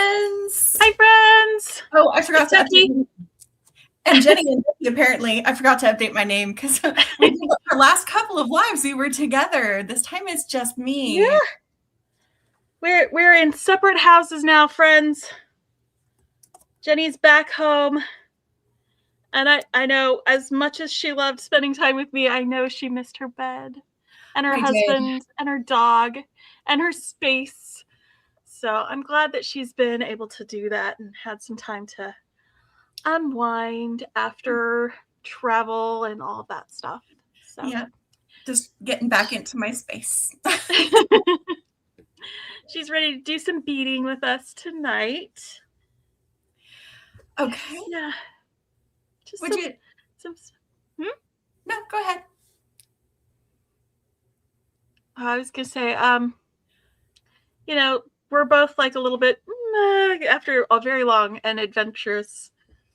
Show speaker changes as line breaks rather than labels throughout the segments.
friends.
Hi, friends.
Oh, I forgot to
Becky.
update. And Jenny and Becky, apparently, I forgot to update my name because we did our last couple of lives. We were together. This time it's just me.
Yeah. We're in separate houses now, friends. Jenny's back home. And I know as much as she loved spending time with me, I know she missed her bed and her husband and her dog and her space. So I'm glad that she's been able to do that and had some time to unwind after travel and all of that stuff. So
yeah, just getting back into my space.
She's ready to do some beading with us tonight.
Okay.
Yeah. Just
No, go ahead.
I was gonna say, we're both like a little bit after a very long and adventurous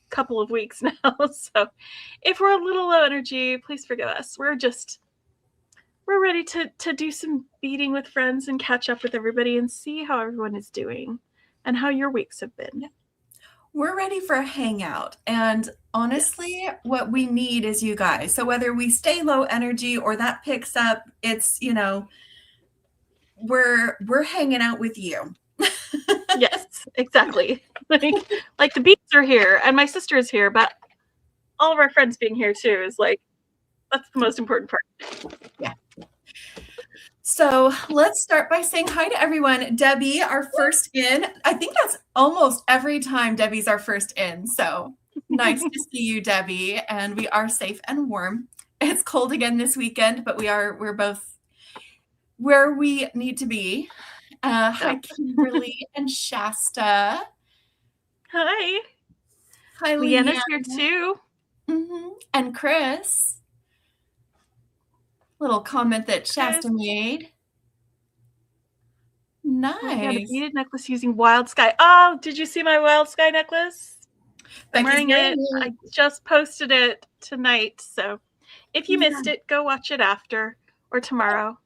couple of weeks now. So if we're a little low energy, please forgive us. We're ready to do some beading with friends and catch up with everybody and see how everyone is doing and how your weeks have been.
We're ready for a hangout. And honestly, what we need is you guys. So whether we stay low energy or that picks up, it's, we're hanging out with you.
Yes, exactly. Like the beats are here and my sister is here, but all of our friends being here too is like, that's the most important part.
Yeah. So let's start by saying hi to everyone. Debbie, our first in. I think that's almost every time Debbie's our first in. So nice to see you, Debbie. And we are safe and warm. It's cold again this weekend, but we're both where we need to be. Hi, Kimberly and Shasta.
Hi.
Hi,
Leanna's here too.
Mm-hmm. And Chris. Little comment that Shasta made. Nice.
Yeah, the beaded necklace using Wild Sky. Oh, did you see my Wild Sky necklace? I'm wearing it. I just posted it tonight. So if you missed it, go watch it after or tomorrow.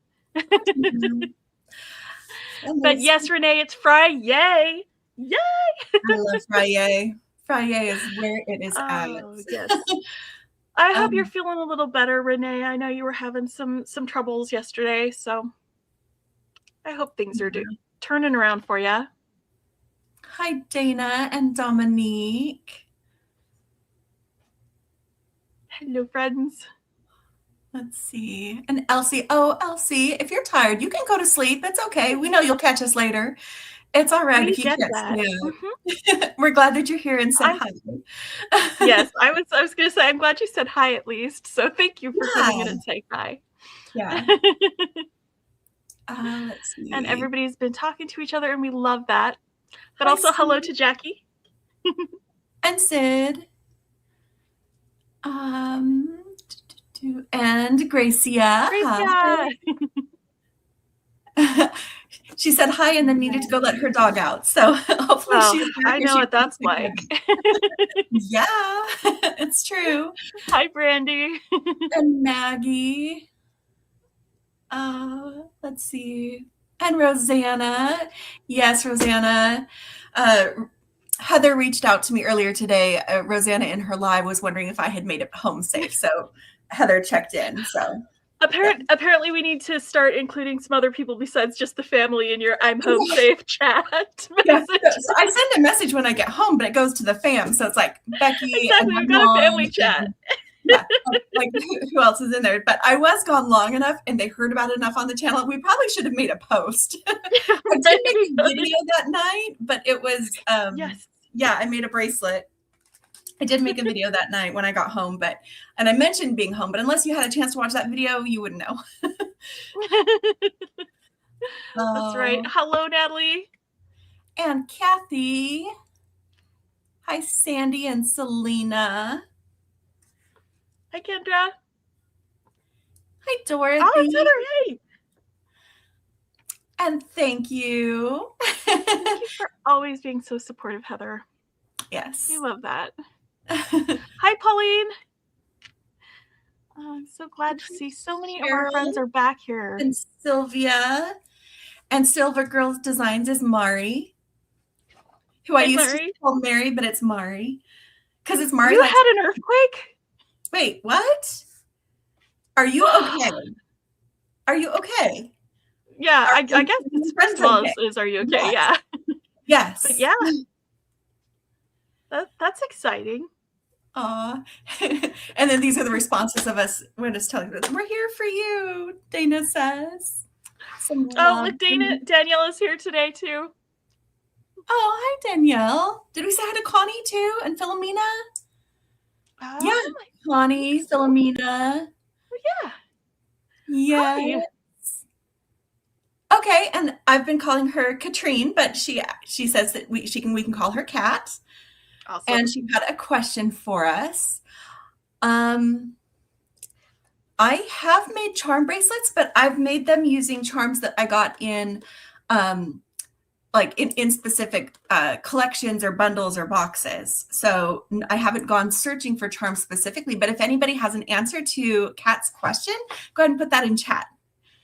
But yes, Renee, it's Friday. Yay!
I love Friday. Friday is where it is at.
Yes. I hope you're feeling a little better, Renee. I know you were having some troubles yesterday, so I hope things are turning around for you.
Hi, Dana and Dominique.
Hello, friends.
Let's see. And Elsie. Oh, Elsie, if you're tired, you can go to sleep. It's okay. We know you'll catch us later. It's all right if you can't stay. We're glad that you're here and said hi.
Yes, I was going to say, I'm glad you said hi at least. So thank you for coming in and saying hi.
Yeah. Let's see.
And everybody's been talking to each other, and we love that. But also, hello to Jackie.
And Sid. And Gracia.
Gracia.
She said hi and then needed to go let her dog out. So hopefully she's back.
I know what that's like.
Yeah, it's true.
Hi, Brandy.
And Maggie. Let's see. And Rosanna. Yes, Rosanna. Heather reached out to me earlier today. Rosanna in her live was wondering if I had made it home safe. So Heather checked in. So
apparently we need to start including some other people besides just the family in your I'm home safe chat message.
So I send a message when I get home, but it goes to the fam. So it's like Becky.
Exactly. We've got a family chat.
Yeah, like who else is in there? But I was gone long enough and they heard about it enough on the channel. We probably should have made a post. I did make a video that night, but it was
yes.
Yeah, I made a bracelet. I did make a video that night when I got home, and I mentioned being home, but unless you had a chance to watch that video, you wouldn't know.
That's right. Hello, Natalie.
And Kathy. Hi, Sandy and Selena.
Hi, Kendra.
Hi, Dorothy.
Oh, it's Heather. Hey.
And thank you.
Thank you for always being so supportive, Heather.
Yes.
We love that. Hi, Pauline. Oh, I'm so glad to see so many of our friends are back here.
And Sylvia. And Silver Girls Designs is Mari. who I
Hey,
used to
Mary.
call Mary, but it's Mari. Because it's Mari.
You had an earthquake?
Wait, what? Are you okay? Are you okay?
Yeah,
Are
I guess it's first
friends
of all
okay?
is are you okay?
Yes.
Yeah.
Yes.
But yeah. That's exciting.
Aw. And then these are the responses of us when it's telling us, we're here for you, Dana says. Some
Oh,
love.
look, Danielle is here today too.
Oh, hi, Danielle. Did we say hi to Connie too and Philomena? Yeah, Connie,
so.
Philomena.
Oh, yeah.
Yes. Okay, and I've been calling her Katrine, but she says that we can call her Kat.
Awesome.
And she had a question for us. I have made charm bracelets, but I've made them using charms that I got in like in specific collections or bundles or boxes. So I haven't gone searching for charms specifically, but if anybody has an answer to Kat's question, go ahead and put that in chat.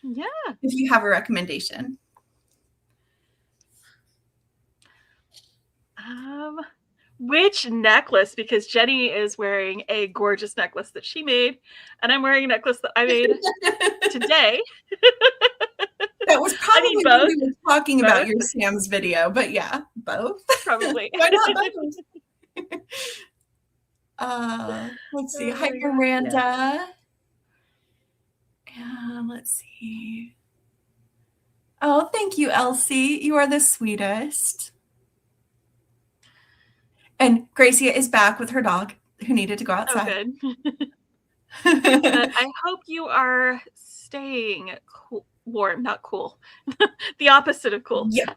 Yeah.
If you have a recommendation.
Which necklace? Because Jenny is wearing a gorgeous necklace that she made, and I'm wearing a necklace that I made today.
That was probably when we were talking
both.
about your Sam's video, but yeah, both.
Probably.
Why not both? Let's see. Hi, Miranda. Yeah. Let's see. Oh, thank you, Elsie. You are the sweetest. And Gracia is back with her dog who needed to go outside.
Oh, good. But I hope you are staying cool, warm, not cool. The opposite of cool.
Yeah.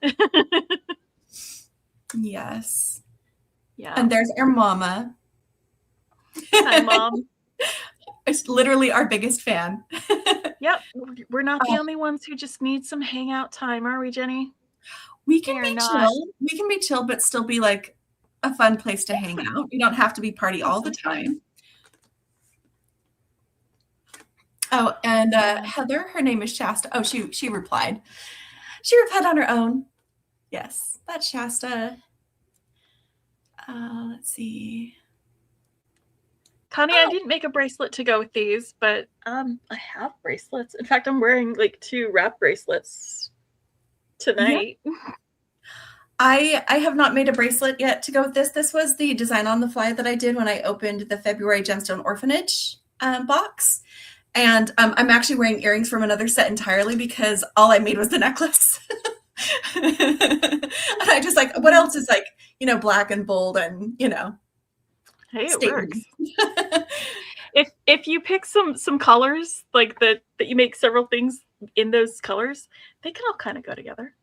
Yes.
Yeah.
And there's our mama.
Hi, Mom.
It's literally our biggest fan.
Yep. We're not the only ones who just need some hangout time, are we, Jenny?
We can be chill. We can be chill, but still be like a fun place to hang out. We don't have to be party all the time. Oh, and Heather, her name is Shasta. Oh, she replied. She replied on her own. Yes, that's Shasta. Let's see.
Connie, I didn't make a bracelet to go with these, but I have bracelets. In fact, I'm wearing like 2 wrap bracelets tonight.
Yeah. I have not made a bracelet yet to go with this. This was the design on the fly that I did when I opened the February Gemstone Orphanage box. And I'm actually wearing earrings from another set entirely because all I made was the necklace. And I just like, what else is like, black and bold and,
Hey, it works. If you pick some colors like that you make several things in those colors, they can all kind of go together.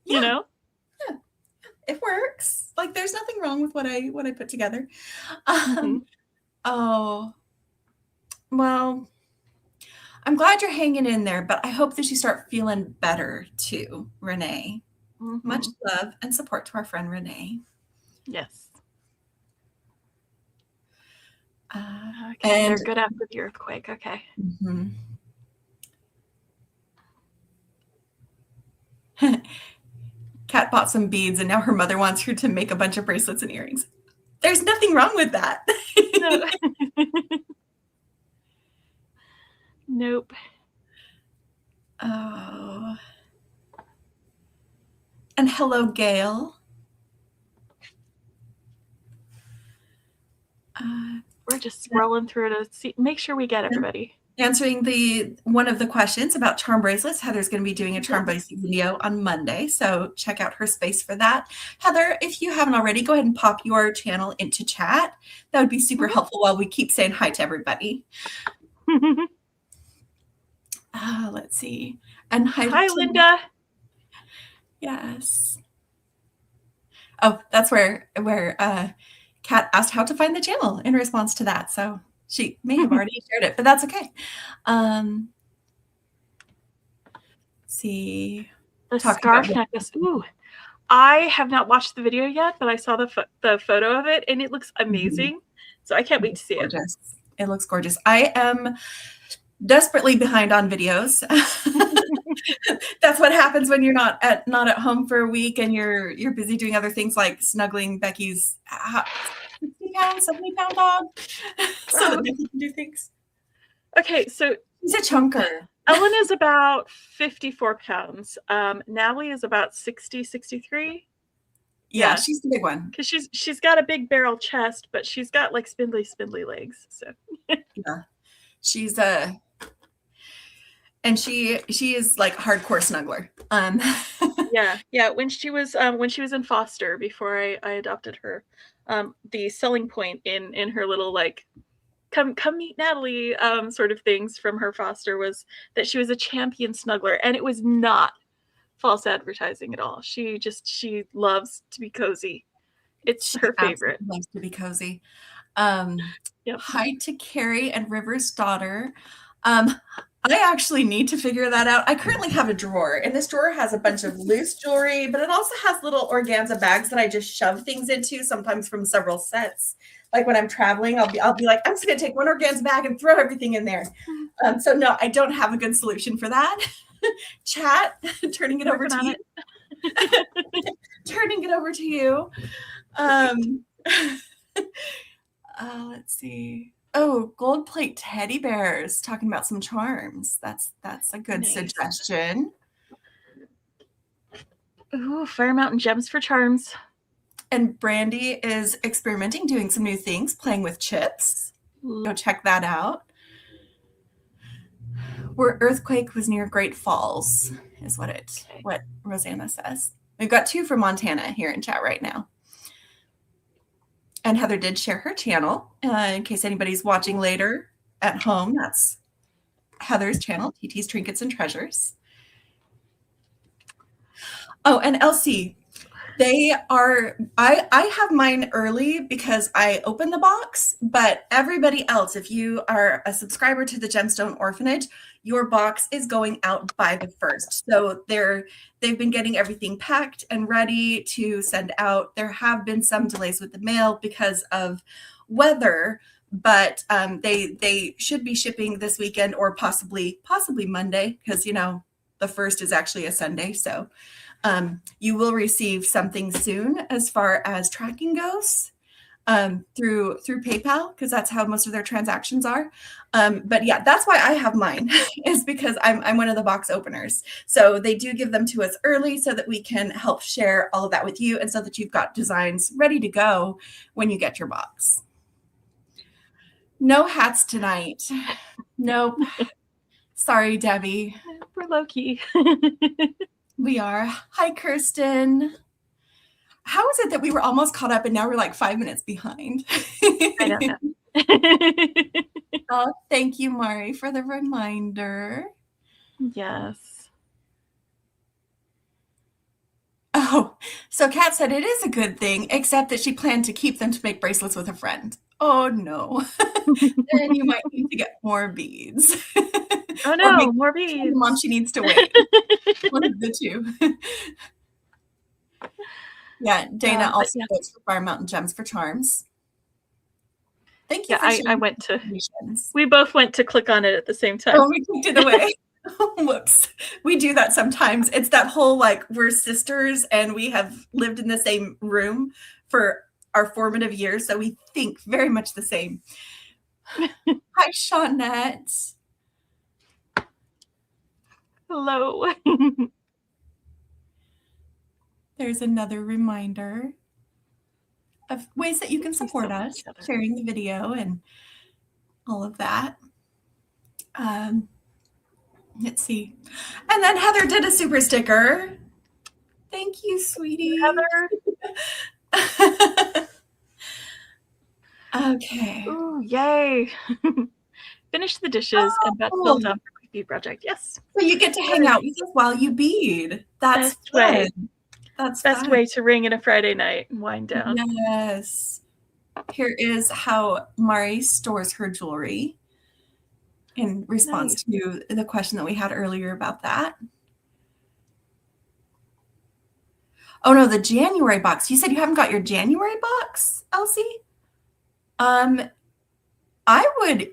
Yeah.
You know?
Yeah. It works. Like there's nothing wrong with what I put together. Oh, well, I'm glad you're hanging in there, but I hope that you start feeling better too, Renee. Much love and support to our friend Renee.
Yes.
Okay,
and they're good after the earthquake. Okay.
Kat bought some beads and now her mother wants her to make a bunch of bracelets and earrings. There's nothing wrong with that.
No. Nope.
Oh. And hello, Gail.
We're just scrolling through to see, make sure we get everybody.
Answering one of the questions about charm bracelets. Heather's going to be doing a charm bracelet video on Monday, so check out her space for that. Heather, if you haven't already, go ahead and pop your channel into chat. That would be super helpful while we keep saying hi to everybody. Let's see. And hi
Linda.
Yes. Oh, that's where Kat asked how to find the channel in response to that. So she may have already shared it, but that's okay. Let's see.
The scarf necklace. Ooh, I have not watched the video yet, but I saw the photo of it, and it looks amazing. So I can't wait to see it.
It looks gorgeous. I am desperately behind on videos. That's what happens when you're not at home for a week and you're busy doing other things like snuggling Becky's 60-pound, 70-pound dog so that Becky can do things.
Okay, so
he's a chunker.
Ellen is about 54 pounds. Natalie is about 60, 63.
Yeah, she's the big one.
Because she's got a big barrel chest, but she's got like spindly legs. So
yeah, she's and she is like hardcore snuggler.
yeah. When she was in foster before I adopted her, the selling point in her little like come meet Natalie sort of things from her foster was that she was a champion snuggler, and it was not false advertising at all. She loves to be cozy. It's her favorite.
Loves to be cozy. Hi to Carrie and River's daughter. I actually need to figure that out. I currently have a drawer, and this drawer has a bunch of loose jewelry, but it also has little organza bags that I just shove things into, sometimes from several sets. Like when I'm traveling, I'll be like, I'm just gonna take one organza bag and throw everything in there. So no, I don't have a good solution for that. Chat, turning it over to you. Turning it over to you. Let's see. Oh, gold plate teddy bears, talking about some charms. That's a good suggestion.
Ooh, Fire Mountain gems for charms.
And Brandy is experimenting, doing some new things, playing with chips. Go check that out. Where earthquake was near Great Falls is what Rosanna says. We've got 2 from Montana here in chat right now. And Heather did share her channel. In case anybody's watching later at home, that's Heather's channel, TT's Trinkets and Treasures. Oh, and Elsie, I have mine early because I opened the box, but everybody else, if you are a subscriber to the Gemstone Orphanage, your box is going out by the 1st. So they've been getting everything packed and ready to send out. There have been some delays with the mail because of weather, but they should be shipping this weekend or possibly Monday, because the 1st is actually a Sunday. So you will receive something soon as far as tracking goes through PayPal, because that's how most of their transactions are. But yeah, that's why I have mine, is because I'm one of the box openers. So they do give them to us early so that we can help share all of that with you, and so that you've got designs ready to go when you get your box. No hats tonight. Nope. Sorry, Debbie.
We're low-key.
We are. Hi, Kirsten. How is it that we were almost caught up and now we're like 5 minutes behind?
I don't know.
Oh, thank you, Mari, for the reminder.
Yes.
Oh, so Kat said it is a good thing, except that she planned to keep them to make bracelets with a friend. Oh, no. Then you might need to get more beads.
Oh, no, more beads.
Mom, she needs to wait. One of the 2. Yeah, Dana also goes for Fire Mountain Gems for charms. Thank you.
Yeah, I went to. We both went to click on it at the same time.
Oh, we clicked it away. Whoops. We do that sometimes. It's that whole like we're sisters and we have lived in the same room for our formative years, so we think very much the same. Hi, Shawnette.
Hello.
There's another reminder of ways that you can support us, sharing the video and all of that. Let's see. And then Heather did a super sticker. Thank you, sweetie.
Heather.
Okay.
Ooh, yay. Finish the dishes and Beth built up a bead project. Yes.
So you get to hang out with us while you bead. That's
best way.
That's
best way to ring in a Friday night and wind down.
Yes. Here is how Mari stores her jewelry in response to the question that we had earlier about that. Oh no, the January box. You said you haven't got your January box, Elsie? I would.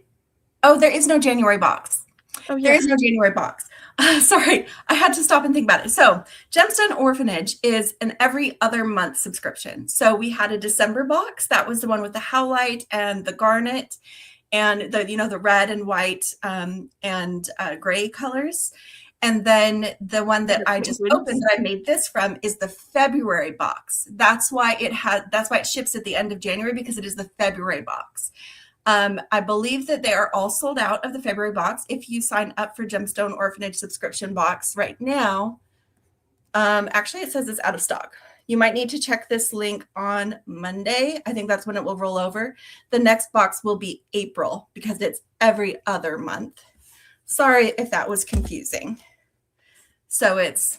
Oh, there is no January box.
Oh,
There
yeah.
is no January box. Sorry, I had to stop and think about it. So, Gemstone Orphanage is an every other month subscription. So, we had a December box. That was the one with the howlite and the garnet and the red and white and gray colors. And then the one that I just opened that I made this from is the February box. That's why it ships at the end of January, because it is the February box. I believe that they are all sold out of the February box. If you sign up for Gemstone Orphanage subscription box right now, actually it says it's out of stock. You might need to check this link on Monday. I think that's when it will roll over. The next box will be April, because it's every other month. Sorry if that was confusing. So it's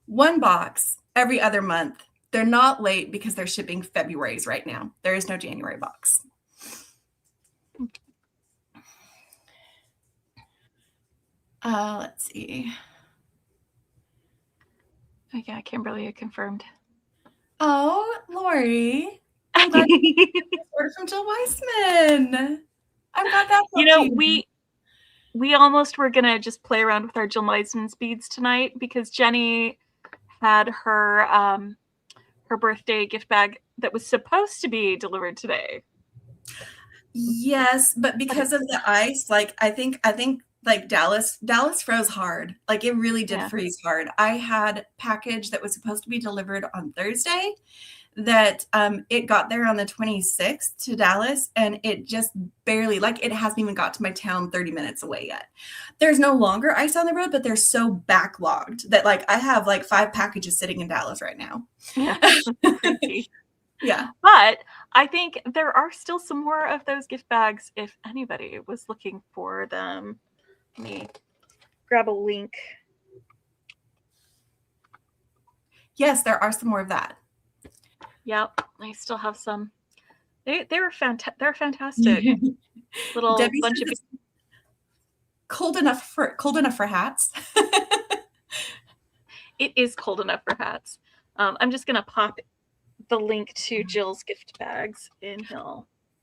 one box every other month. They're not late because they're shipping February's right now. There is no January box. Let's see.
Oh, yeah, Kimberly confirmed.
Oh, Lori. I'm glad you ordered from Jill Weissman. I'm glad that helped you.
We almost were gonna just play around with our Jill Weissman beads tonight, because Jenny had her her birthday gift bag that was supposed to be delivered today.
Yes, but because of the ice, like I think like Dallas froze hard. Like it really did freeze hard. I had a package that was supposed to be delivered on Thursday that it got there on the 26th to Dallas, and it just barely, like it hasn't even got to my town 30 minutes away yet. There's no longer ice on the road, but they're so backlogged that like I have like 5 packages sitting in Dallas right now.
Yeah.
Yeah.
But I think there are still some more of those gift bags if anybody was looking for them. Let me grab a link.
Yes, there are some more of that.
Yep, I still have some. They're fantastic. Little
Debbie
bunch of
cold enough for hats.
It is cold enough for hats. I'm just gonna pop the link to Jill's gift bags in here.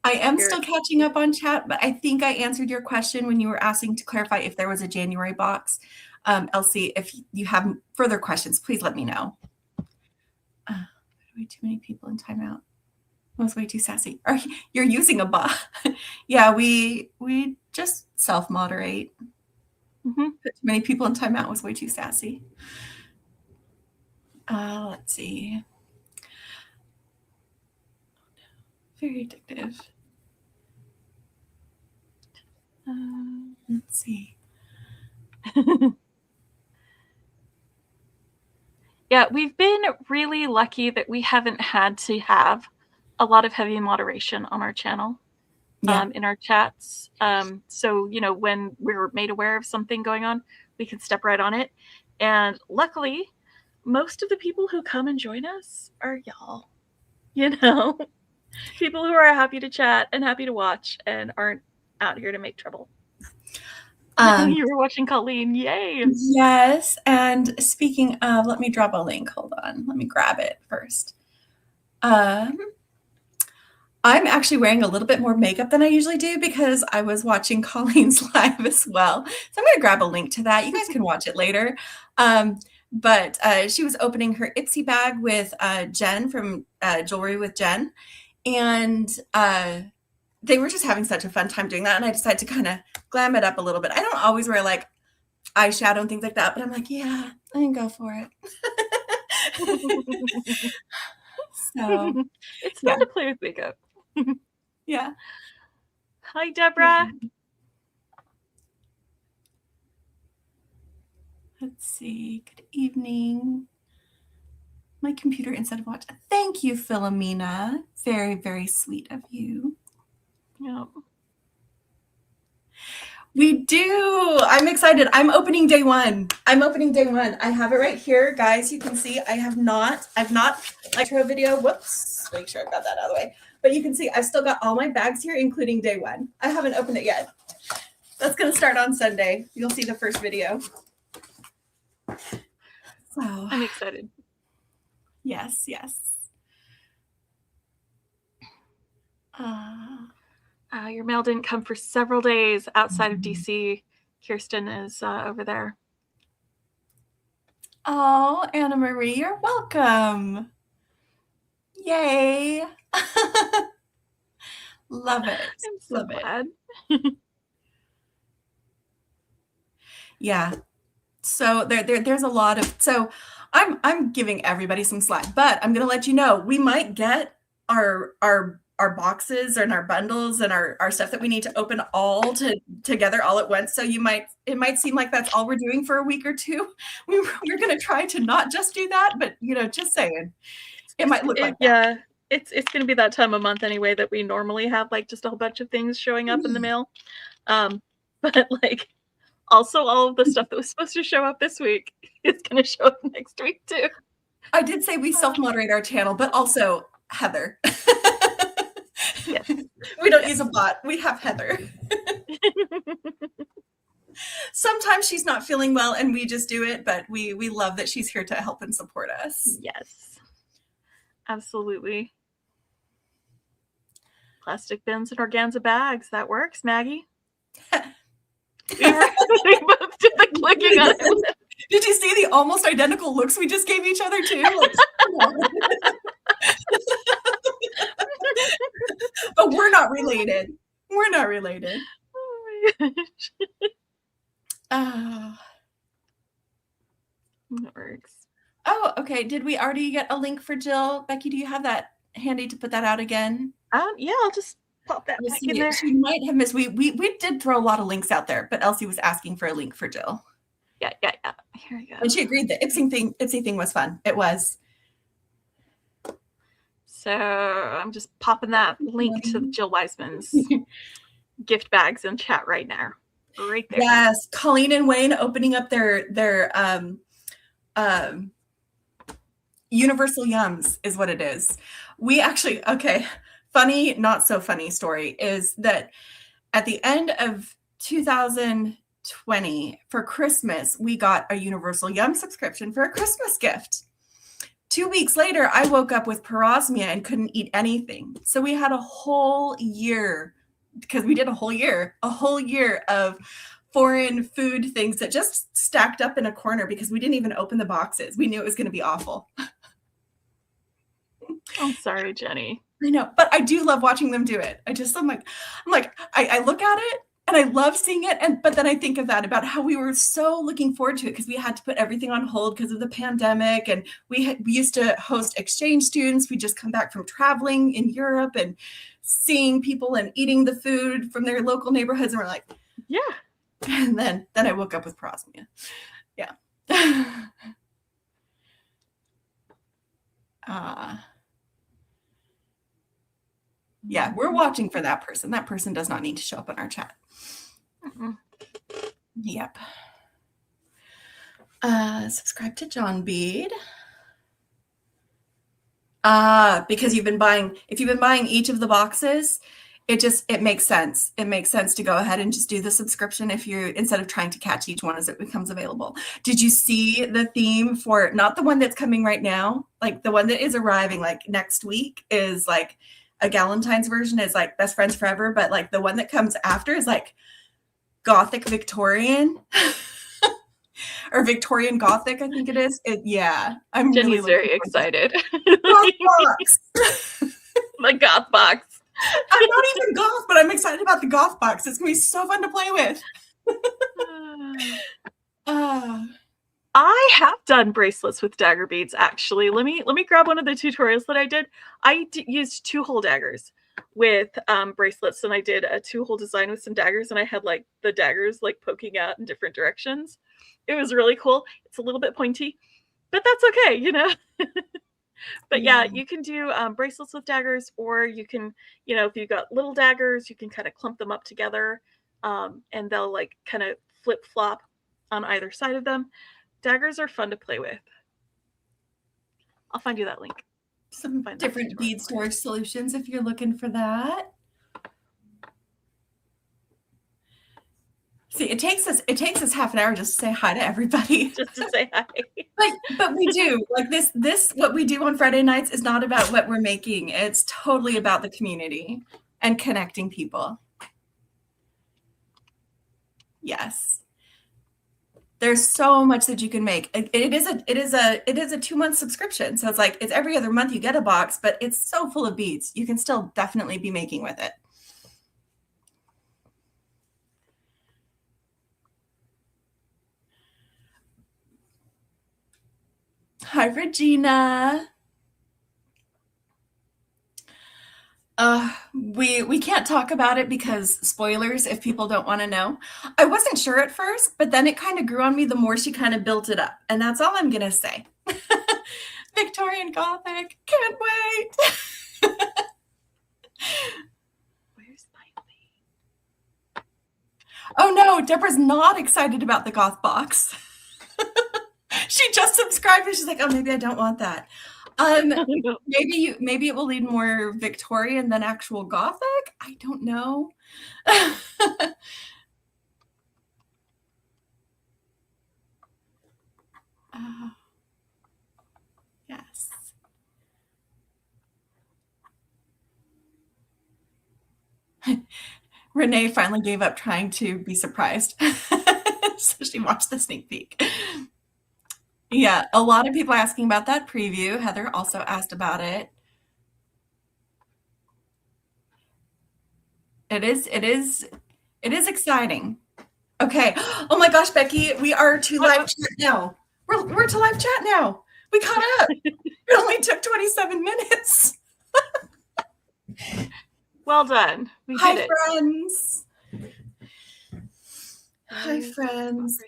I am still catching up on chat, but I think I answered your question when you were asking to clarify if there was a January box. Elsie, if you have further questions, please let me know. Way too many people in timeout. I was way too sassy. You're using a bot. Yeah, we just self-moderate.
Mm-hmm.
Put too many people in timeout was way too sassy. Let's see. Very addictive. Let's see.
Yeah, we've been really lucky that we haven't had to have a lot of heavy moderation on our channel, in our chats. So, when we're made aware of something going on, we can step right on it. And luckily, most of the people who come and join us are y'all. People who are happy to chat and happy to watch and aren't out here to make trouble. You were watching Colleen. Yay.
Yes. And speaking of, let me drop a link. Hold on. Let me grab it first. I'm actually wearing a little bit more makeup than I usually do because I was watching Colleen's live as well. So I'm going to grab a link to that. You guys can watch it later. But she was opening her Ipsy bag with Jen from Jewelry with Jen. And they were just having such a fun time doing that. And I decided to kind of glam it up a little bit. I don't always wear like eyeshadow and things like that, but I'm like, yeah, I can go for it. So
it's fun to play with makeup.
Yeah.
Hi, Deborah.
Let's see. Good evening. My computer instead of watch. Thank you, Philomena. Very, very sweet of you.
Yep.
We do. I'm excited. I'm opening day one. I have it right here, guys. You can see I've not intro video. Whoops. Make sure I got that out of the way. But you can see I've still got all my bags here, including day one. I haven't opened it yet. That's going to start on Sunday. You'll see the first video. So
I'm excited.
Yes.
Your mail didn't come for several days outside of DC. Kirsten is over there.
Oh, Anna Marie, you're welcome. Yay. Love it.
I'm so
Love
glad.
Yeah. So there's a lot of, so I'm giving everybody some slack, but I'm gonna let you know we might get our boxes and our bundles and our stuff that we need to open all together all at once. So it might seem like that's all we're doing for a week or two. We're gonna try to not just do that, but just saying, it might look like that.
Yeah, it's gonna be that time of month anyway that we normally have like just a whole bunch of things showing up in the mail. But like also all of the stuff that was supposed to show up this week is gonna show up next week too.
I did say we self-moderate our channel, but also Heather.
Yes.
We don't use a bot. We have Heather. Sometimes she's not feeling well and we just do it, but we love that she's here to help and support us.
Yes. Absolutely. Plastic bins and organza bags. That works, Maggie. We both did the clicking on it.
Did you see the almost identical looks we just gave each other too? But we're not related. We're not related.
Oh my gosh. That works.
Oh, okay. Did we already get a link for Jill? Becky, do you have that handy to put that out again?
Yeah, I'll just pop that back in there.
She might have missed. We did throw a lot of links out there, but Elsie was asking for a link for Jill.
Yeah. Here we go.
And she agreed that Ipsy thing was fun. It was.
So I'm just popping that link to Jill Wiseman's gift bags in chat right now. Right there.
Yes. Colleen and Wayne opening up their Universal Yums is what it is. We actually, okay, funny, not so funny story is that at the end of 2020 for Christmas, we got a Universal Yum subscription for a Christmas gift. 2 weeks later, I woke up with parosmia and couldn't eat anything. So we had a whole year, because we did a whole year of foreign food things that just stacked up in a corner because we didn't even open the boxes. We knew it was going to be awful.
I'm sorry, Jenny.
I know, but I do love watching them do it. I look at it and I love seeing it. But then I think of that about how we were so looking forward to it because we had to put everything on hold because of the pandemic. And we used to host exchange students. We just come back from traveling in Europe and seeing people and eating the food from their local neighborhoods. And we're like,
yeah.
And then I woke up with parosmia. Yeah. Yeah, we're watching for that person. That person does not need to show up in our chat. Yep. Subscribe to John Bead. Because if you've been buying each of the boxes, it makes sense. It makes sense to go ahead and just do the subscription instead of trying to catch each one as it becomes available. Did you see the theme for not the one that's coming right now? Like the one that is arriving like next week is like a Galentine's version is like Best Friends Forever, but like the one that comes after is like Gothic Victorian or Victorian Gothic, I think it is. Yeah, I'm
Jenny's
really
very excited.
Goth box.
My goth box.
I'm not even goth, but I'm excited about the goth box. It's gonna be so fun to play with.
I have done bracelets with dagger beads, actually. Let me grab one of the tutorials that I did. I used 2-hole daggers with bracelets, and I did a 2-hole design with some daggers, and I had like the daggers like poking out in different directions. It was really cool. It's a little bit pointy, but that's okay, you know. But yeah, you can do bracelets with daggers, or you can, you know, if you've got little daggers, you can kind of clump them up together, and they'll like kind of flip flop on either side of them. Daggers are fun to play with. I'll find you that link.
Some different bead storage solutions if you're looking for that. See, it takes us half an hour just to say hi to everybody.
Just to say hi.
But we do. Like this what we do on Friday nights is not about what we're making. It's totally about the community and connecting people. Yes. There's so much that you can make. It is a 2-month subscription. So it's like, it's every other month you get a box, but it's so full of beads. You can still definitely be making with it. Hi, Regina. We can't talk about it because spoilers if people don't want to know. I wasn't sure at first, but then it kind of grew on me the more she kind of built it up. And that's all I'm gonna say. Victorian Gothic. Can't wait.
Where's my thing?
Oh no, Deborah's not excited about the goth box. She just subscribed and she's like, oh, maybe I don't want that. Maybe it will lead more Victorian than actual Gothic. I don't know. Yes. Renee finally gave up trying to be surprised. So she watched the sneak peek. Yeah, a lot of people asking about that preview. Heather also asked about it. It is exciting. Okay. Oh my gosh, Becky, we are to live chat now. We're to live chat now. We caught up. It only took 27 minutes.
Well done. We
Hi,
did it.
friends. Hi, friends.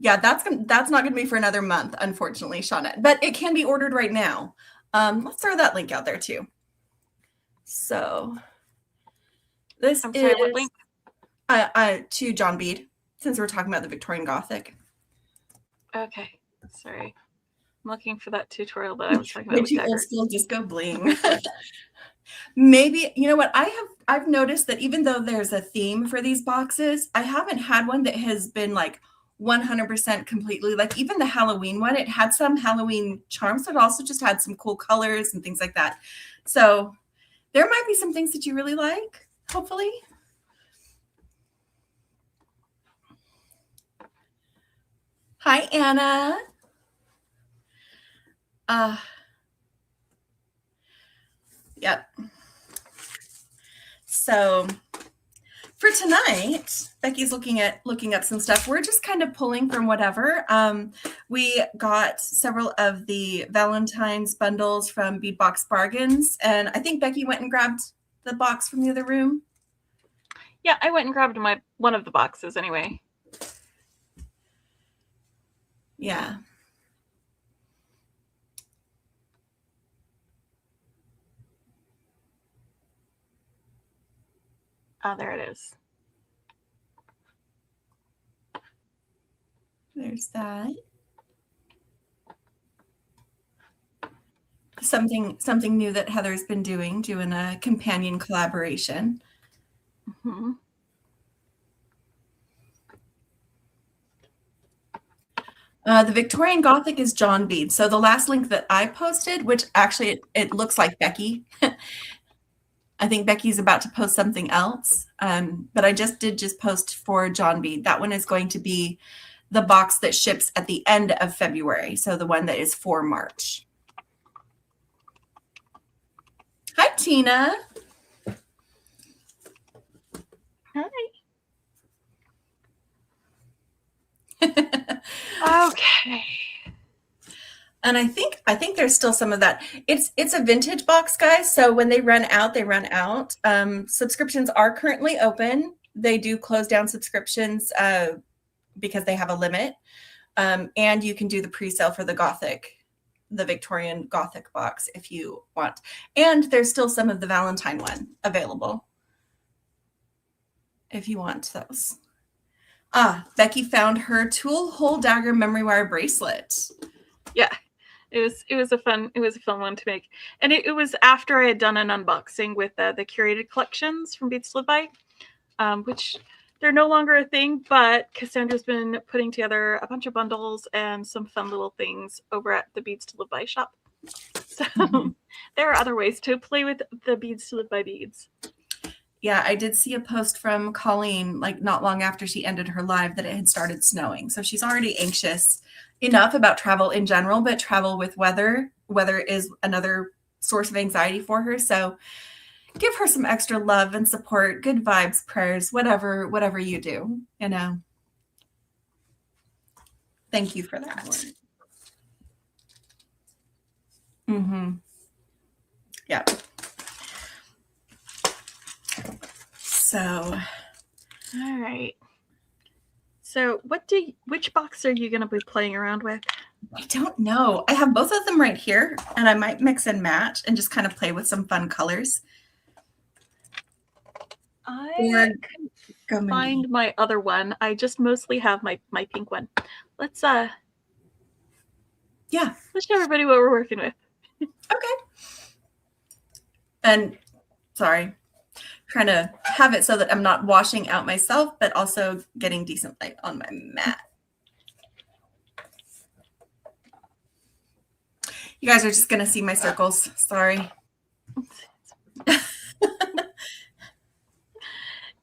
Yeah, that's not going to be for another month, unfortunately, Shauna. But it can be ordered right now. Let's throw that link out there too. So this
I'm sorry,
is
what link?
To John Bead, since we're talking about the Victorian Gothic.
Okay, sorry. I'm looking for that tutorial that I was talking about.
Way too old school disco bling. Maybe, you know what, I've noticed that even though there's a theme for these boxes, I haven't had one that has been like 100% completely, like even the Halloween one, it had some Halloween charms, but it also just had some cool colors and things like that. So there might be some things that you really like, hopefully. Hi, Anna. Yep. So for tonight, Becky's looking up some stuff. We're just kind of pulling from whatever. We got several of the Valentine's bundles from Beadbox Bargains, and I think Becky went and grabbed the box from the other room.
Yeah, I went and grabbed one of the boxes anyway.
Yeah.
Oh, there it is.
There's that. Something new that Heather's been doing a companion collaboration.
Mm-hmm.
The Victorian Gothic is John Bead. So the last link that I posted, which actually it looks like Becky. I think Becky's about to post something else. But I just post for John Bead. That one is going to be the box that ships at the end of February. So the one that is for March. Hi, Tina.
Hi. Okay.
And I think there's still some of that. It's a vintage box, guys. So when they run out, they run out. Subscriptions are currently open. They do close down subscriptions because they have a limit. And you can do the pre-sale for the Victorian Gothic box if you want. And there's still some of the Valentine one available if you want those. Becky found her tool hole dagger memory wire bracelet.
Yeah. It was a fun one to make, and it was after I had done an unboxing with the curated collections from Beads to Live By, which they're no longer a thing, but Cassandra's been putting together a bunch of bundles and some fun little things over at the Beads to Live By shop. So there are other ways to play with the Beads to Live By beads.
Yeah, I did see a post from Colleen, like not long after she ended her live, that it had started snowing. So she's already anxious enough about travel in general, but travel with weather. Weather is another source of anxiety for her. So give her some extra love and support, good vibes, prayers, whatever you do, you know. Thank you for that. Mm-hmm. Yeah. So,
all right. So which box are you going to be playing around with?
I don't know. I have both of them right here, and I might mix and match and just kind of play with some fun colors.
I can find my other one. I just mostly have my pink one. Let's show everybody what we're working with.
Okay. And sorry, trying to have it so that I'm not washing out myself, but also getting decent light on my mat. You guys are just going to see my circles. Sorry.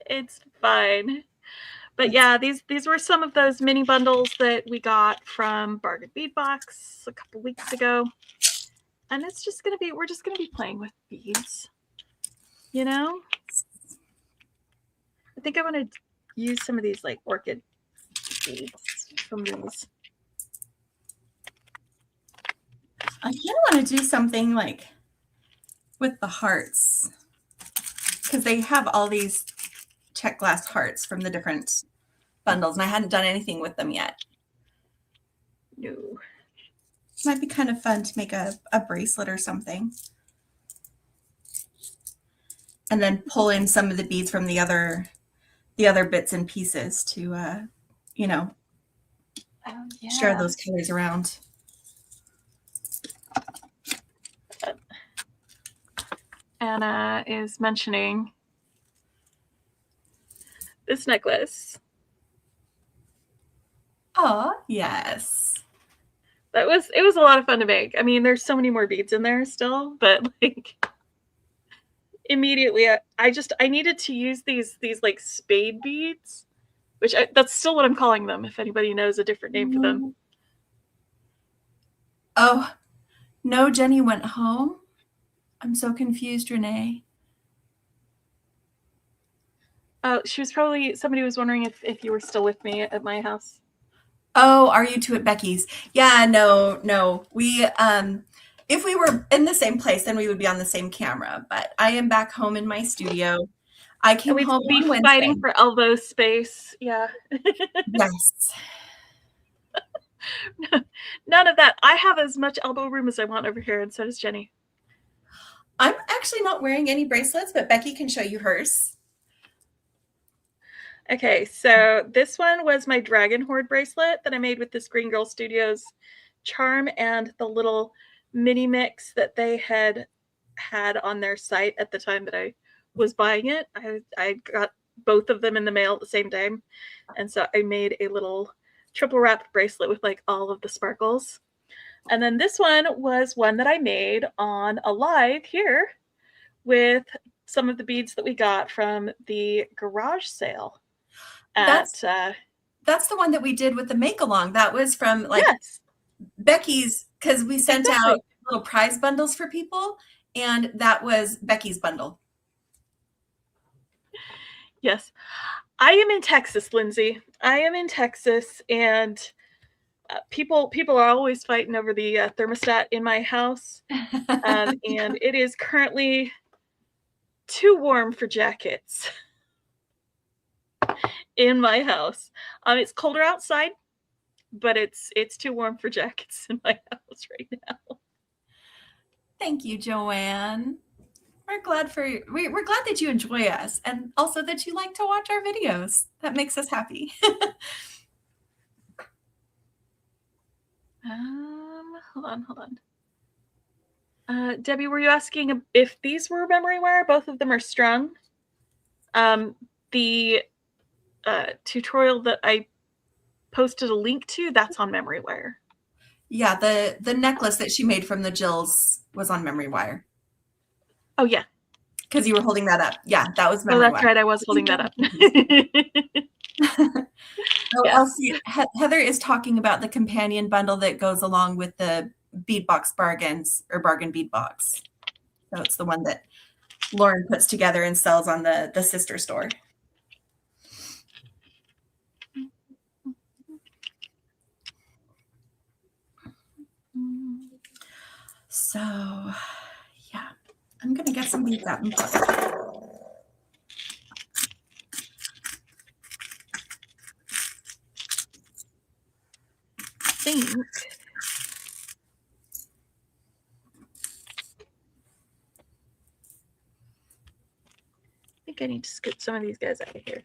It's fine. But yeah, these were some of those mini bundles that we got from Bargain Bead Box a couple weeks ago. And we're just gonna be playing with beads. You know? I think I want to use some of these like orchid beads from these.
I kind of want to do something like with the hearts, because they have all these check glass hearts from the different bundles, and I hadn't done anything with them yet.
No.
Might be kind of fun to make a bracelet or something. And then pull in some of the beads from the other bits and pieces to, you know, share those colors around.
Anna is mentioning this necklace.
Oh, yes.
It was a lot of fun to make. I mean, there's so many more beads in there still, but like immediately I needed to use these like spade beads, which that's still what I'm calling them if anybody knows a different name for them.
Oh, no, Jenny went home? I'm so confused, Renee.
Oh, somebody was wondering if you were still with me at my house.
Oh, are you two at Becky's? Yeah, no. We if we were in the same place, then we would be on the same camera. But I am back home in my studio. I came home on Wednesday.
Fighting for elbow space. Yeah.
Yes.
None of that. I have as much elbow room as I want over here, and so does Jenny.
I'm actually not wearing any bracelets, but Becky can show you hers.
Okay, so this one was my Dragon Horde bracelet that I made with this Green Girl Studios charm and the little mini mix that they had on their site at the time that I was buying it. I got both of them in the mail at the same time, and so I made a little triple wrapped bracelet with like all of the sparkles. And then this one was one that I made on a live here with some of the beads that we got from the garage sale.
That's the one that we did with the make along. That was from like Becky's, because we sent out little prize bundles for people, and that was Becky's bundle.
Yes. I am in Texas, Lindsay. I am in Texas, and people are always fighting over the thermostat in my house, and it is currently too warm for jackets in my house. It's colder outside, but it's too warm for jackets in my house right now.
Thank you, Joanne. We're glad that you enjoy us, and also that you like to watch our videos. That makes us happy.
Hold on. Debbie, were you asking if these were memory wire? Both of them are strung. The tutorial that I posted a link to, that's on memory wire.
Yeah, the necklace that she made from the Jills was on memory wire.
Oh yeah.
because you were holding that up. Yeah, that was
Oh,
memory
that's
wax.
right. I was holding that up.
Oh,
Yes.
Elsie, Heather is talking about the companion bundle that goes along with the beadbox bargains or bargain bead box. So it's the one that Lauren puts together and sells on the sister store. So, yeah, I'm going to get some beads out and put.
I think I need to scoot some of these guys out of here.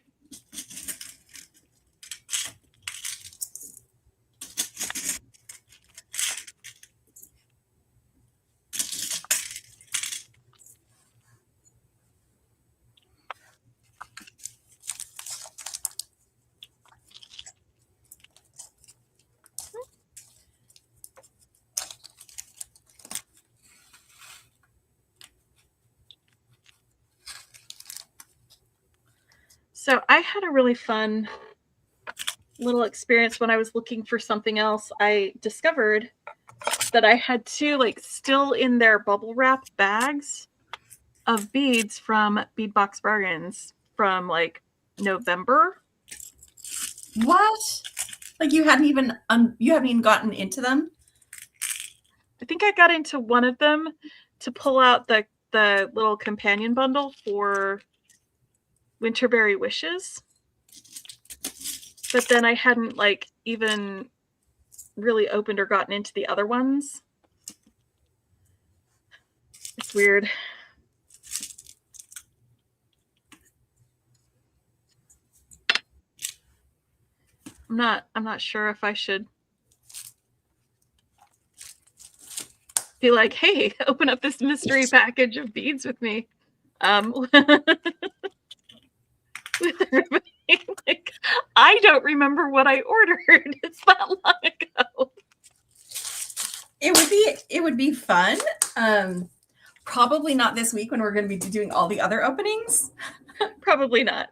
So I had a really fun little experience when I was looking for something else. I discovered that I had two still in their bubble wrap bags of beads from Beadbox Bargains from November.
What? Like you hadn't even gotten into them?
I think I got into one of them to pull out the little companion bundle for Winterberry Wishes. But then I hadn't even really opened or gotten into the other ones. It's weird. I'm not sure if I should be like, hey, open up this mystery package of beads with me. With everybody. I don't remember what I ordered. It's that long ago.
It would be fun. Probably not this week when we're going to be doing all the other openings.
Probably not.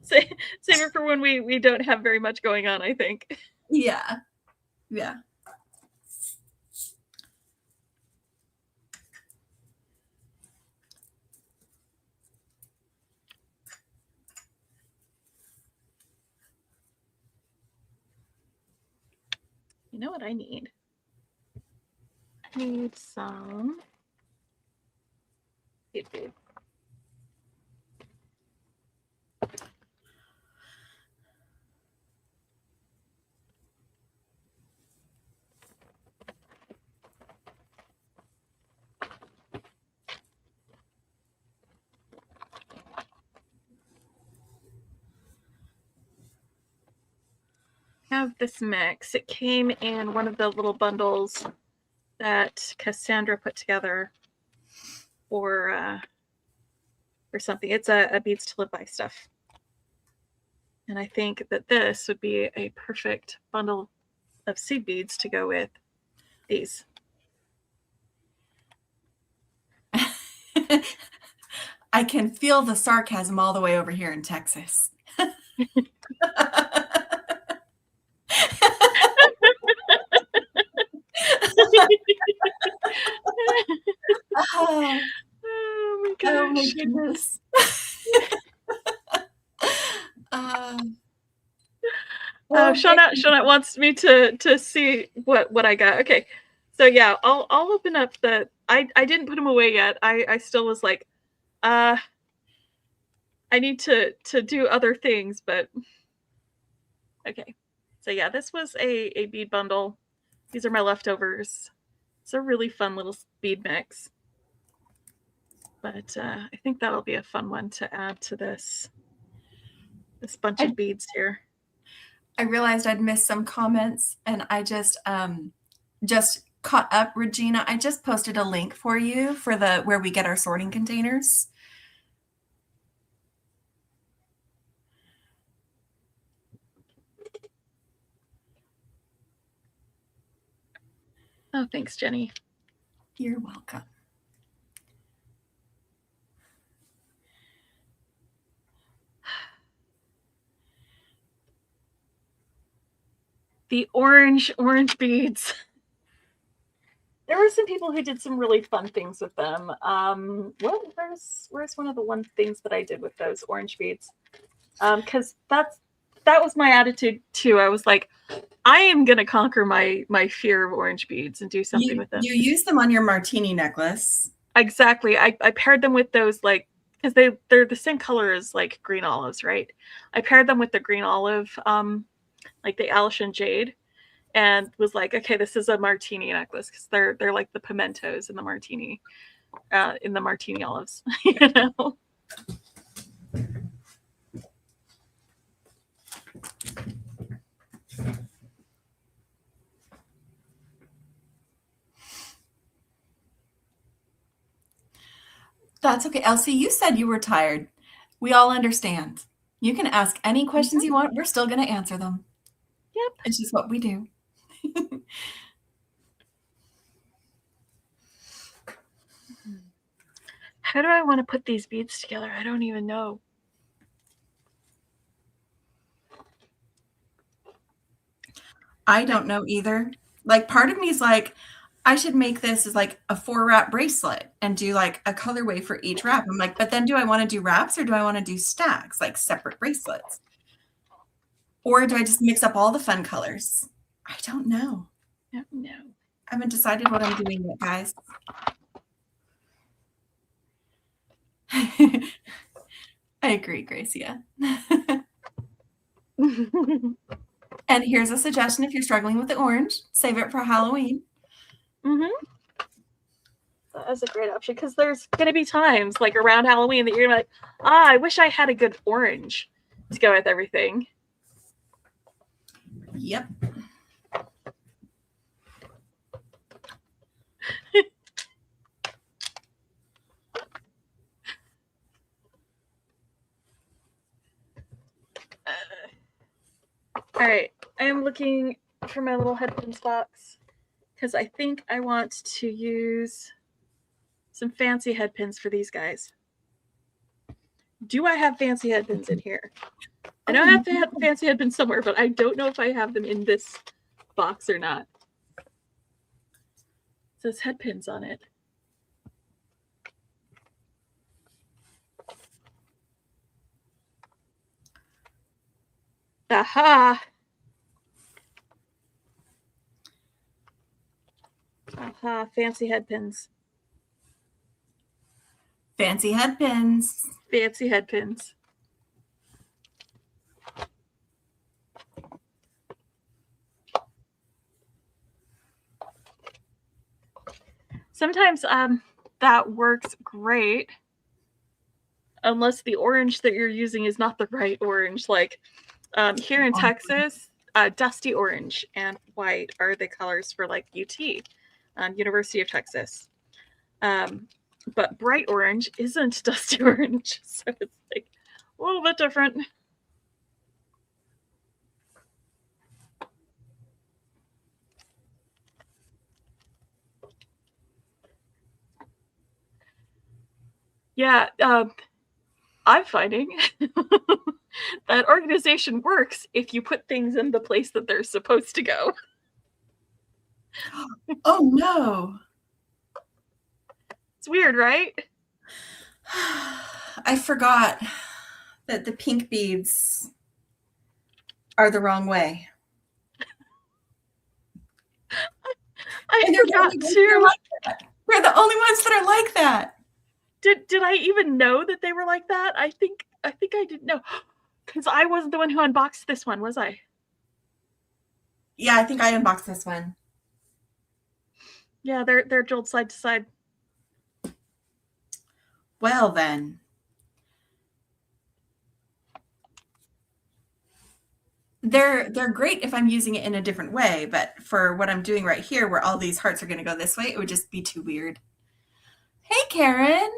Save it for when we don't have very much going on, I think.
Yeah. Yeah.
You know what I need? I need some bead. Have this mix. It came in one of the little bundles that Cassandra put together for something. It's a beads to live by stuff. And I think that this would be a perfect bundle of seed beads to go with these.
I can feel the sarcasm all the way over here in Texas. Oh
my gosh.
Oh my goodness.
Shauna wants me to see what I got. Okay. So yeah, I'll open up the I didn't put them away yet. I still was like, I need to do other things, but okay. So yeah, this was a bead bundle. These are my leftovers. It's a really fun little bead mix. But I think that'll be a fun one to add to this bunch of beads here.
I realized I'd missed some comments and I just caught up, Regina. I just posted a link for you for where we get our sorting containers.
Oh, thanks, Jenny.
You're welcome.
The orange beads. There were some people who did some really fun things with them. Where's one of the things that I did with those orange beads? Because that was my attitude too. I was like, I am gonna conquer my fear of orange beads and do something with them.
You use them on your martini necklace.
Exactly. I paired them with those, like, because they're the same color as like green olives, right? I paired them with the green olive, like the Alishan jade, and was like, okay, this is a martini necklace because they're like the pimentos in the martini olives, you know.
That's okay. Elsie, you said you were tired. We all understand. You can ask any questions you want. We're still going to answer them.
Yep.
It's just what we do.
How do I want to put these beads together? I don't even know.
I don't know either. Like, part of me is like, I should make this as like a 4-wrap bracelet and do like a colorway for each wrap. I'm like, but then do I want to do wraps or do I want to do stacks, like separate bracelets? Or do I just mix up all the fun colors? I don't know.
No.
I haven't decided what I'm doing yet, guys. I agree, Gracia. And here's a suggestion if you're struggling with the orange, save it for Halloween.
That is a great option because there's going to be times like around Halloween that you're going to be like, I wish I had a good orange to go with everything.
Yep.
All right, I am looking for my little headphones box because I think I want to use some fancy head pins for these guys. Do I have fancy head pins in here? I know I have to have fancy head pins somewhere, but I don't know if I have them in this box or not. It says head pins on it. Aha! Aha, fancy head pins.
Fancy head pins.
Fancy head pins. Sometimes that works great unless the orange that you're using is not the right orange. Like here in Texas, dusty orange and white are the colors for like UT, University of Texas. But bright orange isn't dusty orange, so it's like a little bit different. Yeah, I'm finding that organization works if you put things in the place that they're supposed to go.
Oh, no.
It's weird, right?
I forgot that the pink beads are the wrong way.
I forgot too.
We're the only ones that are like that.
Did I even know that they were like that? I think I didn't know. Because I wasn't the one who unboxed this one, was I?
Yeah, I think I unboxed this one.
Yeah, they're jolted side to side.
Well, then. They're great if I'm using it in a different way, but for what I'm doing right here, where all these hearts are going to go this way, it would just be too weird. Hey, Karen.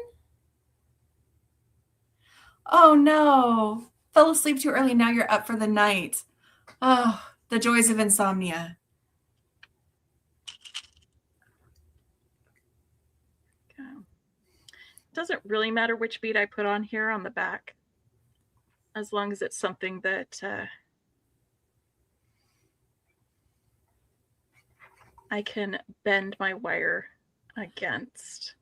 Oh, no. Fell asleep too early. Now you're up for the night. Oh, the joys of insomnia.
Doesn't really matter which bead I put on here on the back, as long as it's something that I can bend my wire against.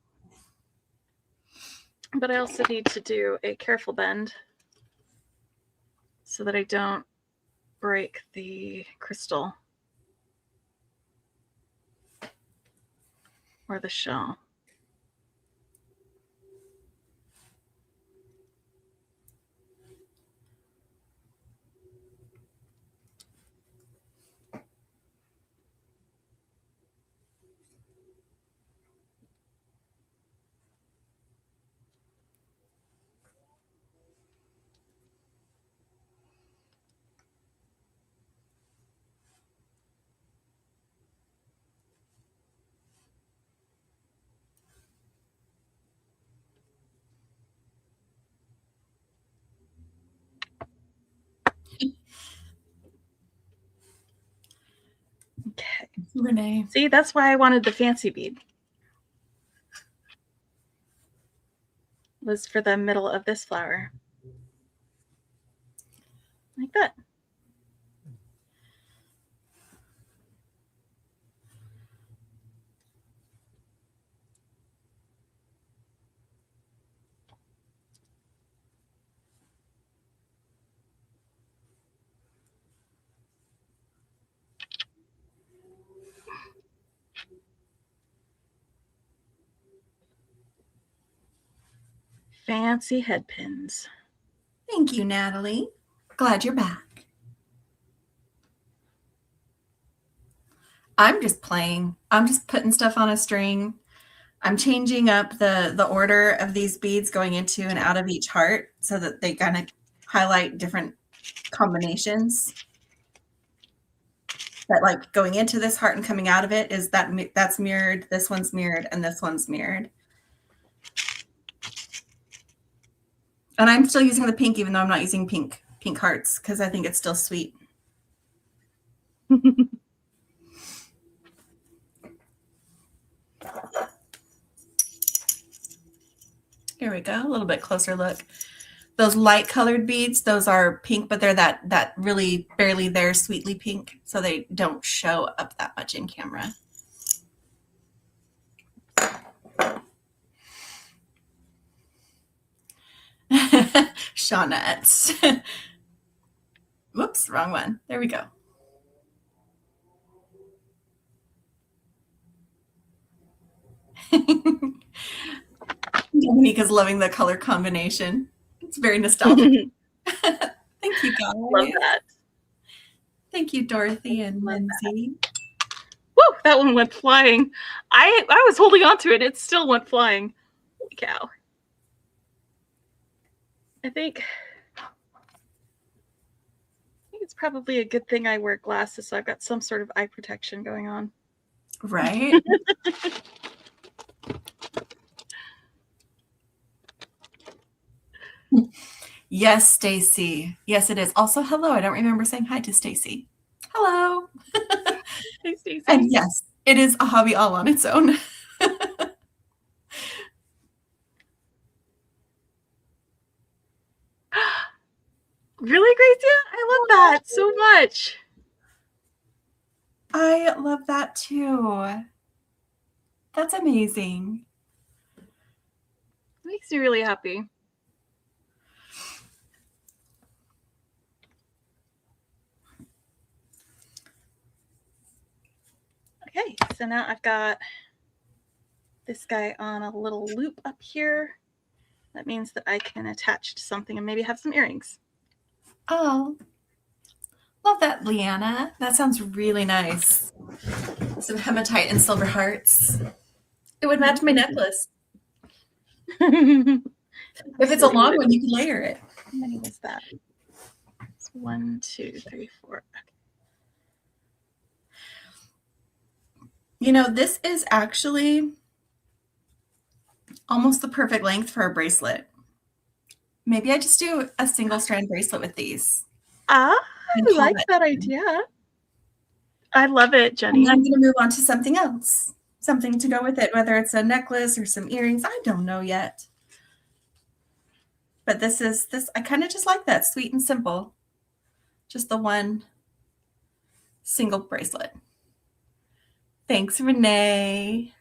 But I also need to do a careful bend so that I don't break the crystal or the shell. Okay.
Renee.
See, that's why I wanted the fancy bead. Was for the middle of this flower. Like that. Fancy head pins.
Thank you, Natalie. Glad you're back. I'm just playing. I'm just putting stuff on a string. I'm changing up the order of these beads going into and out of each heart so that they kind of highlight different combinations. That like going into this heart and coming out of it is that's mirrored, this one's mirrored, and this one's mirrored. And I'm still using the pink even though I'm not using pink hearts because I think it's still sweet. Here we go, a little bit closer look. Those light colored beads, those are pink, but they're that really barely there sweetly pink, so they don't show up that much in camera. Shawnette. Whoops, wrong one. There we go. Dominica's loving the color combination. It's very nostalgic. Thank you, guys.
Love that.
Thank you, Dorothy and Lindsay.
Woo, that one went flying. I was holding on to it. It still went flying. Holy cow. I think it's probably a good thing I wear glasses, so I've got some sort of eye protection going on.
Right? Yes, Stacy. Yes, it is. Also, hello. I don't remember saying hi to Stacy. Hello.
Hey, Stacy.
And yes, it is a hobby all on its own.
Really, Gracia? I love that so much.
I love that too. That's amazing.
Makes me really happy. Okay, so now I've got this guy on a little loop up here. That means that I can attach to something and maybe have some earrings.
Oh, love that, Leanna. That sounds really nice. Some hematite and silver hearts. It would match my necklace. If it's a long one, you can layer it.
How many was that? It's 1, 2, 3, 4. Okay.
You know, this is actually almost the perfect length for a bracelet. Maybe I just do a single strand bracelet with these.
I like that idea. I love it, Jenny.
And I'm going to move on to something else, something to go with it, whether it's a necklace or some earrings. I don't know yet. But this, I kind of just like that, sweet and simple. Just the one single bracelet. Thanks, Renee.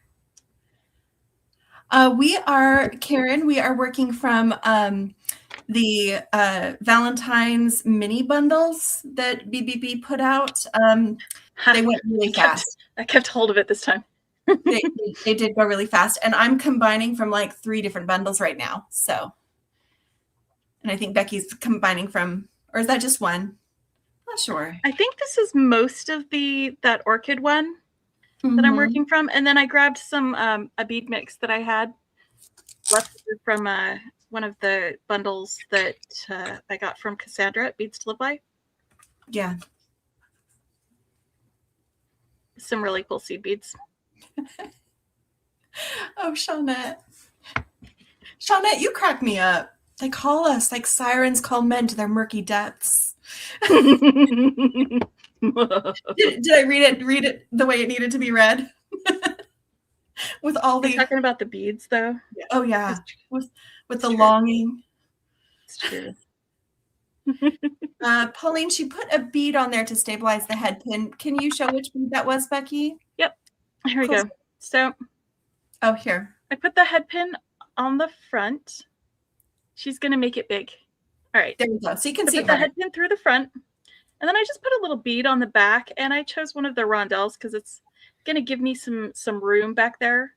Karen, we are working from the Valentine's mini bundles that BBB put out. They went really fast.
I kept hold of it this time.
They did go really fast. And I'm combining from like 3 different bundles right now. So, and I think Becky's combining from, or is that just one? Not sure.
I think this is most of that orchid one that I'm working from. And then I grabbed some, a bead mix that I had left from one of the bundles that I got from Cassandra at Beads to Live By.
Yeah.
Some really cool seed beads.
Oh, Shawnette. Shawnette, you crack me up. They call us like sirens call men to their murky depths. Did I read it the way it needed to be read? With all
You're talking about the beads, though?
Oh, yeah. With the longing.
It's true.
Pauline, she put a bead on there to stabilize the head pin. Can you show which bead that was, Becky?
Yep. Here we go. So,
oh, here.
I put the head pin on the front. She's going to make it big. All right.
There we go. So you can see
put the head pin through the front. And then I just put a little bead on the back, and I chose one of the rondelles because it's going to give me some room back there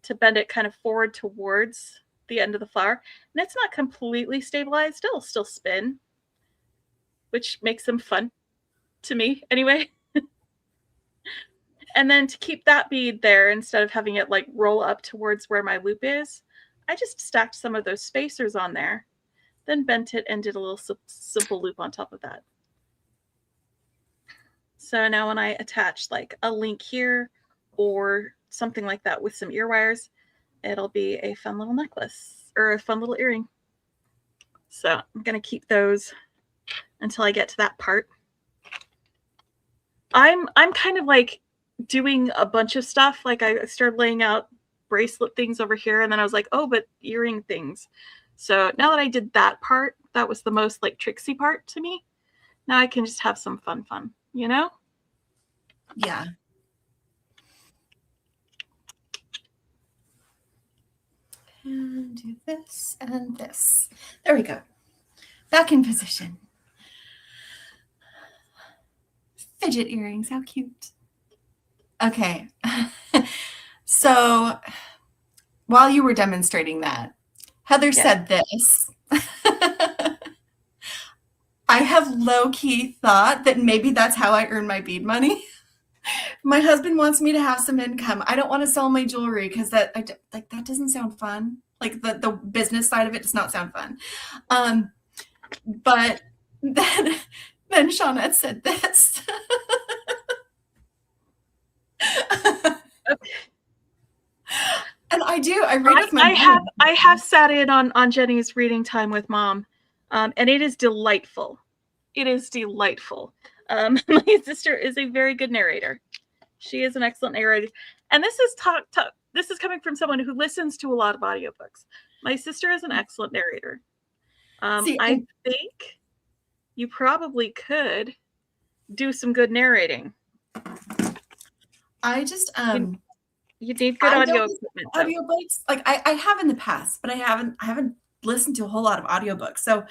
to bend it kind of forward towards the end of the flower. And it's not completely stabilized. It'll still spin, which makes them fun to me anyway. And then to keep that bead there, instead of having it like roll up towards where my loop is, I just stacked some of those spacers on there, then bent it and did a little simple loop on top of that. So now when I attach like a link here or something like that with some ear wires, it'll be a fun little necklace or a fun little earring. So I'm going to keep those until I get to that part. I'm kind of like doing a bunch of stuff. Like I started laying out bracelet things over here, and then I was like, oh, but earring things. So now that I did that part, that was the most like tricksy part to me. Now I can just have some fun, you know?
Yeah. And do this and this. There we go. Back in position. Fidget earrings, how cute. Okay. So while you were demonstrating that, Heather said this. I have low-key thought that maybe that's how I earn my bead money. My husband wants me to have some income. I don't want to sell my jewelry because that doesn't sound fun. Like the business side of it does not sound fun. But then Shawnette said this. And I read with my mom.
I have sat in on Jenny's reading time with Mom, and it is delightful. It is delightful. My sister is a very good narrator. She is an excellent narrator. And this is this is coming from someone who listens to a lot of audiobooks. My sister is an excellent narrator. I think you probably could do some good narrating.
I just
you need good audio equipment.
Audiobooks, like I have in the past, but I haven't listened to a whole lot of audiobooks. So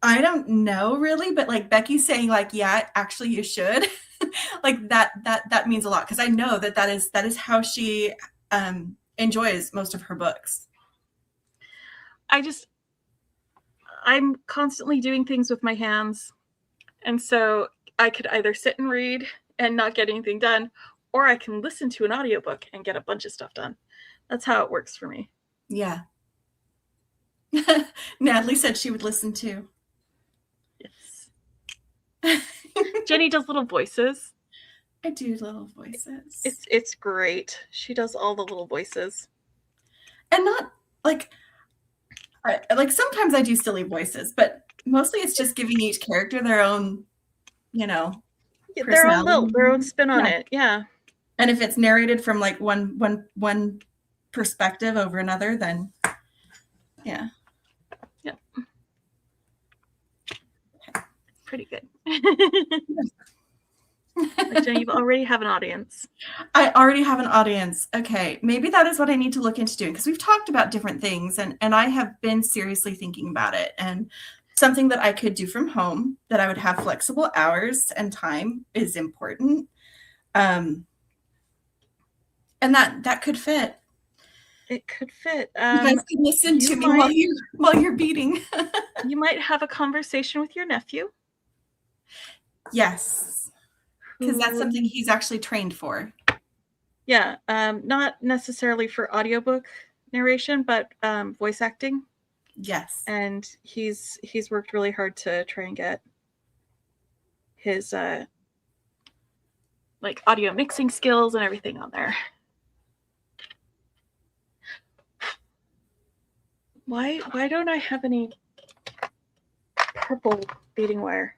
I don't know really, but like Becky's saying, like, yeah, actually you should. Like that means a lot because I know that is how she enjoys most of her books.
I'm constantly doing things with my hands, and so I could either sit and read and not get anything done, or I can listen to an audiobook and get a bunch of stuff done. That's how it works for me.
Yeah. Natalie said she would listen too.
Yes. Jenny does little voices.
I do little voices.
It's great. She does all the little voices.
And not like sometimes I do silly voices, but mostly it's just giving each character their own,
their own spin on it. Yeah.
And if it's narrated from like one perspective over another, then yeah.
Yep. Pretty good. Like, Jenny, you already have an audience.
I already have an audience. Okay, maybe that is what I need to look into doing, because we've talked about different things, and I have been seriously thinking about it, and something that I could do from home that I would have flexible hours and time is important. And that could fit.
It could fit.
You guys can listen to me while you're beading.
You might have a conversation with your nephew.
Yes, because that's something he's actually trained for.
Yeah, not necessarily for audiobook narration, but voice acting.
Yes.
And he's worked really hard to try and get his like audio mixing skills and everything on there. Why don't I have any purple beading wire?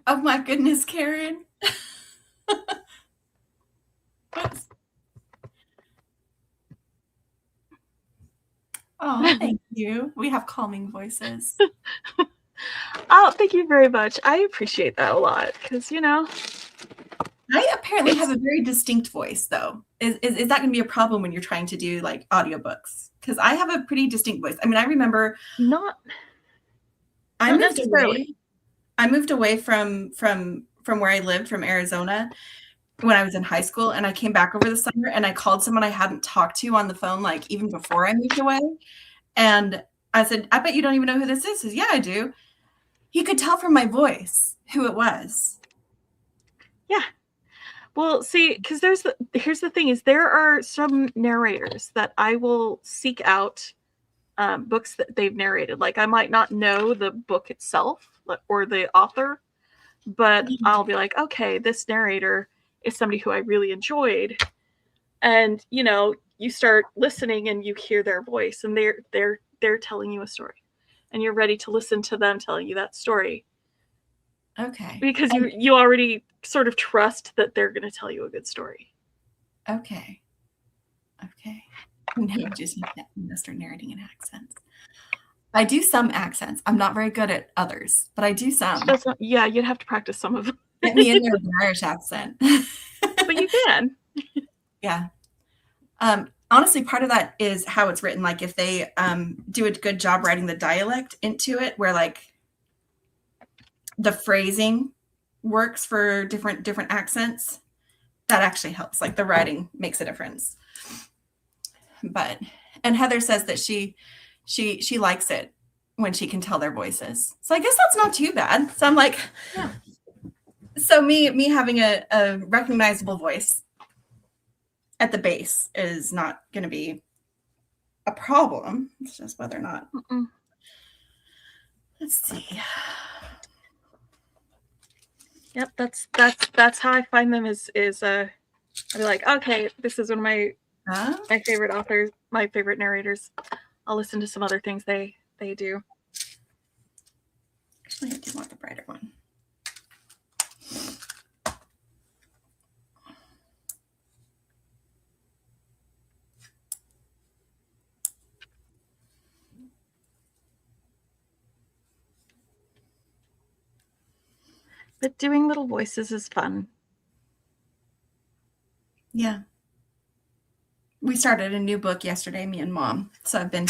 Oh my goodness, Karen. Oh, thank you. We have calming voices.
Oh, thank you very much. I appreciate that a lot, because,
I apparently have a very distinct voice, though. Is that going to be a problem when you're trying to do like audiobooks? Because I have a pretty distinct voice. I mean, I remember I moved away from where I lived, from Arizona, when I was in high school, and I came back over the summer, and I called someone I hadn't talked to on the phone, like even before I moved away. And I said, "I bet you don't even know who this is." He says, "Yeah, I do." He could tell from my voice who it was.
Yeah. Well, see, because here's the thing is there are some narrators that I will seek out books that they've narrated. Like, I might not know the book itself or the author, but I'll be like, okay, this narrator is somebody who I really enjoyed. And, you start listening and you hear their voice, and they're telling you a story. And you're ready to listen to them telling you that story.
Okay.
Because you already sort of trust that they're going to tell you a good story.
Okay. Now just start narrating in accents. I do some accents. I'm not very good at others, but I do some.
Yeah, you'd have to practice some of them.
Get me in there with an Irish accent.
But you can.
Yeah. Honestly, part of that is how it's written. Like if they do a good job writing the dialect into it, where like the phrasing works for different accents, that actually helps. Like the writing makes a difference. And Heather says that she likes it when she can tell their voices. So I guess that's not too bad. So I'm like, yeah. So me having a recognizable voice at the base is not going to be a problem. It's just whether or not. Let's see.
Yep, that's how I find them. Is I'll be like, okay, this is one of my favorite authors, my favorite narrators. I'll listen to some other things they do.
Actually, I do want the brighter one.
But doing little voices is fun.
Yeah. We started a new book yesterday, me and Mom. So I've been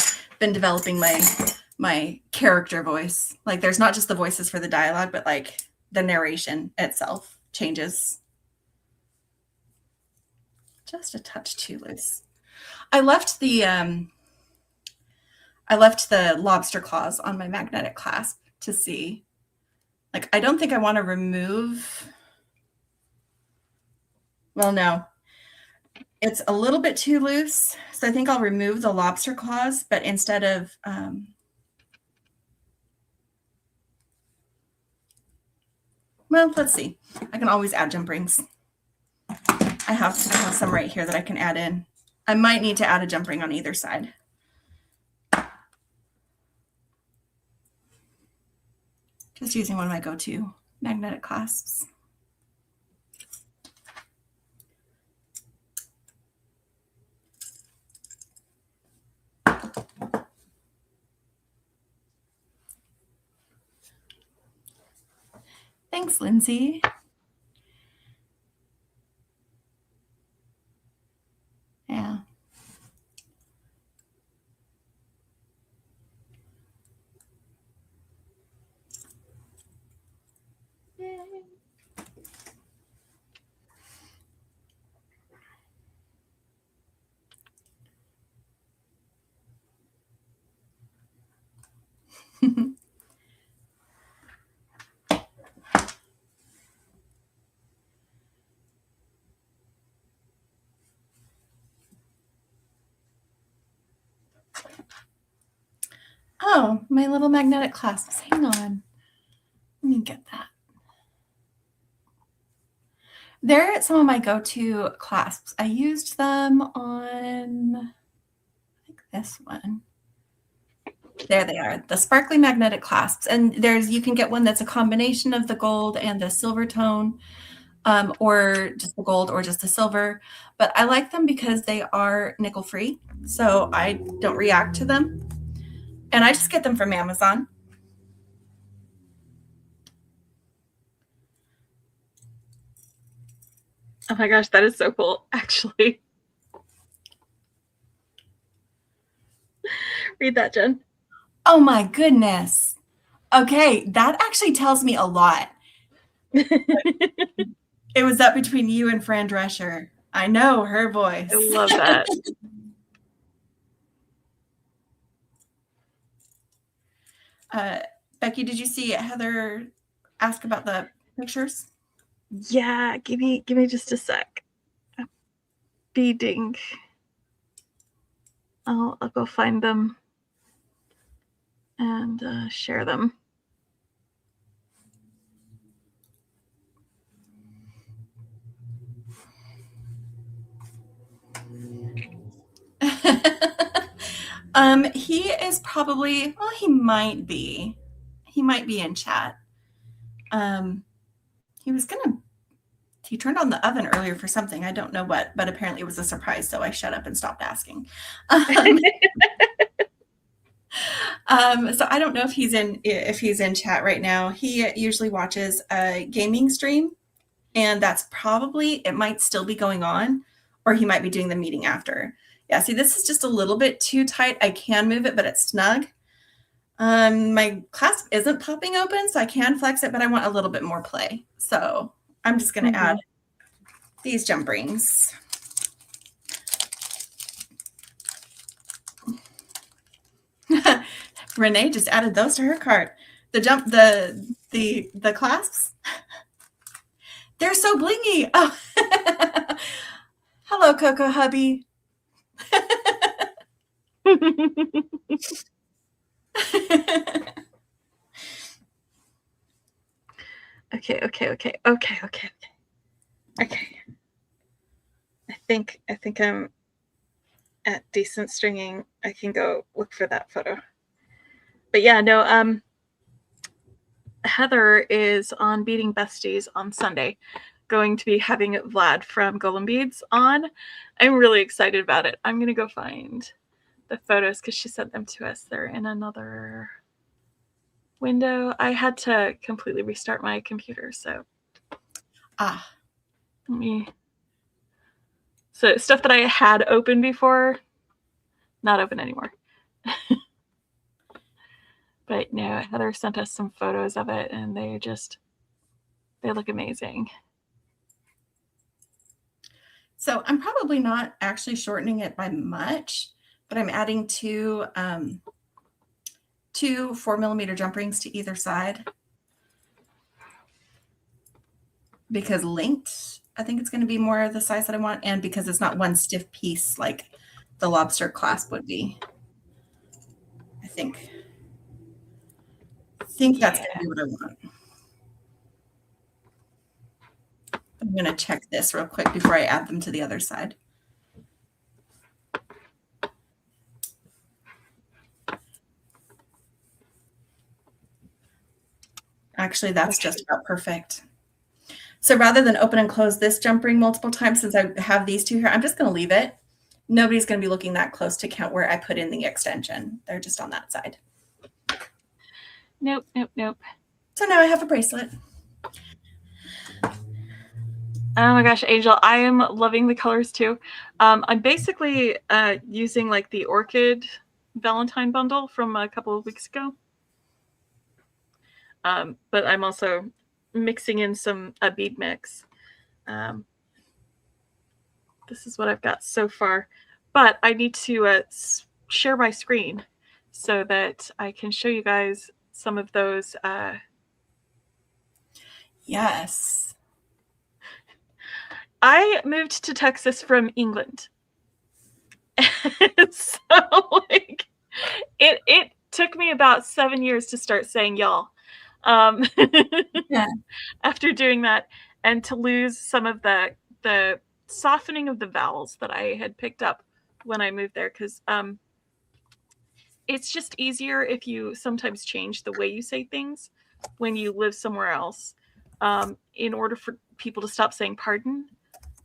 developing my character voice. Like there's not just the voices for the dialogue, but like the narration itself changes. Just a touch too loose. I left the lobster claws on my magnetic clasp to see. Like, I don't think I want to remove. Well, no. It's a little bit too loose. So I think I'll remove the lobster claws, but instead of well, let's see. I can always add jump rings. I have some right here that I can add in. I might need to add a jump ring on either side. Just using one of my go-to magnetic clasps. Thanks, Lindsay. Yeah. Yay. Oh, my little magnetic clasps. Hang on. Let me get that. They're some of my go-to clasps. I used them on, I think this one. There they are, the sparkly magnetic clasps. And you can get one that's a combination of the gold and the silver tone, or just the gold or just the silver. But I like them because they are nickel-free, so I don't react to them. And I just get them from Amazon.
Oh my gosh, that is so cool, actually. Read that, Jen.
Oh my goodness. Okay, that actually tells me a lot. It was up between you and Fran Drescher. I know her voice.
I love that.
Becky, did you see Heather ask about the pictures?
Yeah, give me just a sec. Beading. I'll go find them and share them.
He is probably, well, he might be in chat. He turned on the oven earlier for something. I don't know what, but apparently it was a surprise. So I shut up and stopped asking. So I don't know if he's in chat right now. He usually watches a gaming stream, and that's probably, it might still be going on, or he might be doing the meeting after. Yeah, see, this is just a little bit too tight. I can move it, but it's snug. My clasp isn't popping open, so I can flex it, but I want a little bit more play. So I'm just going to add these jump rings. Renee just added those to her cart. The clasps. They're so blingy. Oh. Hello, Coco Hubby.
Okay. I think I'm at decent stringing. I can go look for that photo. But yeah, no, Heather is on Beading Besties on Sunday, going to be having Vlad from Golem Beads on. I'm really excited about it. I'm going to go find the photos because she sent them to us. They're in another window. I had to completely restart my computer, so so stuff that I had open before, not open anymore. But no, Heather sent us some photos of it, and they look amazing.
So I'm probably not actually shortening it by much, but I'm adding two 4mm jump rings to either side, because linked, I think it's going to be more the size that I want, and because it's not one stiff piece like the lobster clasp would be. I think that's going to be what I want. I'm going to check this real quick before I add them to the other side. Actually, that's just about perfect. So rather than open and close this jump ring multiple times, since I have these two here, I'm just going to leave it. Nobody's going to be looking that close to count where I put in the extension. They're just on that side.
Nope.
So now I have a bracelet.
Oh my gosh, Angel, I am loving the colors too. I'm basically using like the Orchid Valentine bundle from a couple of weeks ago. But I'm also mixing in a bead mix. This is what I've got so far. But I need to share my screen so that I can show you guys some of those.
Yes.
I moved to Texas from England. So like it took me about 7 years to start saying y'all.
Yeah.
After doing that, and to lose some of the softening of the vowels that I had picked up when I moved there, because it's just easier if you sometimes change the way you say things when you live somewhere else, in order for people to stop saying pardon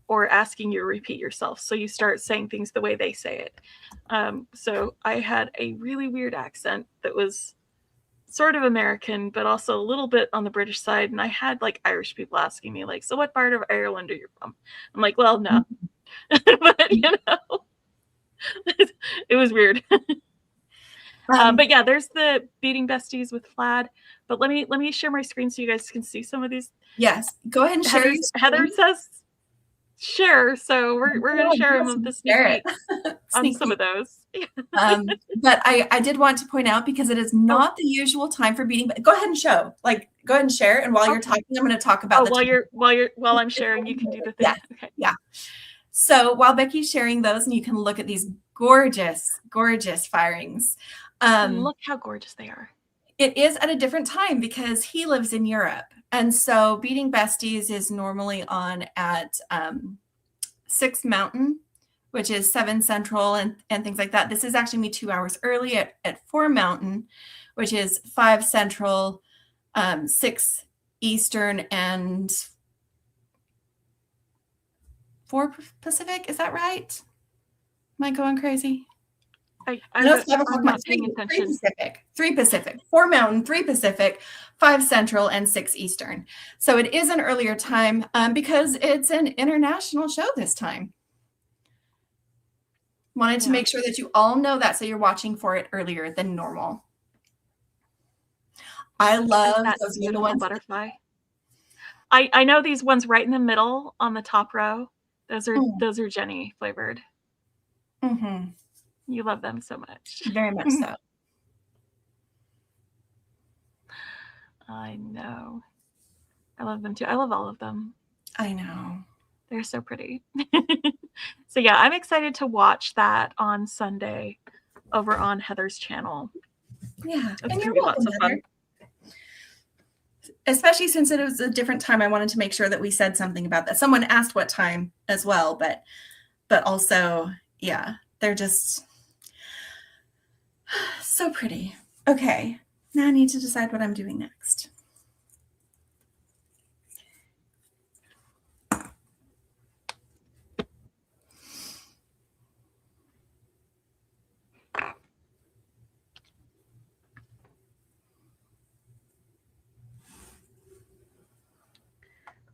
or asking you to repeat yourself. So you start saying things the way they say it. So I had a really weird accent that was sort of American, but also a little bit on the British side. And I had like Irish people asking me, like, so what part of Ireland are you from? I'm like, well, no. But you know, it was weird. But yeah, there's the Beading Besties with Flad. But let me share my screen so you guys can see some of these.
Yes. Go ahead and share.
Heather says share, so we're going to share them with the sneak peek on some of those.
But I did want to point out, because it is not the usual time for beading. But go ahead and show. Like, go ahead and share. And while you're talking, I'm going to talk about
while I'm sharing, you can do the thing.
Yeah.
Okay.
Yeah. So while Becky's sharing those, and you can look at these gorgeous, gorgeous firings.
Look how gorgeous they are.
It is at a different time because he lives in Europe. And so Beading Besties is normally on at 6 Mountain, which is 7 Central and things like that. This is actually me 2 hours early at 4 Mountain, which is 5 Central, 6 Eastern, and 4 Pacific. Is that right? Am I going crazy?
I'm not paying attention.
3 Pacific, 4 Mountain, 3 Pacific, 5 Central, and 6 Eastern. So it is an earlier time because it's an international show this time. Wanted to make sure that you all know that, so you're watching for it earlier than normal. I love those little ones.
Butterfly. I know these ones right in the middle on the top row. Those are Jenny flavored.
Mm-hmm.
You love them so much.
Very much so.
I know. I love them too. I love all of them.
I know.
They're so pretty. So yeah, I'm excited to watch that on Sunday over on Heather's channel.
Yeah, and you're welcome, lots of fun. Especially since it was a different time, I wanted to make sure that we said something about that. Someone asked what time as well, but also, yeah, they're just so pretty. Okay, now I need to decide what I'm doing next.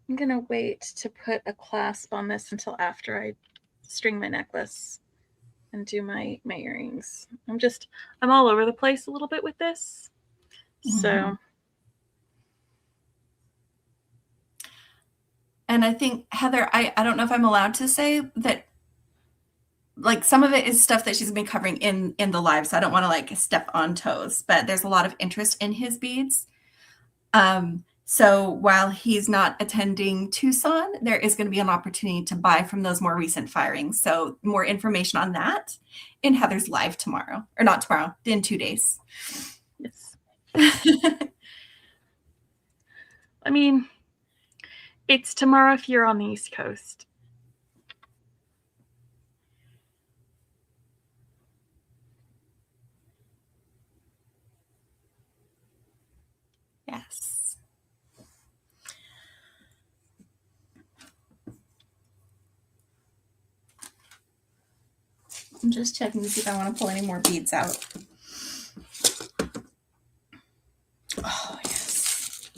I'm going to wait to put a clasp on this until after I string my necklace and do my earrings. I'm all over the place a little bit with this. So.
And I think, Heather, I don't know if I'm allowed to say that, like, some of it is stuff that she's been covering in the live, so I don't want to like step on toes, but there's a lot of interest in his beads. So while he's not attending Tucson, there is going to be an opportunity to buy from those more recent firings. So more information on that in Heather's live tomorrow, or not tomorrow, in 2 days.
Yes. I mean, it's tomorrow if you're on the East Coast.
Yes. I'm just checking to see if I want to pull any more beads out. Oh, yes.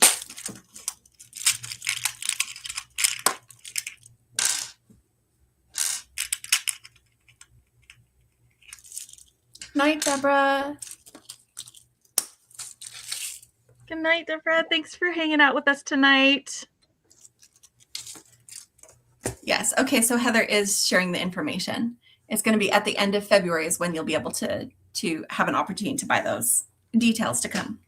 Night, Deborah.
Good night, Deborah. Thanks for hanging out with us tonight.
Yes. Okay. So Heather is sharing the information. It's going to be at the end of February is when you'll be able to have an opportunity to buy those. Details to come.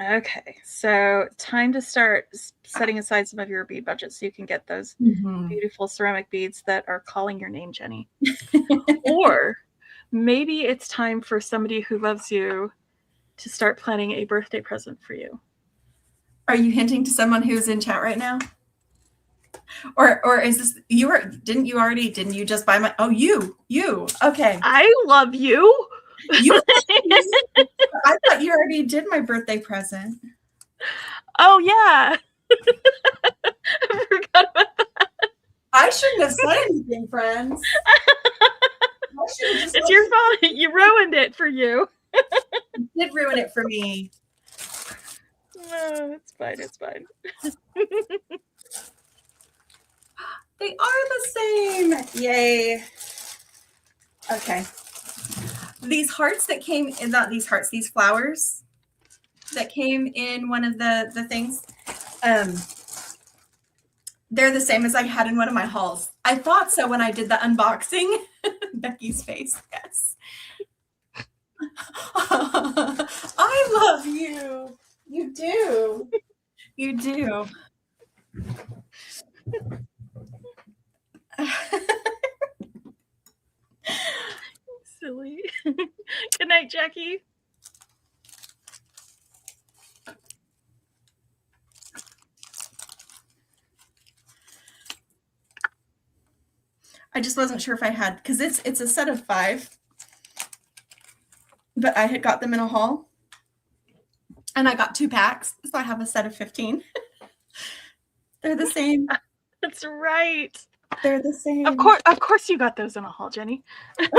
Okay, so time to start setting aside some of your bead budget so you can get those beautiful ceramic beads that are calling your name, Jenny. Or maybe it's time for somebody who loves you to start planning a birthday present for you.
Are you hinting to someone who's in chat right now? Or is this didn't you just buy my you okay.
I love you.
You I thought you already did my birthday present.
Oh yeah. I forgot about that.
I shouldn't have said anything, friends.
It's your fault. You ruined it for you.
You did ruin it for me.
No, it's fine. It's fine.
They are the same. Yay. Okay. These hearts that came in, not these hearts, these flowers that came in one of the things, they're the same as I had in one of my hauls. I thought so when I did the unboxing. Becky's face, yes. I love you. You do. You do.
Silly. Good night, Jackie.
I just wasn't sure if I had, because it's a set of 5, but I had got them in a haul, and I got 2 packs, so I have a set of 15. They're the same.
That's right.
They're the same.
Of course, you got those in a haul, Jenny.
Of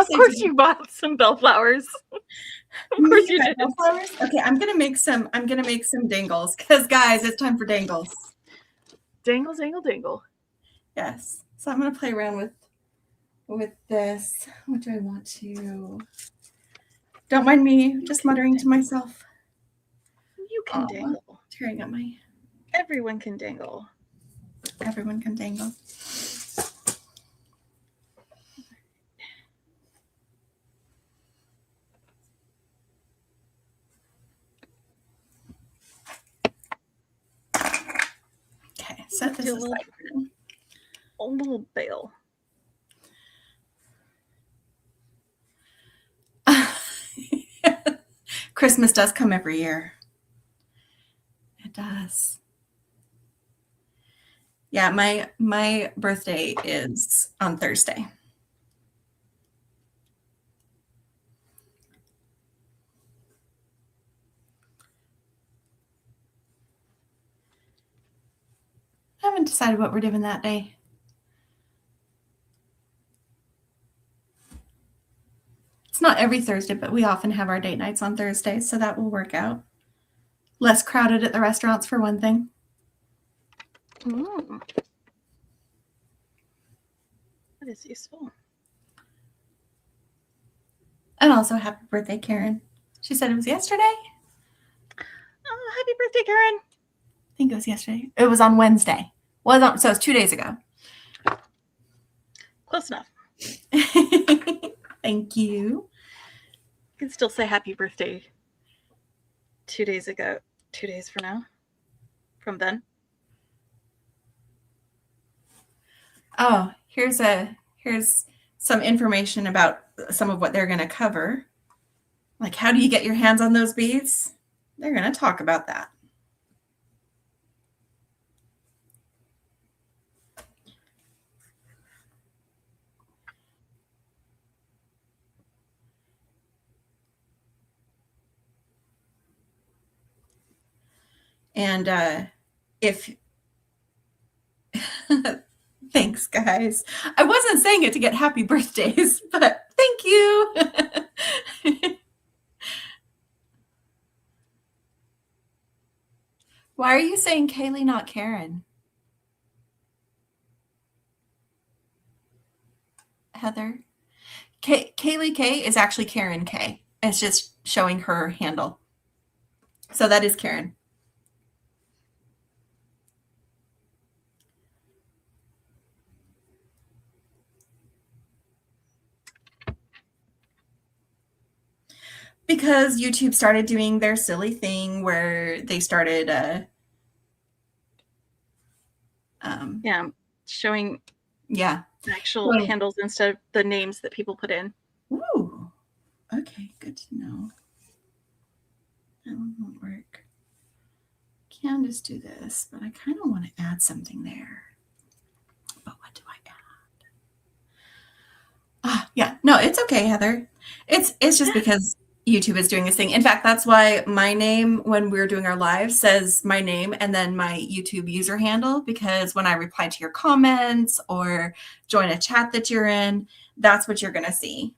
course
you bought some bellflowers. Of course you did.
Bellflowers? Okay, I'm gonna make some dangles, because guys, it's time for dangles.
Dangle, dangle, dangle.
Yes. So I'm gonna play around with this. What do I want to? Don't mind me just muttering to myself.
You can dangle.
Tearing up my.
Everyone can dangle.
Everyone can dangle. Okay, set this aside.
A little bail.
Christmas does come every year. It does. Yeah, my birthday is on Thursday. I haven't decided what we're doing that day. It's not every Thursday, but we often have our date nights on Thursdays, so that will work out. Less crowded at the restaurants for one thing.
That is useful.
And also happy birthday, Karen. She said it was yesterday.
Oh, happy birthday, Karen.
I think it was yesterday. It was on Wednesday. So it's 2 days ago.
Close enough.
Thank you.
You can still say happy birthday 2 days ago. 2 days from now. From then.
Oh, here's some information about some of what they're going to cover. Like, how do you get your hands on those beads? They're going to talk about that. And if thanks, guys. I wasn't saying it to get happy birthdays, but thank you. Why are you saying Kaylee, not Karen? Heather? Kaylee K is actually Karen K. It's just showing her handle. So that is Karen. Because YouTube started doing their silly thing where they started
showing
yeah,
actual handles instead of the names that people put in.
Ooh, okay, good to know. That one won't work. Can just do this, but I kind of want to add something there. But what do I add? Yeah, no, it's okay, Heather. It's just because YouTube is doing this thing. In fact, that's why my name, when we're doing our live, says my name and then my YouTube user handle, because when I reply to your comments or join a chat that you're in, that's what you're going to see.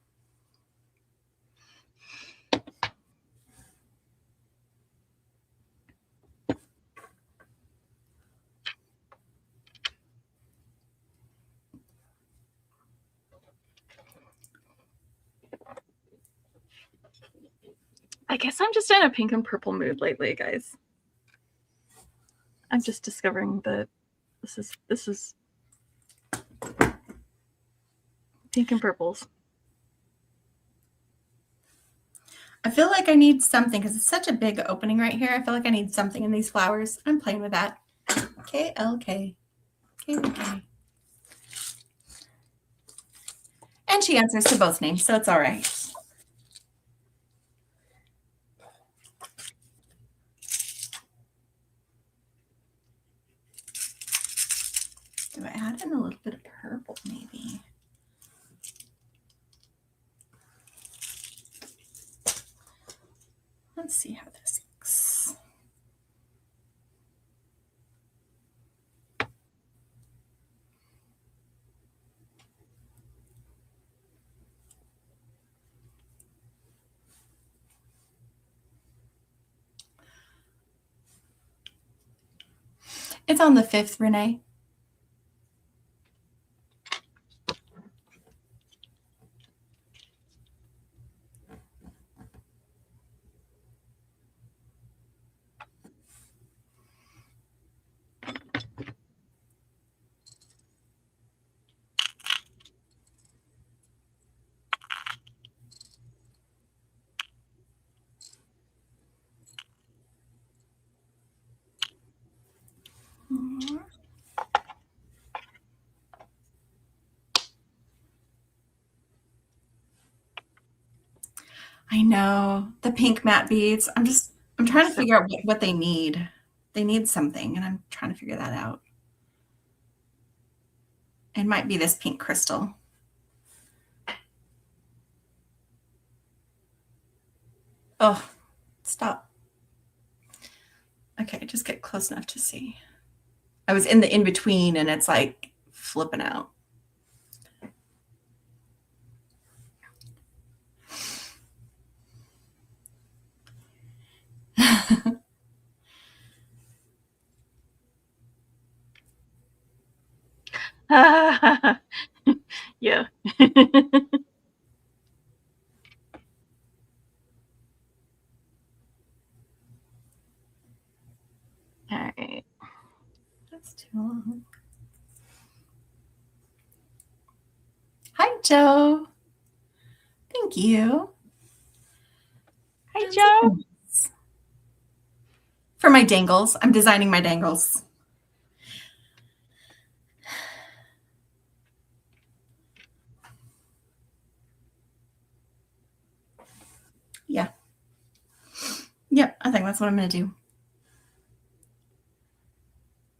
I guess I'm just in a pink and purple mood lately, guys. I'm just discovering that this is pink and purples.
I feel like I need something because it's such a big opening right here. I feel like I need something in these flowers. I'm playing with that. KLK. KLK. And she answers to both names, so it's all right. Do I add in a little bit of purple, maybe? Let's see how this looks. It's on the 5th, Renee. I know, the pink matte beads. I'm trying to figure out what they need. They need something, and I'm trying to figure that out. It might be this pink crystal. Oh, stop. Okay, just get close enough to see. I was in the in-between, and it's like flipping out.
Yeah. All right.
That's too long. Hi, Joe. Thank you.
Hi, Joe.
For my dangles. I'm designing my dangles. Yeah. Yep, I think that's what I'm going to do.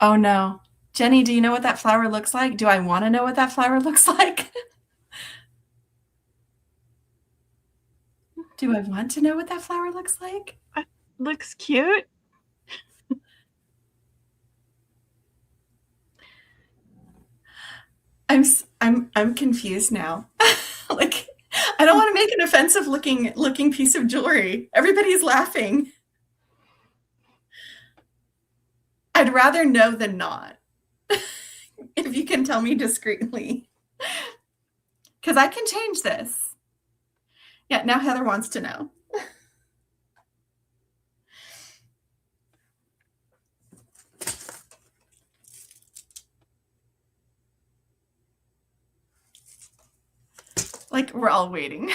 Oh, no. Jenny, do you know what that flower looks like? Do I want to know what that flower looks like? Do I want to know what that flower looks like?
It looks cute.
I'm confused now. Like, I don't want to make an offensive looking piece of jewelry. Everybody's laughing. I'd rather know than not. If you can tell me discreetly. Because I can change this. Yeah, now Heather wants to know. Like, we're all waiting.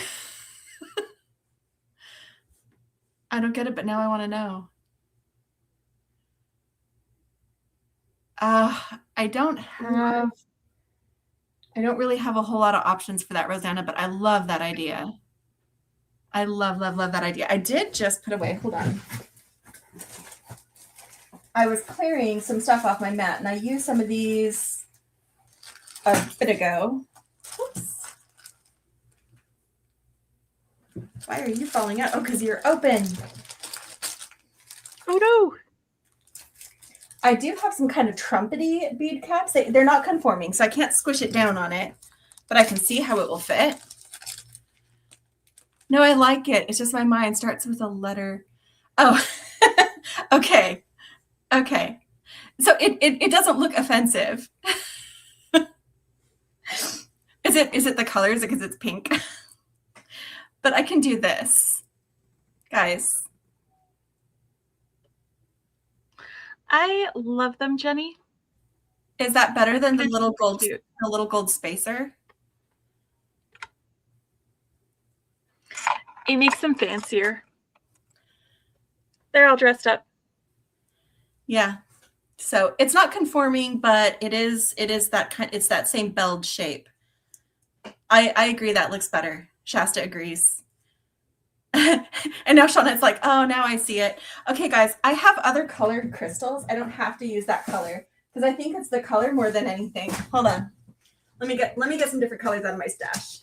I don't get it, but now I want to know. I don't really have a whole lot of options for that, Rosanna, but I love that idea. I love, love, love that idea. I did just put away, hold on. I was clearing some stuff off my mat, and I used some of these a bit ago. Oops. Why are you falling out? Oh, because you're open.
Oh no.
I do have some kind of trumpety bead caps. They're not conforming, so I can't squish it down on it, but I can see how it will fit. No, I like it. It's just my mind starts with a letter. Oh, okay. Okay. So it doesn't look offensive. Is it the color? Is it because it's pink? But I can do this. Guys.
I love them, Jenny.
Is that better than the little gold spacer?
It makes them fancier. They're all dressed up.
Yeah. So it's not conforming, but it is that kind. It's that same belled shape. I agree that looks better. Shasta agrees. And now Shauna's like, oh, now I see it. Okay, guys, I have other colored crystals. I don't have to use that color because I think it's the color more than anything. Hold on. Let me get some different colors out of my stash.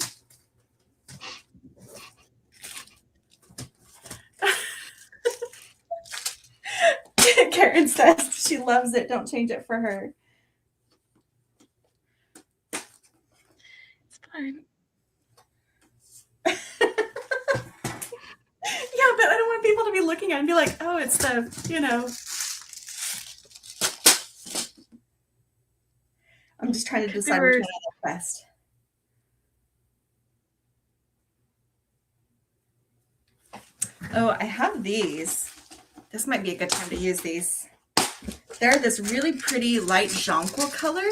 Karen says she loves it. Don't change it for her.
It's fine.
Yeah, but I don't want people to be looking at it and be like, oh, it's the, I'm just trying to decide which one I like best. Oh, I have these. This might be a good time to use these. They're this really pretty light jonquil color.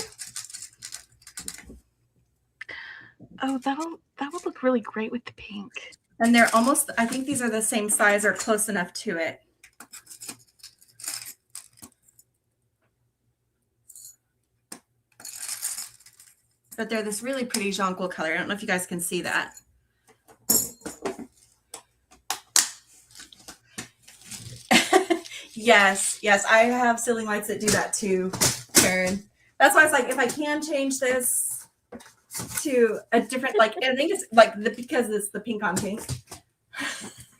Oh, that would look really great with the pink.
And they're almost, I think these are the same size or close enough to it. But they're this really pretty jonquil color. I don't know if you guys can see that. Yes, I have ceiling lights that do that too, Karen. That's why it's like, if I can change this to a different, like, I think it's like because it's the pink on pink.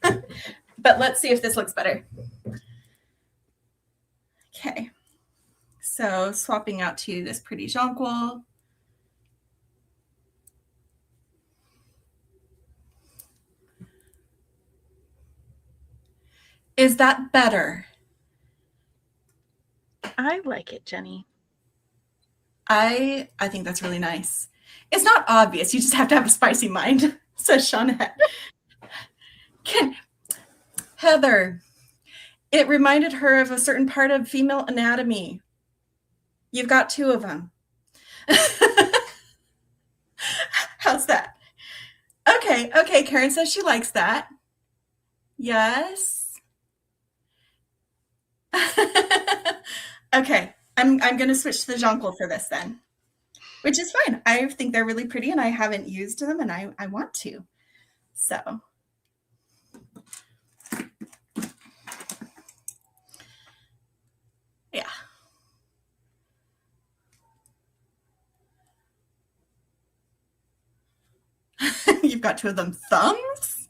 But let's see if this looks better. Okay. So swapping out to this pretty jonquil. Is that better?
I like it, Jenny.
I think that's really nice. It's not obvious. You just have to have a spicy mind, says Shawnette. Heather, it reminded her of a certain part of female anatomy. You've got two of them. How's that? Okay, Karen says she likes that. Yes. Okay, I'm going to switch to the jonquil for this then, which is fine. I think they're really pretty and I haven't used them and I want to. So. Yeah. You've got two of them thumbs?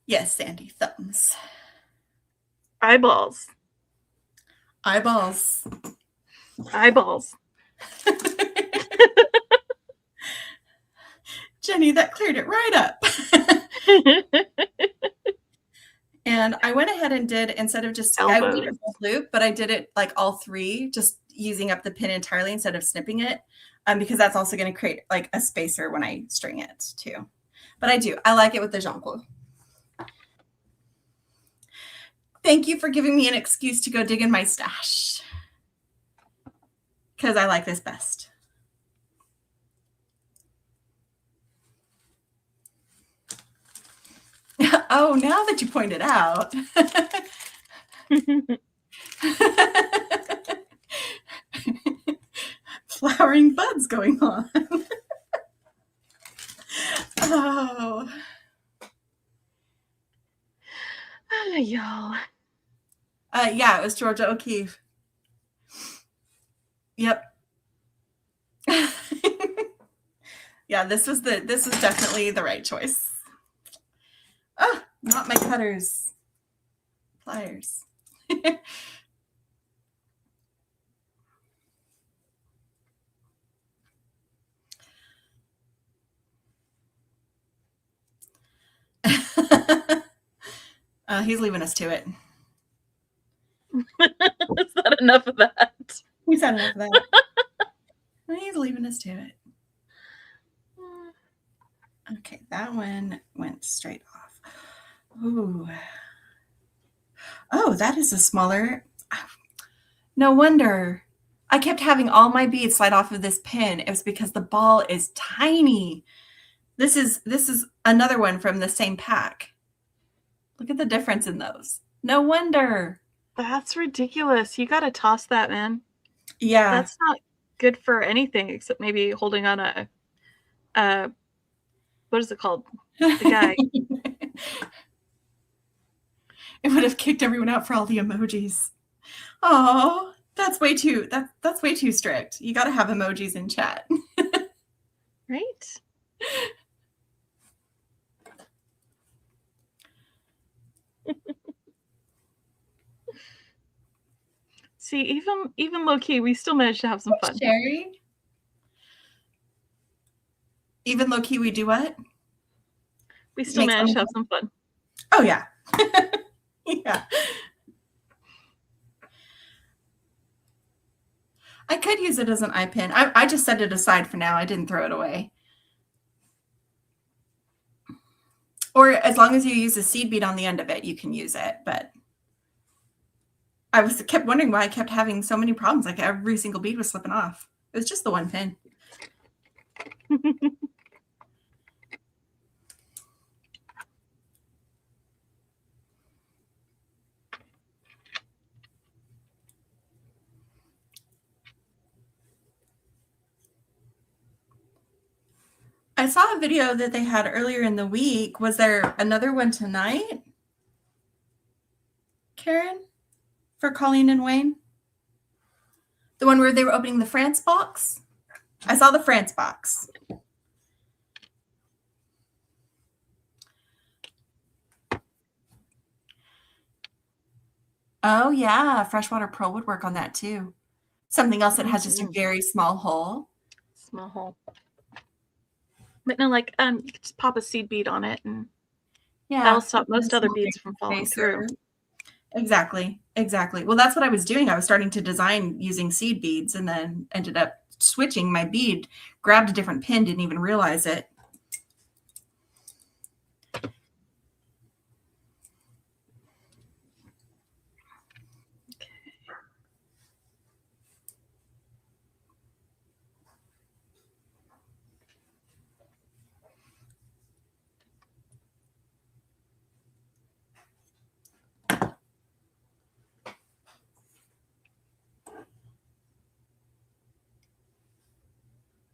Yes, Sandy, thumbs.
Eyeballs.
Eyeballs.
Eyeballs.
Jenny, that cleared it right up. And I went ahead and did, instead of just, I did a full loop, but I did it like all three, just using up the pin entirely instead of snipping it, because that's also going to create like a spacer when I string it too. But I like it with the jonquil. Thank you for giving me an excuse to go dig in my stash, because I like this best. Oh, now that you point it out. Flowering buds going on. Oh.
Y'all.
Yeah, it was Georgia O'Keeffe. Yep. Yeah, this was definitely the right choice. Oh, not my cutters. Pliers. He's leaving us to it.
Is that enough of that?
He's had enough of that. He's leaving us to it. Okay, that one went straight off. Ooh. Oh, that is a smaller. No wonder. I kept having all my beads slide off of this pin. It was because the ball is tiny. This is another one from the same pack. Look at the difference in those. No wonder.
That's ridiculous. You got to toss that, man.
Yeah.
That's not good for anything except maybe holding on a what is it called? The guy.
It would have kicked everyone out for all the emojis. Oh, that's way too strict. You got to have emojis in chat.
Right? See, even low key, we still managed to have some fun.
Sherry? Even low key, we do what?
We still managed to have some fun.
Oh yeah. Yeah. I could use it as an eye pin. I just set it aside for now. I didn't throw it away. Or as long as you use a seed bead on the end of it, you can use it. But I kept wondering why I kept having so many problems. Like every single bead was slipping off. It was just the one pin. I saw a video that they had earlier in the week. Was there another one tonight, Karen, for Colleen and Wayne? The one where they were opening the France box? I saw the France box. Oh, yeah. Freshwater Pearl would work on that too. Something else that has just a very small hole.
Small hole. But no, like you could just pop a seed bead on it, and
yeah,
that'll stop most other beads from falling through.
Exactly. Well, that's what I was doing. I was starting to design using seed beads, and then ended up switching my bead, grabbed a different pin, didn't even realize it.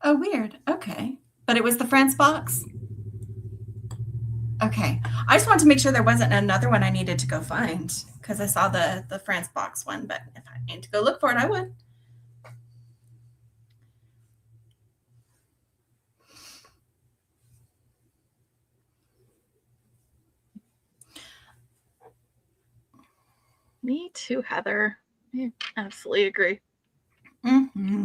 Oh, weird. Okay. But it was the France box? Okay. I just wanted to make sure there wasn't another one I needed to go find, because I saw the France box one, but if I need to go look for it, I would.
Me too, Heather. I absolutely agree.
Mm-hmm.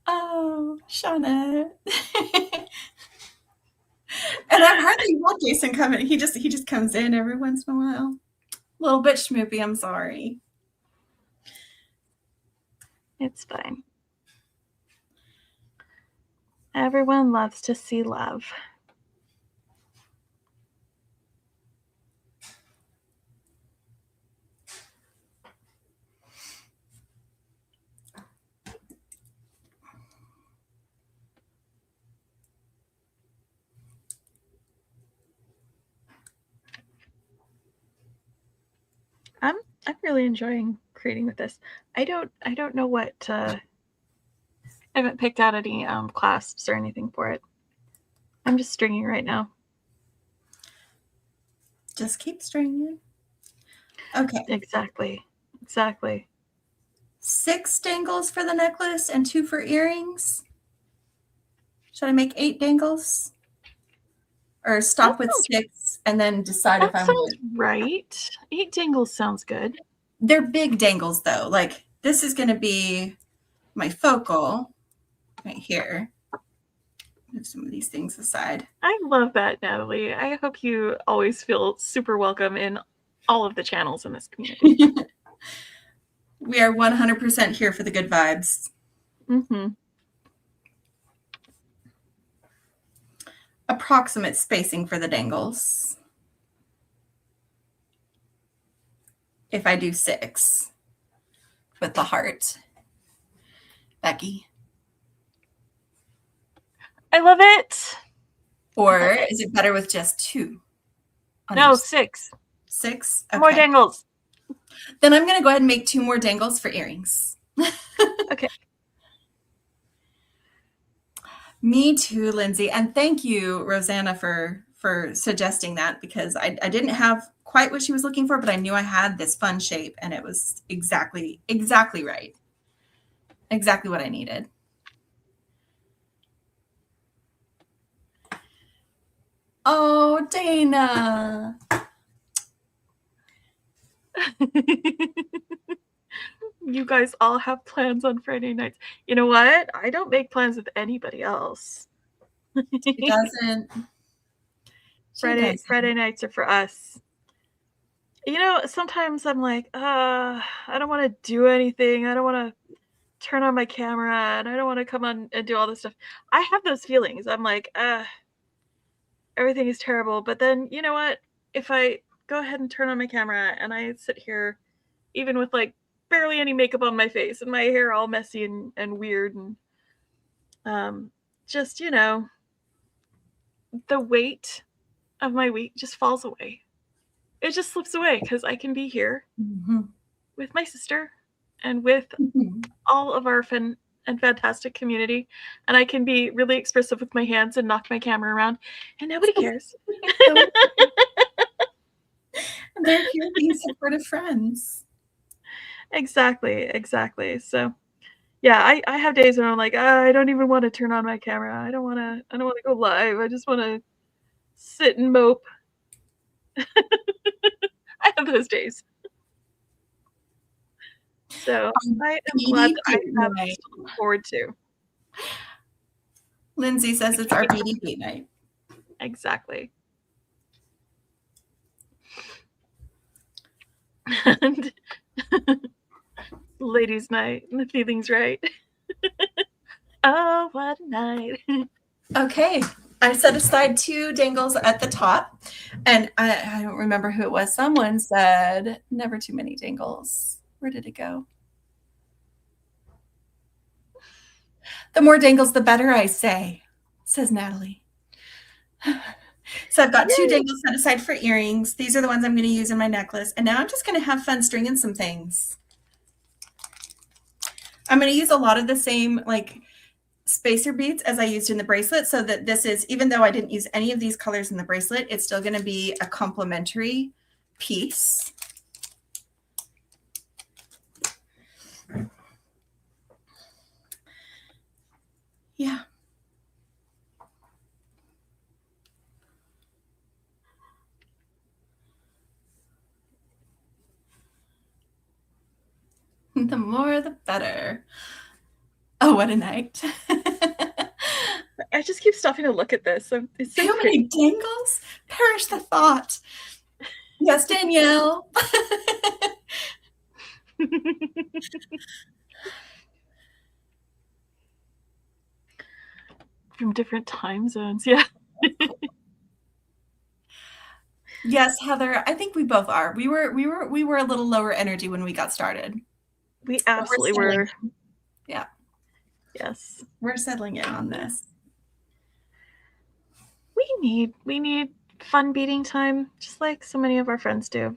Oh, Shauna. And I've hardly had Jason come in. He just comes in every once in a while. A little bit schmoopy, I'm sorry.
It's fine. Everyone loves to see love. I'm really enjoying creating with this. I don't know what I haven't picked out any clasps or anything for it. I'm just stringing right now.
Just keep stringing. Okay.
Exactly.
6 dangles for the necklace and 2 for earrings. Should I make 8 dangles? Or stop with 6 and then decide if I want.
Right. 8 dangles sounds good.
They're big dangles though. Like this is going to be my focal right here. Move some of these things aside.
I love that, Natalie. I hope you always feel super welcome in all of the channels in this community.
We are 100% here for the good vibes.
Mm-hmm.
Approximate spacing for the dangles. If I do 6 with the heart. Becky.
I love it.
Or is it better with just 2?
No, 6.
6? Okay.
More dangles.
Then I'm going to go ahead and make 2 more dangles for earrings.
Okay.
Me too, Lindsay. And thank you, Rosanna, for suggesting that, because I didn't have quite what she was looking for, but I knew I had this fun shape and it was exactly right. Exactly what I needed. Oh, Dana.
You guys all have plans on Friday nights. You know what? I don't make plans with anybody else.
She doesn't.
Friday nights are for us. You know, sometimes I'm like, I don't want to do anything. I don't want to turn on my camera and I don't want to come on and do all this stuff. I have those feelings. I'm like, everything is terrible. But then, you know what? If I go ahead and turn on my camera and I sit here, even with like barely any makeup on my face and my hair all messy and weird, and just, you know, the weight of my week just falls away. It just slips away because I can be here with my sister and with all of our fun and fantastic community, and I can be really expressive with my hands and knock my camera around, and nobody cares.
They're here being supportive friends.
Exactly. So, yeah, I have days where I'm like, I don't even want to turn on my camera. I don't want to go live. I just want to sit and mope. I have those days. So I am glad that I have this to look forward to.
Lindsay says it's our beading date night.
Exactly. And ladies' night, and the feeling's right. Oh, what a night.
Okay. I set aside 2 dangles at the top, and I don't remember who it was. Someone said never too many dangles. Where did it go? The more dangles, the better, I say, says Natalie. So I've got 2 dangles set aside for earrings. These are the ones I'm going to use in my necklace. And now I'm just going to have fun stringing some things. I'm going to use a lot of the same like spacer beads as I used in the bracelet, so that this is, even though I didn't use any of these colors in the bracelet, it's still going to be a complementary piece. Yeah. The more, the better. Oh, what a night.
I just keep stopping to look at this. It's so
How many dangles? Perish the thought. Yes, Danielle.
From different time zones, yeah.
Yes, Heather, I think we both are. We were a little lower energy when we got started.
We
But we're
absolutely
settling
were.
in. Yeah.
Yes.
We're settling in on this.
We need fun beading time, just like so many of our friends do.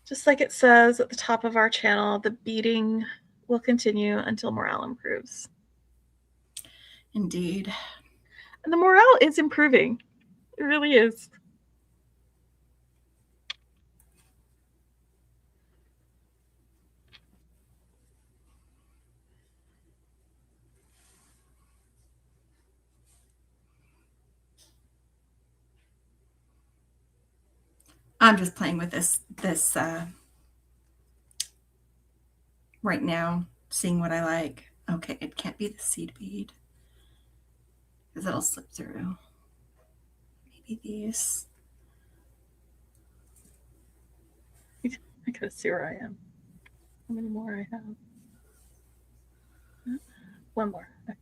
Just like it says at the top of our channel, the beading will continue until morale improves.
Indeed.
And the morale is improving. It really is.
I'm just playing with this right now, seeing what I like. Okay, it can't be the seed bead because it'll slip through. Maybe these.
I gotta see where I am. How many more I have? One more. Okay.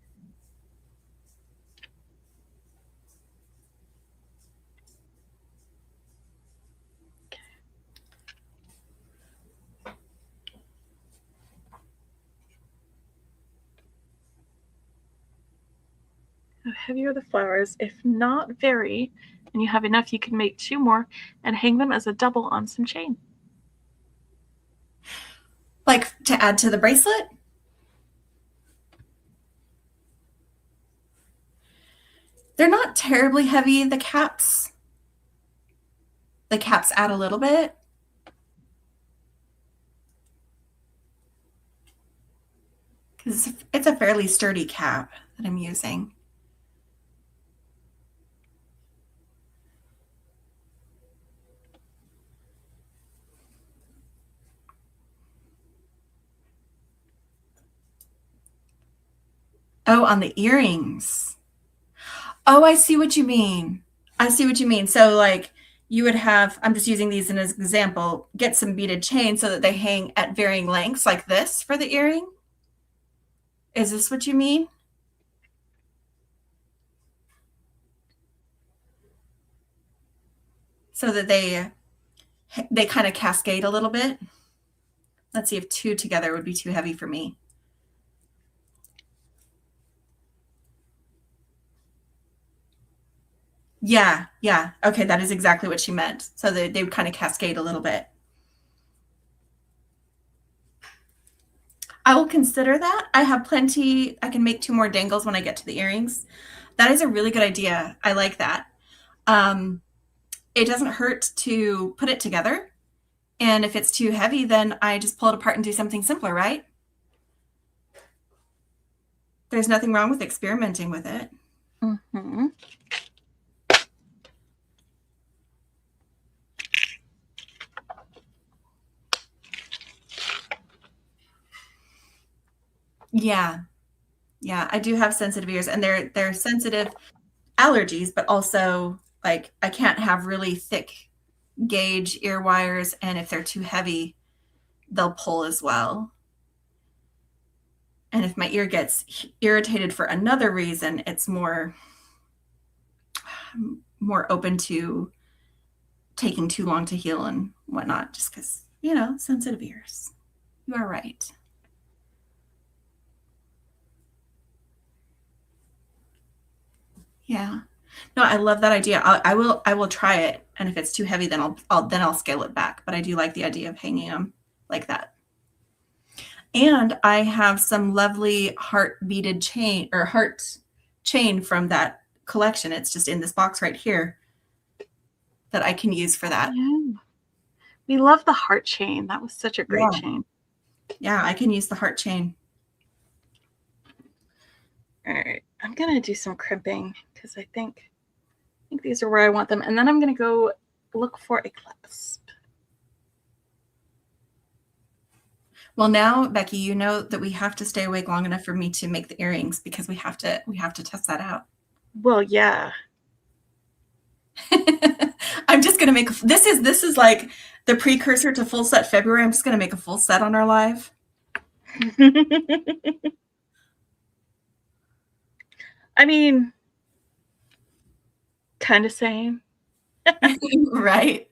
How heavy are the flowers? If not very, and you have enough, you can make 2 more and hang them as a double on some chain.
Like to add to the bracelet? They're not terribly heavy, the caps. The caps add a little bit. Because it's a fairly sturdy cap that I'm using. Oh, on the earrings. Oh, I see what you mean. I see what you mean. So like you would have, I'm just using these as an example, get some beaded chain so that they hang at varying lengths like this for the earring. Is this what you mean? So that they kind of cascade a little bit. Let's see if 2 together would be too heavy for me. Yeah, yeah. Okay, that is exactly what she meant. So they would kind of cascade a little bit. I will consider that. I have plenty. I can make 2 more dangles when I get to the earrings. That is a really good idea. I like that. It doesn't hurt to put it together. And if it's too heavy, then I just pull it apart and do something simpler, right? There's nothing wrong with experimenting with it.
Mm-hmm.
Yeah. Yeah, I do have sensitive ears, and they're sensitive allergies, but also like I can't have really thick gauge ear wires, and if they're too heavy, they'll pull as well. And if my ear gets irritated for another reason, it's more open to taking too long to heal and whatnot, just because, sensitive ears. You are right. Yeah. No, I love that idea. I will try it, and if it's too heavy, then I'll scale it back. But I do like the idea of hanging them like that. And I have some lovely heart beaded chain or heart chain from that collection. It's just in this box right here that I can use for that.
Yeah. We love the heart chain. That was such a great chain.
Yeah, I can use the heart chain.
All right, I'm gonna do some crimping because I think these are where I want them, and then I'm gonna go look for a clasp.
Well, now, Becky, you know that we have to stay awake long enough for me to make the earrings because we have to test that out.
Well, yeah.
I just gonna make this is like the precursor to full set February. I'm just gonna make a full set on our live.
I mean, kind of same.
Right?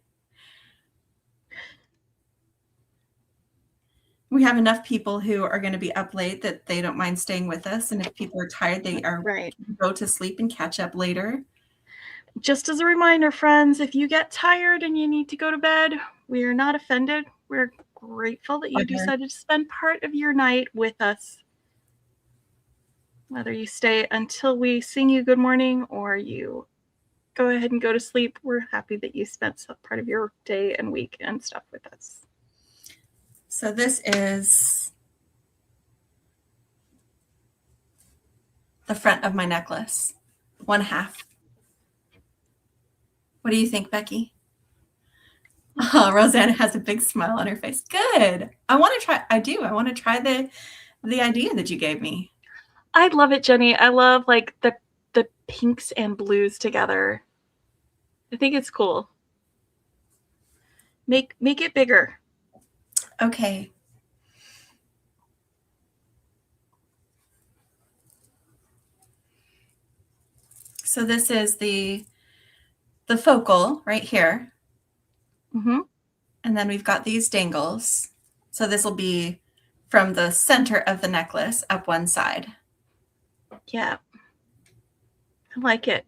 We have enough people who are going to be up late that they don't mind staying with us. And if people are tired, they are
right.
go to sleep and catch up later.
Just as a reminder, friends, if you get tired and you need to go to bed, we are not offended. We're grateful that you decided to spend part of your night with us. Whether you stay until we sing you good morning or you go ahead and go to sleep, we're happy that you spent some part of your day and week and stuff with us.
So this is the front of my necklace, one half. What do you think, Becky? Oh, Rosanna has a big smile on her face. Good. I want to try. I do. I want to try the idea that you gave me.
I love it, Jenny. I love like the pinks and blues together. I think it's cool. Make it bigger.
Okay. So this is the focal right here.
Mm-hmm.
And then we've got these dangles. So this will be from the center of the necklace up one side.
Yeah. I like it.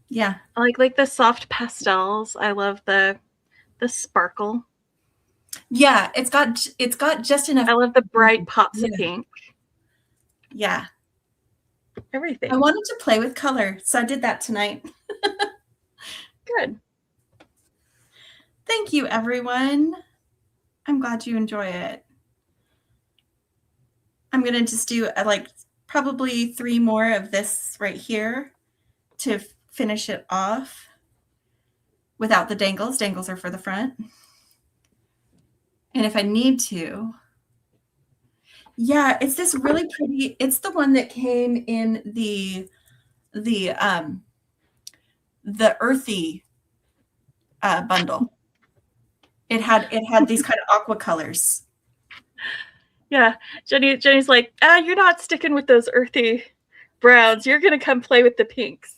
Yeah.
I like the soft pastels. I love the sparkle.
Yeah, it's got just enough.
I love the bright pops of pink.
Yeah.
Everything.
I wanted to play with color, so I did that tonight.
Good.
Thank you, everyone. I'm glad you enjoy it. I'm going to just do like probably 3 more of this right here to finish it off without the dangles. Dangles are for the front. And if I need to, yeah, it's this really pretty, it's the one that came in the earthy bundle. It had these kind of aqua colors.
Yeah, Jenny's like, you're not sticking with those earthy browns. You're gonna come play with the pinks.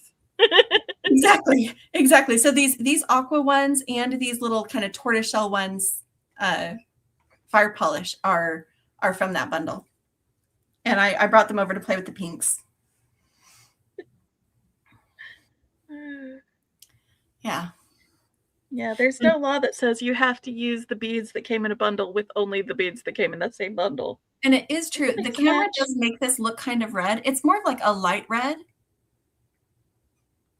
Exactly. So these aqua ones and these little kind of tortoiseshell ones, fire polish are from that bundle, and I brought them over to play with the pinks. Yeah.
Yeah, there's no law that says you have to use the beads that came in a bundle with only the beads that came in that same bundle.
And it is true. The camera does make this look kind of red. It's more like a light red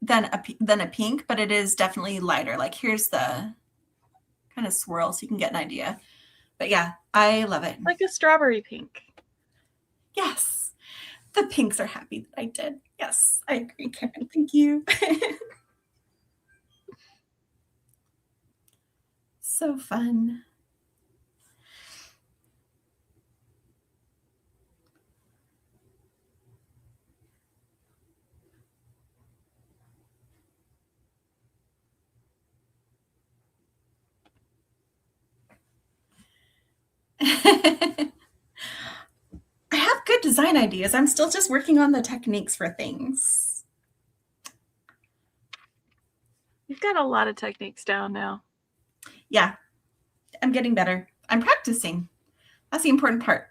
than a pink, but it is definitely lighter. Like here's the kind of swirl so you can get an idea. But yeah, I love it.
Like a strawberry pink.
Yes. The pinks are happy that I did. Yes, I agree, Karen. Thank you. So fun. I have good design ideas. I'm still just working on the techniques for things.
You've got a lot of techniques down now.
Yeah, I'm getting better. I'm practicing. That's the important part.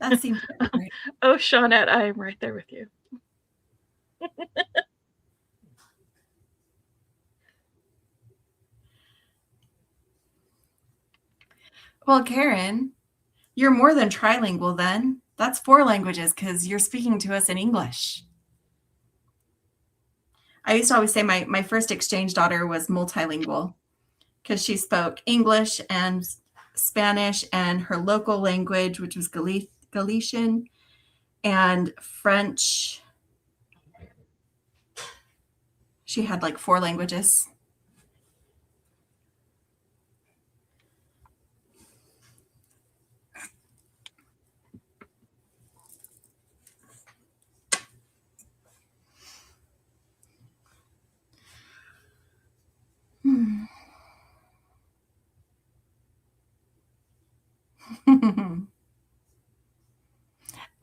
That's the important part.
Oh, Shawnette, I am right there with you.
Well, Karen, you're more than trilingual then. That's 4 languages because you're speaking to us in English. I used to always say my first exchange daughter was multilingual because she spoke English and Spanish and her local language, which was Galician, and French. She had like 4 languages.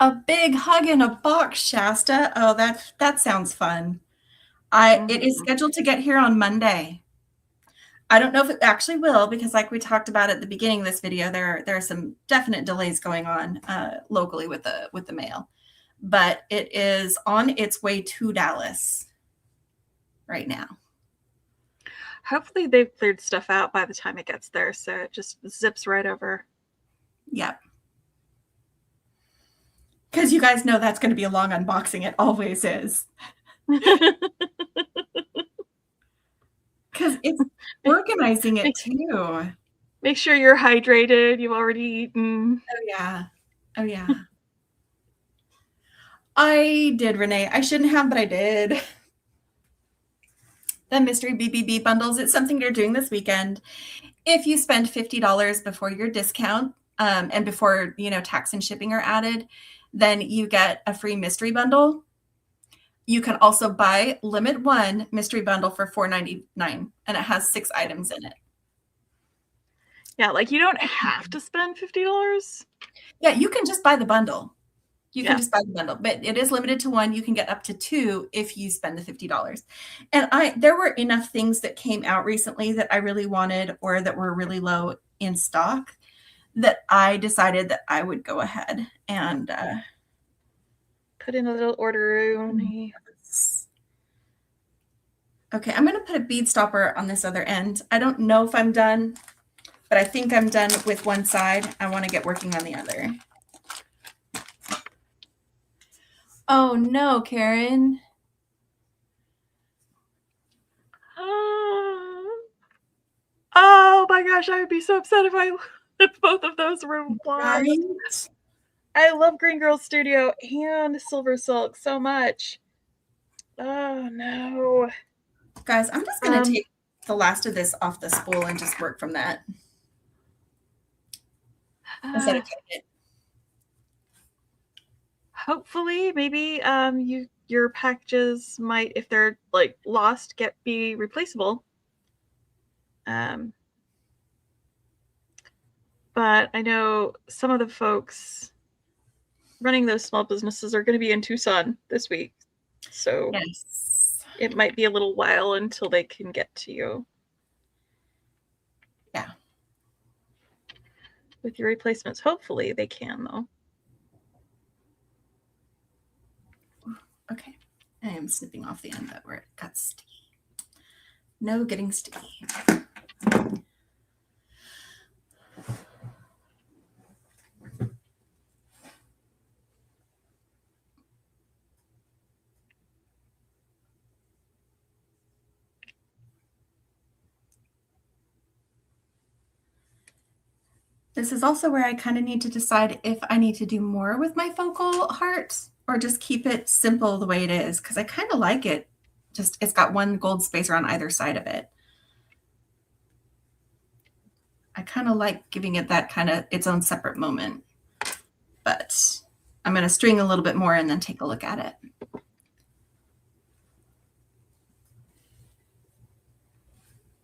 A big hug in a box, Shasta. Oh, that sounds fun. It is scheduled to get here on Monday. I don't know if it actually will, because like we talked about at the beginning of this video, there are some definite delays going on locally with the mail, but it is on its way to Dallas right now.
Hopefully they've cleared stuff out by the time it gets there, so it just zips right over.
Yep. Because you guys know that's going to be a long unboxing. It always is. Because it's organizing it too.
Make sure you're hydrated. You've already eaten.
Oh, yeah. Oh, yeah. I did, Renee. I shouldn't have, but I did. The mystery BBB bundles, it's something you're doing this weekend. If you spend $50 before your discount and before, tax and shipping are added, then you get a free mystery bundle. You can also buy limit one mystery bundle for $4.99, and it has 6 items in it.
Yeah, like you don't have to spend $50.
Yeah, you can just buy the bundle. You can just buy the bundle, but it is limited to 1. You can get up to 2 if you spend the $50. And there were enough things that came out recently that I really wanted or that were really low in stock that I decided that I would go ahead and
put in a little order.
Okay, I'm going to put a bead stopper on this other end. I don't know if I'm done, but I think I'm done with one side. I want to get working on the other. Oh no, Karen.
Oh my gosh, I would be so upset if both of those were blind. Right? I love Green Girl Studio and Silver Silk so much. Oh no.
Guys, I'm just going to take the last of this off the spool and just work from that. Instead of cutting it.
Hopefully, maybe your packages might, if they're like lost, be replaceable. But I know some of the folks running those small businesses are going to be in Tucson this week, so it might be a little while until they can get to you.
Yeah.
With your replacements, hopefully they can, though.
Okay, I am snipping off the end that where it got sticky. No getting sticky. This is also where I kind of need to decide if I need to do more with my focal heart or just keep it simple the way it is, because I kind of like it. Just it's got one gold spacer on either side of it. I kind of like giving it that kind of its own separate moment. But I'm going to string a little bit more and then take a look at it.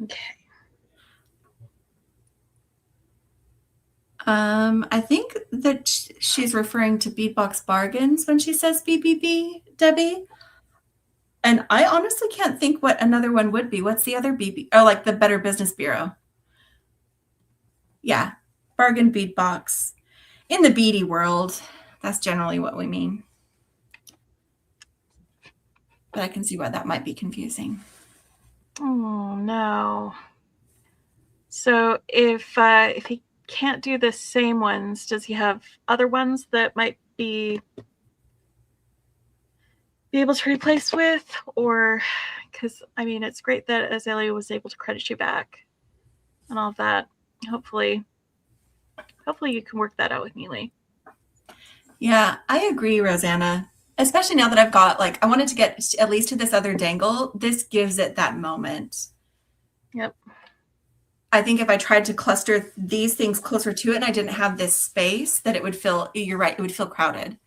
Okay.
I think that she's referring to Beadbox Bargains when she says BBB, Debbie. And I honestly can't think what another one would be. What's the other BB? Oh, like the Better Business Bureau. Yeah, Bargain Beadbox. In the beady world, that's generally what we mean. But I can see why that might be confusing.
Oh, no. So if he can't do the same ones, does he have other ones that might be able to replace with? Or, because, I mean, it's great that Azalea was able to credit you back and all of that. Hopefully you can work that out with Neely.
Yeah, I agree, Rosanna. Especially now that I've got, I wanted to get at least to this other dangle. This gives it that moment.
Yep.
I think if I tried to cluster these things closer to it and I didn't have this space, that it would feel, you're right, it would feel crowded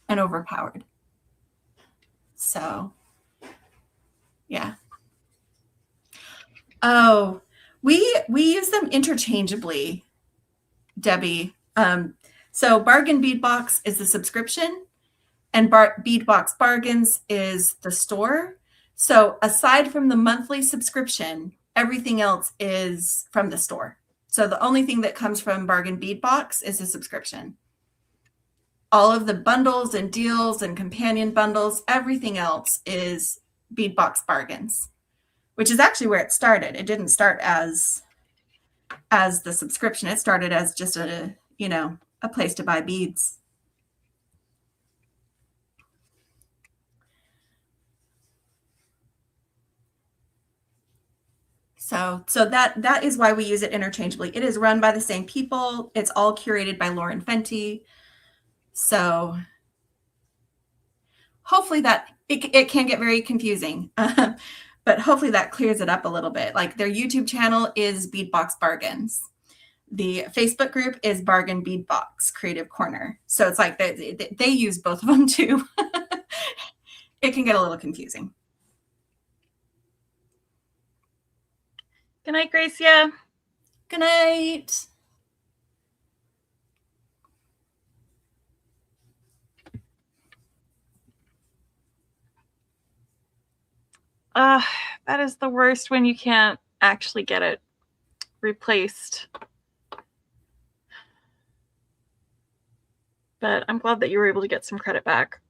and overpowered. So, yeah. Oh, we use them interchangeably, Debbie. So Bargain Bead Box is the subscription, and Bead Box Bargains is the store. So aside from the monthly subscription, everything else is from the store. So the only thing that comes from Bargain Bead Box is a subscription. All of the bundles and deals and companion bundles, everything else is Bead Box Bargains, which is actually where it started. It didn't start as the subscription. It started as just a place to buy beads. So that is why we use it interchangeably. It is run by the same people. It's all curated by Lauren Fenty. So hopefully that it can get very confusing, but hopefully that clears it up a little bit. Like their YouTube channel is Beadbox Bargains. The Facebook group is Bargain Beadbox Creative Corner. So it's like they use both of them too. It can get a little confusing.
Good night, Gracia.
Good night.
That is the worst when you can't actually get it replaced. But I'm glad that you were able to get some credit back.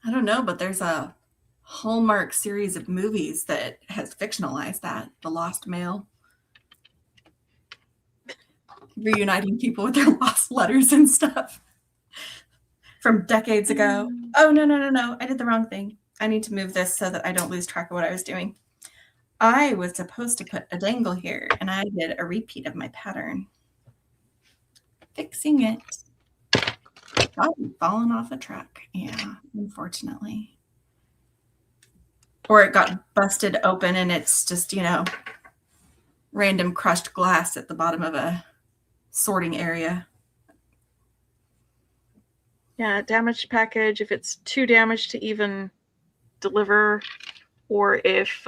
I don't know, but there's a Hallmark series of movies that has fictionalized that, The Lost Mail. Reuniting people with their lost letters and stuff from decades ago. Oh, no. I did the wrong thing. I need to move this so that I don't lose track of what I was doing. I was supposed to put a dangle here, and I did a repeat of my pattern. Fixing it. Probably fallen off a truck. Yeah, unfortunately. Or it got busted open and it's just, random crushed glass at the bottom of a sorting area.
Yeah, damaged package, if it's too damaged to even deliver, or if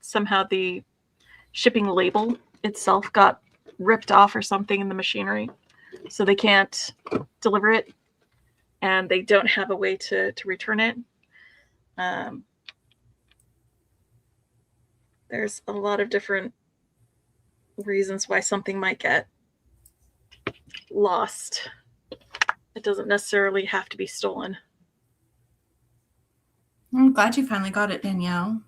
somehow the shipping label itself got ripped off or something in the machinery, so they can't deliver it and they don't have a way to return it. There's a lot of different reasons why something might get lost. It doesn't necessarily have to be stolen.
I'm glad you finally got it, Danielle.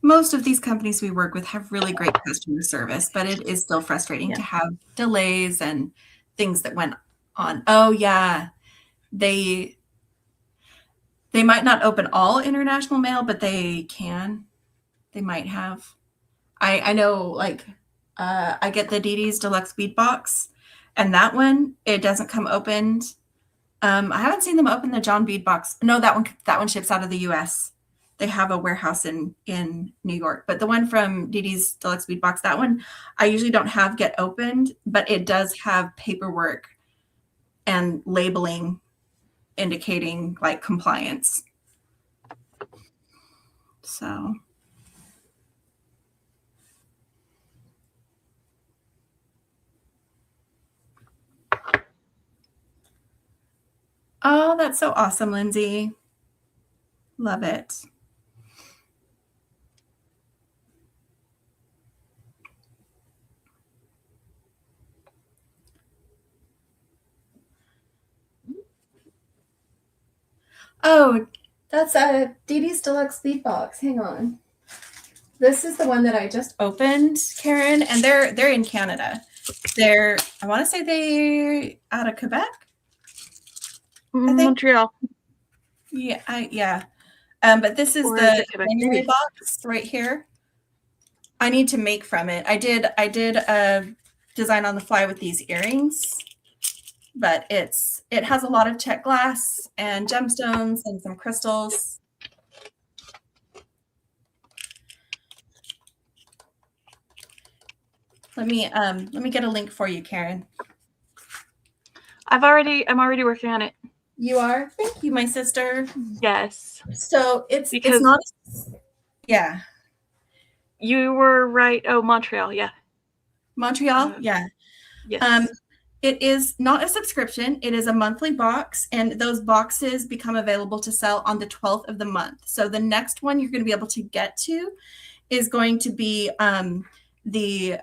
Most of these companies we work with have really great customer service, but it is still frustrating to have delays and things that went on. Oh, yeah. They might not open all international mail, but they can. They might have. I know, like, I get the Didi's Deluxe Bead Box, and that one, it doesn't come opened. I haven't seen them open the John Bead Box. No, that one ships out of the U.S. They have a warehouse in New York, but the one from Didi's Deluxe Bead Box, that one, I usually don't have get opened, but it does have paperwork and labeling indicating like compliance. So. Oh, that's so awesome, Lindsay. Love it. Oh, that's a Didi's Deluxe Bead Box. Hang on. This is the one that I just opened, Karen, and they're in Canada. I want to say they're out of Quebec.
Montreal.
Yeah. But this is the January box right here. I need to make from it. I did a design on the fly with these earrings, but it has a lot of check glass and gemstones and some crystals. Let me get a link for you, Karen.
I'm already working on it.
You are? Thank you, my sister.
Yes.
So it's
Because
not, yeah.
You were right. Oh, Montreal. Yeah.
Montreal? Yeah.
Yes.
It is not a subscription. It is a monthly box, and those boxes become available to sell on the 12th of the month. So the next one you're going to be able to get to is going to be the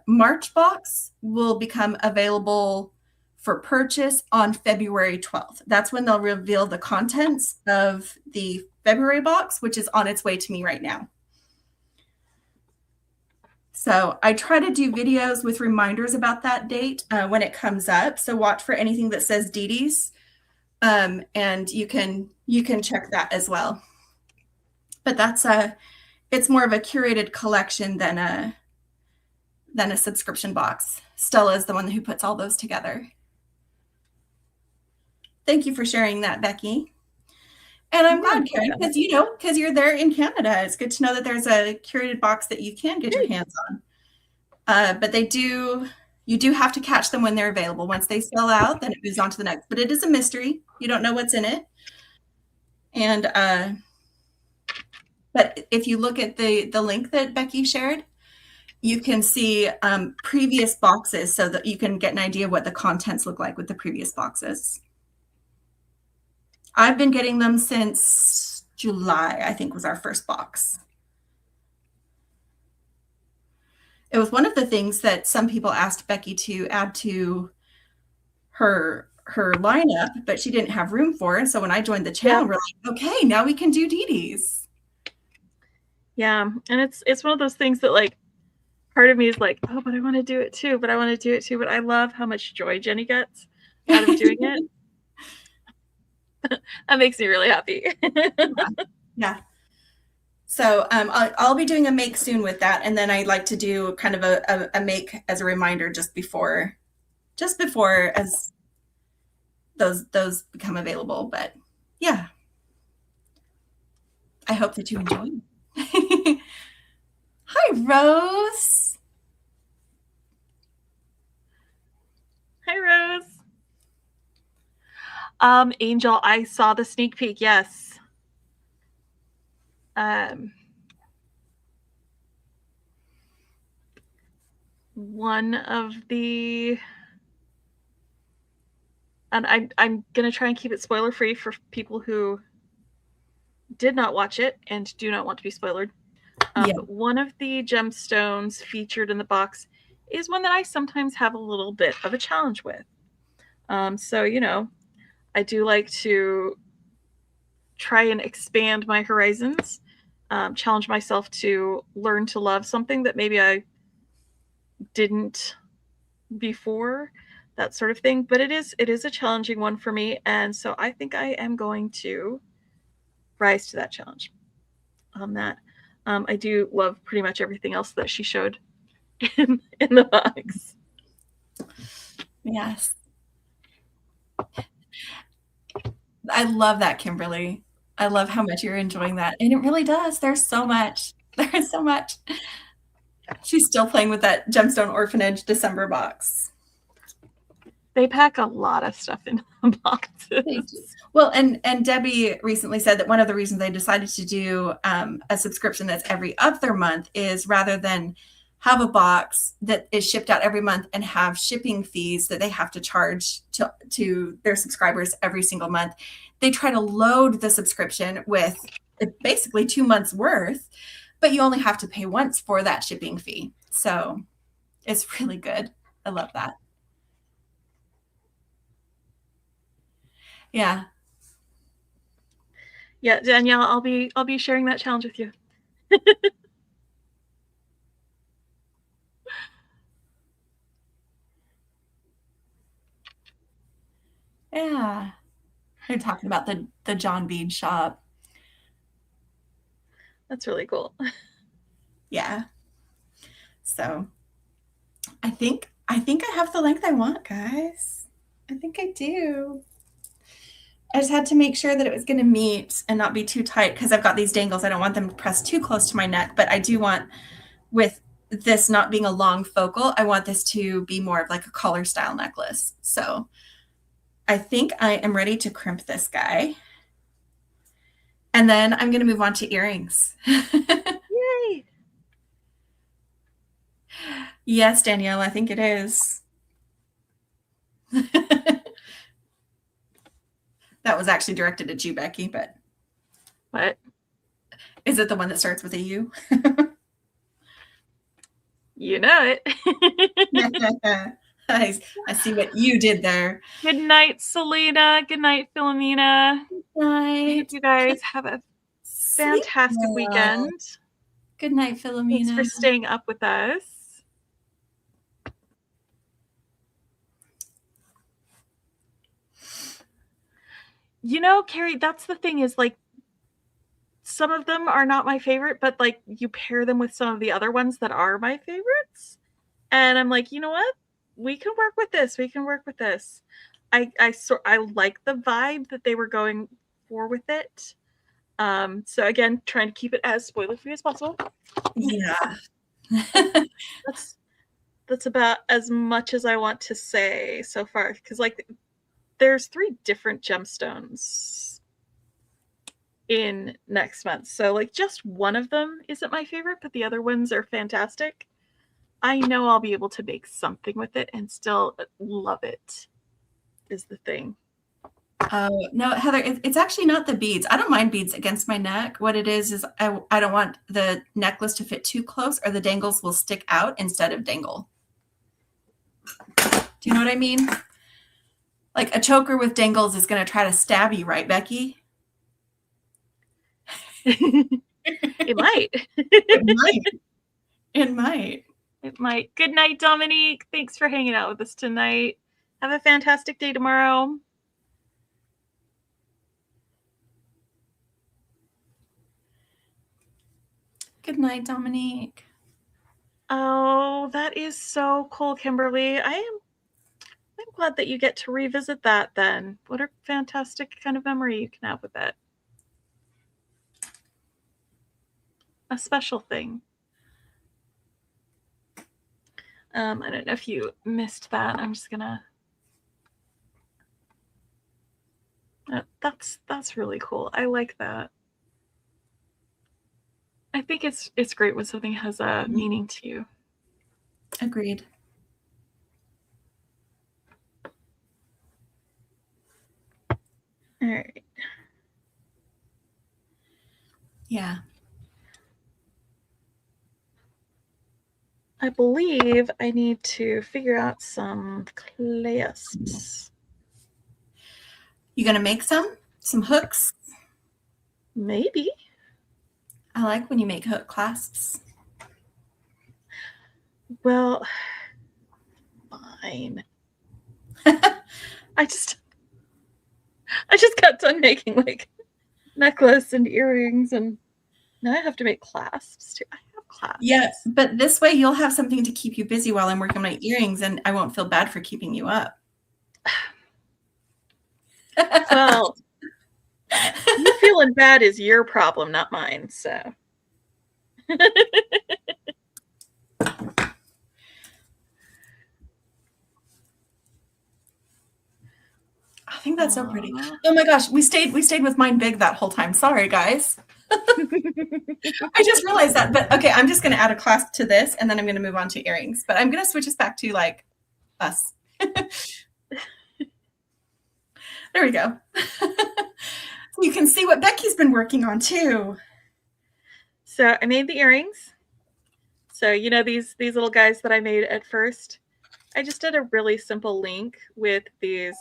March box will become available for purchase on February 12th. That's when they'll reveal the contents of the February box, which is on its way to me right now. So I try to do videos with reminders about that date when it comes up. So watch for anything that says Didi's, and you can check that as well. But it's more of a curated collection than a subscription box. Stella is the one who puts all those together. Thank you for sharing that, Becky. And I'm glad, Karen, because you're there in Canada. It's good to know that there's a curated box that you can get your hands on. But you do have to catch them when they're available. Once they sell out, then it moves on to the next. But it is a mystery. You don't know what's in it. And but if you look at the link that Becky shared, you can see previous boxes so that you can get an idea of what the contents look like with the previous boxes. I've been getting them since July, I think was our first box. It was one of the things that some people asked Becky to add to her lineup, but she didn't have room for it. So when I joined the channel, we're like, okay, now we can do Didi's.
Yeah, and it's one of those things that like part of me is like, oh, but I want to do it too. But I love how much joy Jenny gets out of doing it. That makes me really happy.
Yeah. So I'll be doing a make soon with that, and then I'd like to do kind of a make as a reminder just before as those become available. But yeah, I hope that you enjoy. Hi, Rose.
Hi, Rose. Angel, I saw the sneak peek. Yes. One of the, and I'm gonna try and keep it spoiler free for people who did not watch it and do not want to be spoiled. But one of the gemstones featured in the box is one that I sometimes have a little bit of a challenge with. So I do like to try and expand my horizons, challenge myself to learn to love something that maybe I didn't before, that sort of thing. But it is a challenging one for me, and so I think I am going to rise to that challenge on that. I do love pretty much everything else that she showed in the box.
Yes. I love that, Kimberly. I love how much you're enjoying that. And it really does. There's so much. There's so much. She's still playing with that Gemstone Orphanage December box.
They pack a lot of stuff in the boxes.
Well, and Debbie recently said that one of the reasons they decided to do a subscription that's every other month is rather than have a box that is shipped out every month and have shipping fees that they have to charge to their subscribers every single month. They try to load the subscription with basically 2 months worth, but you only have to pay once for that shipping fee. So it's really good. I love that. Yeah.
Yeah, Danielle, I'll be sharing that challenge with you.
Yeah. They're talking about the John Bead shop.
That's really cool.
Yeah. So I think I have the length I want, guys. I think I do. I just had to make sure that it was going to meet and not be too tight because I've got these dangles. I don't want them pressed too close to my neck, but I do want, with this not being a long focal, I want this to be more of like a collar style necklace. So I think I am ready to crimp this guy. And then I'm going to move on to earrings.
Yay!
Yes, Danielle, I think it is. That was actually directed at you, Becky, but
What?
is it the one that starts with a U?
You know
it. I see what you did there.
Good night, Selena. Good night, Philomena.
Good
I hope
night.
you guys have a
Sleep
fantastic
well.
weekend.
Good night, Philomena.
Thanks for staying up with us. You know, Carrie, that's the thing is like some of them are not my favorite, but like you pair them with some of the other ones that are my favorites. And I'm like, you know what? We can work with this. We can work with this. I like the vibe that they were going for with it. So again, trying to keep it as spoiler free as possible.
Yeah.
That's about as much as I want to say so far. Because like there's 3 different gemstones in next month. So like just one of them isn't my favorite, but the other ones are fantastic. I know I'll be able to make something with it and still love it is the thing.
Oh, no, Heather, it's actually not the beads. I don't mind beads against my neck. What it is I don't want the necklace to fit too close or the dangles will stick out instead of dangle. Do you know what I mean? Like a choker with dangles is going to try to stab you, right, Becky?
It might.
It might. It might.
It might. Good night, Dominique. Thanks for hanging out with us tonight. Have a fantastic day tomorrow.
Good night, Dominique.
Oh, that is so cool, Kimberly. I'm glad that you get to revisit that then. What a fantastic kind of memory you can have with it. A special thing. I don't know if you missed that. I'm just gonna. That's really cool. I like that. I think it's great when something has a meaning to you.
Agreed.
All right.
Yeah.
I believe I need to figure out some clasps.
You gonna make some hooks?
Maybe.
I like when you make hook clasps.
Well, fine. I just got done making like necklace and earrings, and now I have to make clasps too. I have clasps.
Yeah, but this way you'll have something to keep you busy while I'm working on my earrings, and I won't feel bad for keeping you up.
Well, you feeling bad is your problem, not mine. So.
I think that's so pretty. Oh my gosh, we stayed with mine big that whole time. Sorry, guys. I just realized that. But okay, I'm just going to add a clasp to this, and then I'm going to move on to earrings. But I'm going to switch us back to like us. There we go. You can see what Becky's been working on too.
So I made the earrings. So you know these little guys that I made at first. I just did a really simple link with these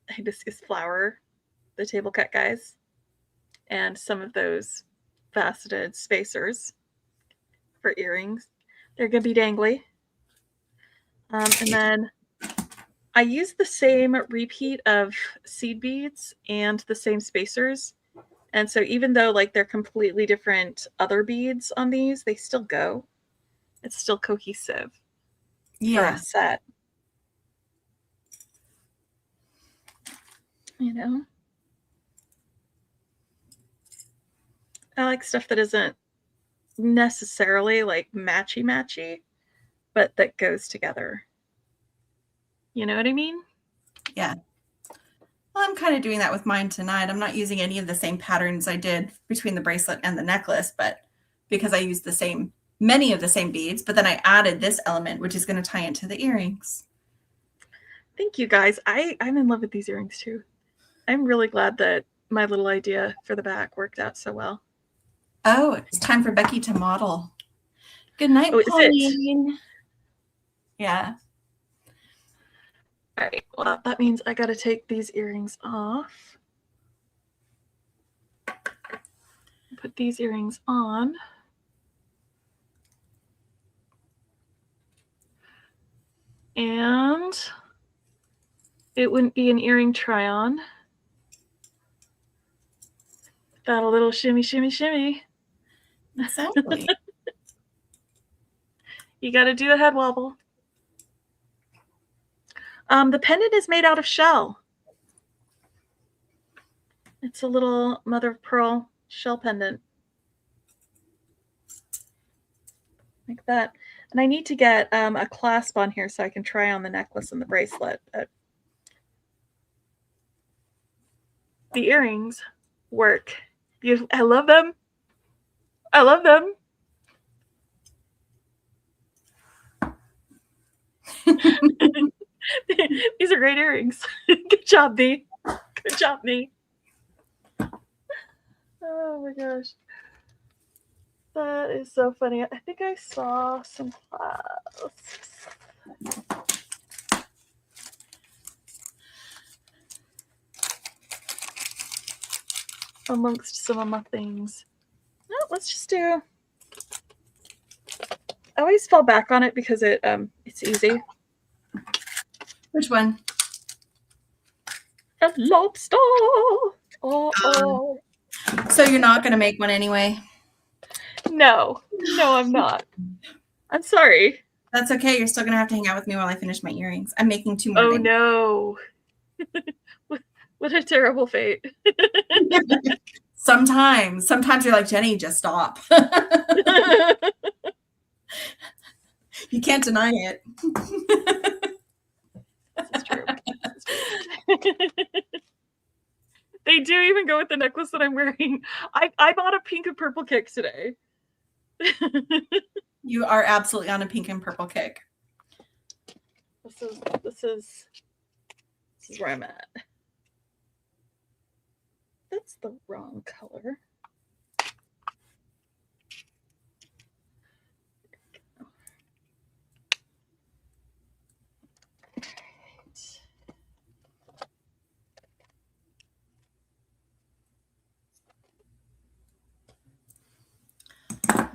hibiscus flower, the table cut guys, and some of those faceted spacers for earrings. They're gonna be dangly. And then I used the same repeat of seed beads and the same spacers. And so even though like they're completely different other beads on these, they still go. It's still cohesive for a set. You know? I like stuff that isn't necessarily like matchy, but that goes together. You know what I mean?
Yeah. Well, I'm kind of doing that with mine tonight. I'm not using any of the same patterns I did between the bracelet and the necklace, but because I used many of the same beads, but then I added this element, which is going to tie into the earrings.
Thank you, guys. I'm in love with these earrings too. I'm really glad that my little idea for the back worked out so well.
Oh, it's time for Becky to model. Good night, Pauline. Yeah.
All right. Well, that means I got to take these earrings off. Put these earrings on. And it wouldn't be an earring try-on without a little shimmy, shimmy, shimmy.
Exactly.
You got to do a head wobble. The pendant is made out of shell. It's a little mother of pearl shell pendant. Like that. And I need to get a clasp on here so I can try on the necklace and the bracelet. The earrings work. I love them. I love them. These are great earrings. Good job, Bee. Good job, Bee. Oh my gosh. That is so funny. I think I saw some clasps amongst some of my things. No, let's just do. I always fall back on it because it's easy.
Which one?
A lobster. Oh.
So you're not going to make one anyway?
No, I'm not. I'm sorry.
That's okay. You're still going to have to hang out with me while I finish my earrings. I'm making 2 more.
Oh, no. What a terrible fate.
Sometimes you're like, Jenny, just stop. You can't deny it.
This is true. They do even go with the necklace that I'm wearing. I bought a pink and purple kick today.
You are absolutely on a pink and purple kick.
This is where I'm at. That's the wrong color.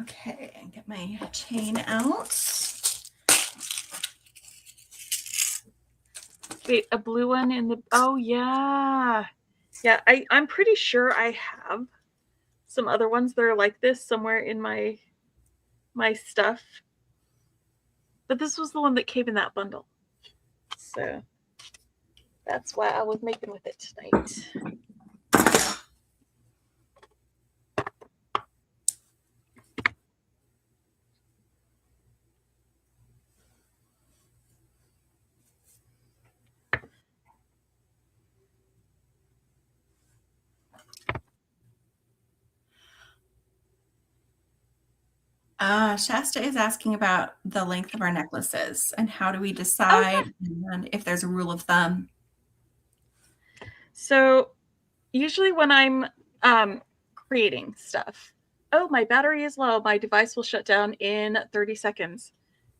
Okay, and get my chain out.
Wait, a blue one in the. Oh yeah, yeah. I'm pretty sure I have some other ones that are like this somewhere in my stuff, but this was the one that came in that bundle, so that's why I was making with it tonight.
Shasta is asking about the length of our necklaces and how do we decide and if there's a rule of thumb.
So usually when I'm creating stuff, oh, my battery is low. My device will shut down in 30 seconds.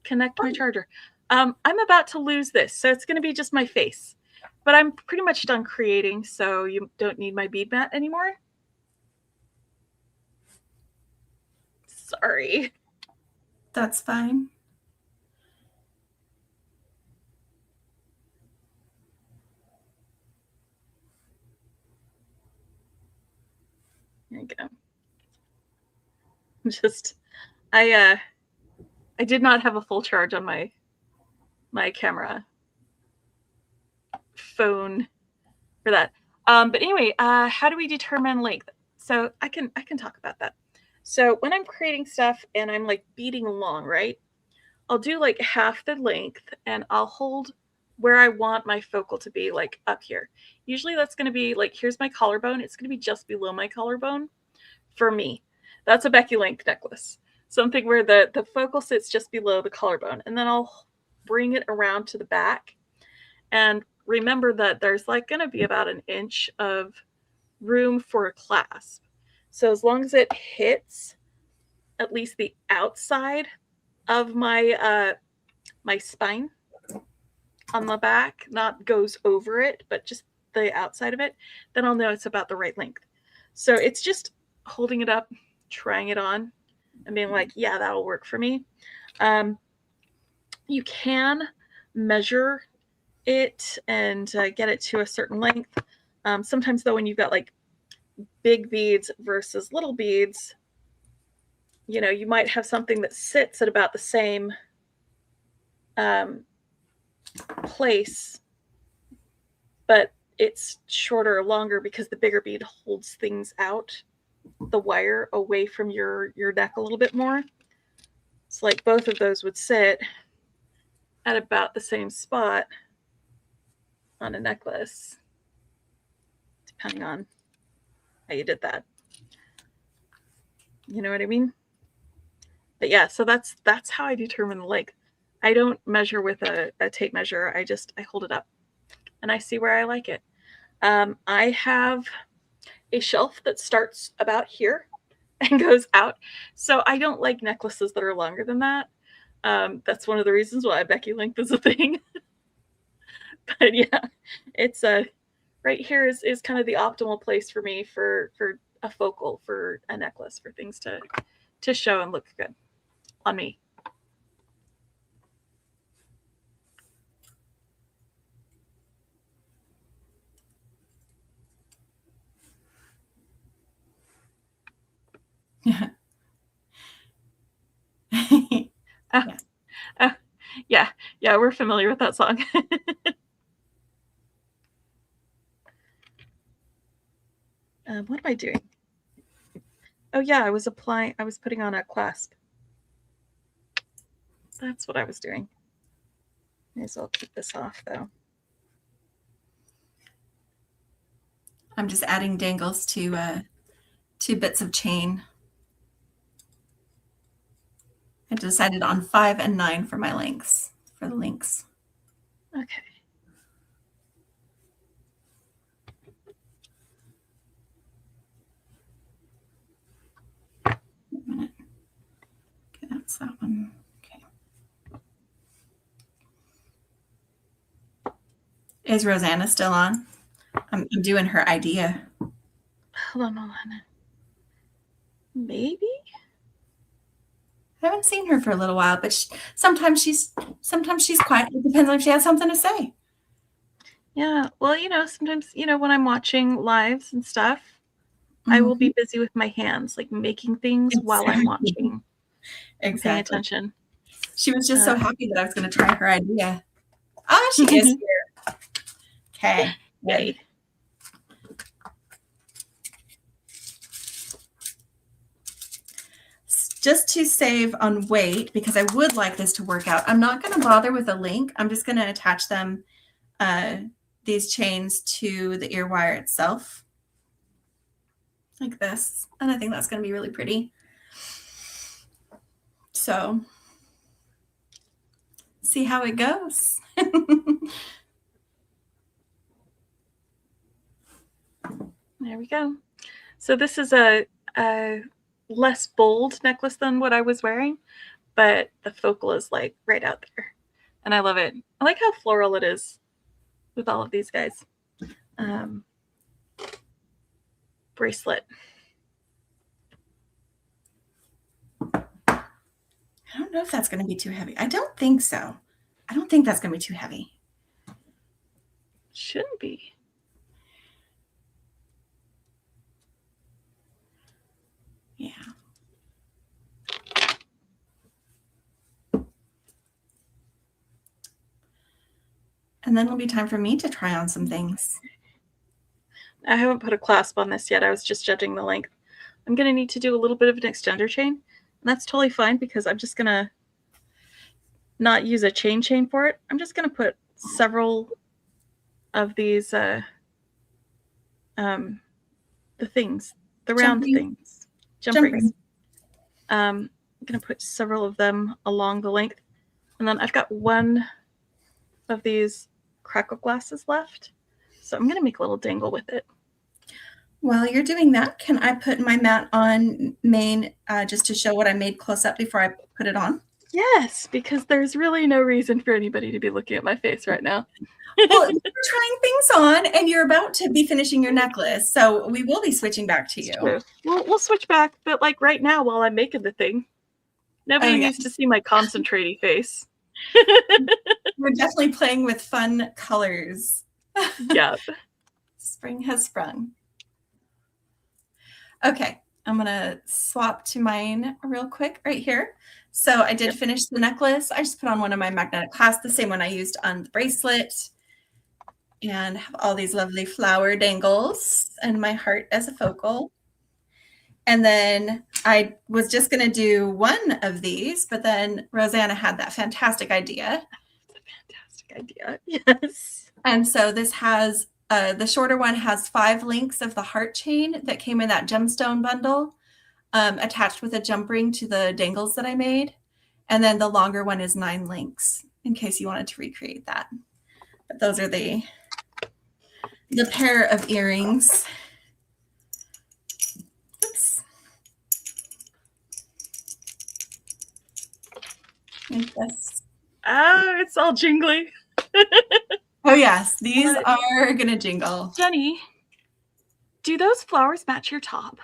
Connect my charger. I'm about to lose this, so it's going to be just my face. But I'm pretty much done creating, so you don't need my bead mat anymore. Sorry.
That's fine.
There you go. Just, I did not have a full charge on my camera phone for that. But anyway, how do we determine length? So I can talk about that. So when I'm creating stuff and I'm like beading along, right? I'll do like half the length and I'll hold where I want my focal to be, like up here. Usually that's going to be like, here's my collarbone. It's going to be just below my collarbone for me. That's a Beki length necklace. Something where the focal sits just below the collarbone. And then I'll bring it around to the back. And remember that there's like going to be about an inch of room for a clasp. So as long as it hits at least the outside of my my spine on the back, not goes over it, but just the outside of it, then I'll know it's about the right length. So it's just holding it up, trying it on, and being like, yeah, that'll work for me. You can measure it and get it to a certain length. Sometimes though, when you've got like big beads versus little beads, you know, you might have something that sits at about the same place, but it's shorter or longer because the bigger bead holds things out, the wire away from your neck a little bit more. So like both of those would sit at about the same spot on a necklace, depending on how you did that. You know what I mean? But yeah, so that's how I determine the length. I don't measure with a tape measure. I hold it up and I see where I like it. I have a shelf that starts about here and goes out. So I don't like necklaces that are longer than that. That's one of the reasons why Beki length is a thing. But yeah, it's right here is kind of the optimal place for me for a focal, for a necklace, for things to show and look good on me. Yeah, we're familiar with that song. What am I doing? Oh yeah, I was putting on a clasp. That's what I was doing. May as well keep this off though.
I'm just adding dangles to 2 bits of chain. I decided on 5 and 9 for my lengths, for the links.
Okay.
Wait a minute. Okay, that's that one. Okay. Is Rosanna still on? I'm doing her idea.
Hold on. Maybe?
I haven't seen her for a little while, but sometimes she's quiet. It depends on if she has something to say.
Yeah. Well, sometimes, when I'm watching lives and stuff, I will be busy with my hands, like making things while I'm watching. Exactly. Paying attention.
She was just so happy that I was going to try her idea. Ah, she is here. Okay.
Yay.
Just to save on weight, because I would like this to work out, I'm not going to bother with a link. I'm just going to attach them, these chains, to the ear wire itself, like this. And I think that's going to be really pretty. So, see how it goes.
There we go. So this is a less bold necklace than what I was wearing, but the focal is like right out there. And I love it. I like how floral it is with all of these guys. Bracelet.
I don't know if that's going to be too heavy. I don't think so. I don't think that's going to be too heavy.
Shouldn't be.
Yeah. And then it'll be time for me to try on some things.
I haven't put a clasp on this yet. I was just judging the length. I'm going to need to do a little bit of an extender chain. And that's totally fine because I'm just going to not use a chain for it. I'm just going to put several of these the things, the round things, jump rings. I'm gonna put several of them along the length, and then I've got one of these crackle glasses left, so I'm gonna make a little dangle with it.
While you're doing that, can I put my mat on main just to show what I made close up before I put it on?
Yes, because there's really no reason for anybody to be looking at my face right now.
Well, you're trying things on, and you're about to be finishing your necklace, so we will be switching back to you.
We'll switch back, but like right now while I'm making the thing, nobody needs to see my concentrating face.
We're definitely playing with fun colors.
Yeah.
Spring has sprung. Okay, I'm gonna swap to mine real quick right here. So I did finish the necklace. I just put on one of my magnetic clasps, the same one I used on the bracelet, and have all these lovely flower dangles and my heart as a focal. And then I was just going to do one of these, but then Rosanna had that fantastic idea.
That's a fantastic idea. Yes.
And so this has, the shorter one has 5 links of the heart chain that came in that gemstone bundle, attached with a jump ring to the dangles that I made. And then the longer one is 9 links in case you wanted to recreate that. But those are the pair of earrings. Oops. Like this.
Oh, it's all jingly.
Oh yes, these are gonna jingle.
Jenny, do those flowers match your top?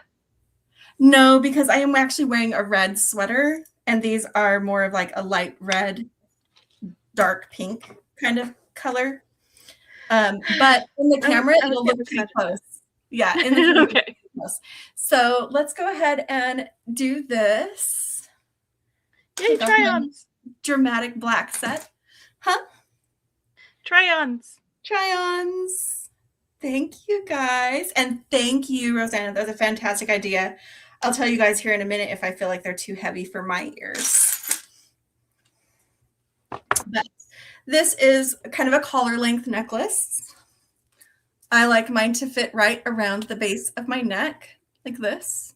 No, because I am actually wearing a red sweater, and these are more of like a light red, dark pink kind of color. But in the camera, it'll look pretty close. Yeah, in the camera, okay. Close. So let's go ahead and do this.
Yay, try-ons.
Dramatic black set. Huh?
Try-ons.
Try-ons. Thank you, guys. And thank you, Rosanna. That was a fantastic idea. I'll tell you guys here in a minute if I feel like they're too heavy for my ears. But this is kind of a collar length necklace. I like mine to fit right around the base of my neck, like this.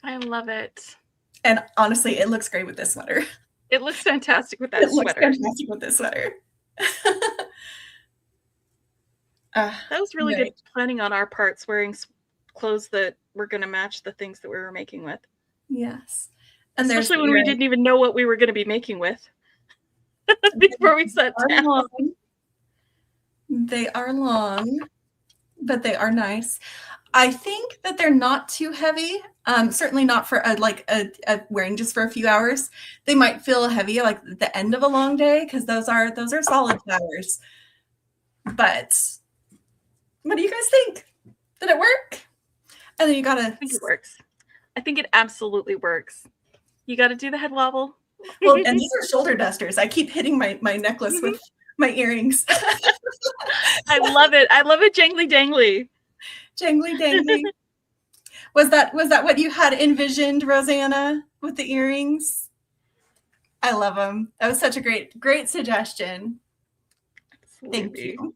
I love it.
And honestly, it looks great with this sweater.
It looks fantastic with that sweater.
It looks fantastic with this sweater.
That was really good planning on our parts, wearing clothes that were going to match the things that we were making with.
Yes.
And especially when we didn't even know what we were going to be making with before we sat down.
They are long, but they are nice. I think that they're not too heavy. Certainly not for wearing just for a few hours. They might feel heavy like at the end of a long day because those are solid flowers. But what do you guys think? Did it work? And then you gotta.
I think it works. I think it absolutely works. You got to do the head wobble.
Well, and these are shoulder dusters. I keep hitting my necklace with my earrings.
I love it. I love it. Jangly dangly.
Jangly dangly. Was that what you had envisioned, Rosanna, with the earrings? I love them. That was such a great suggestion. Thank you.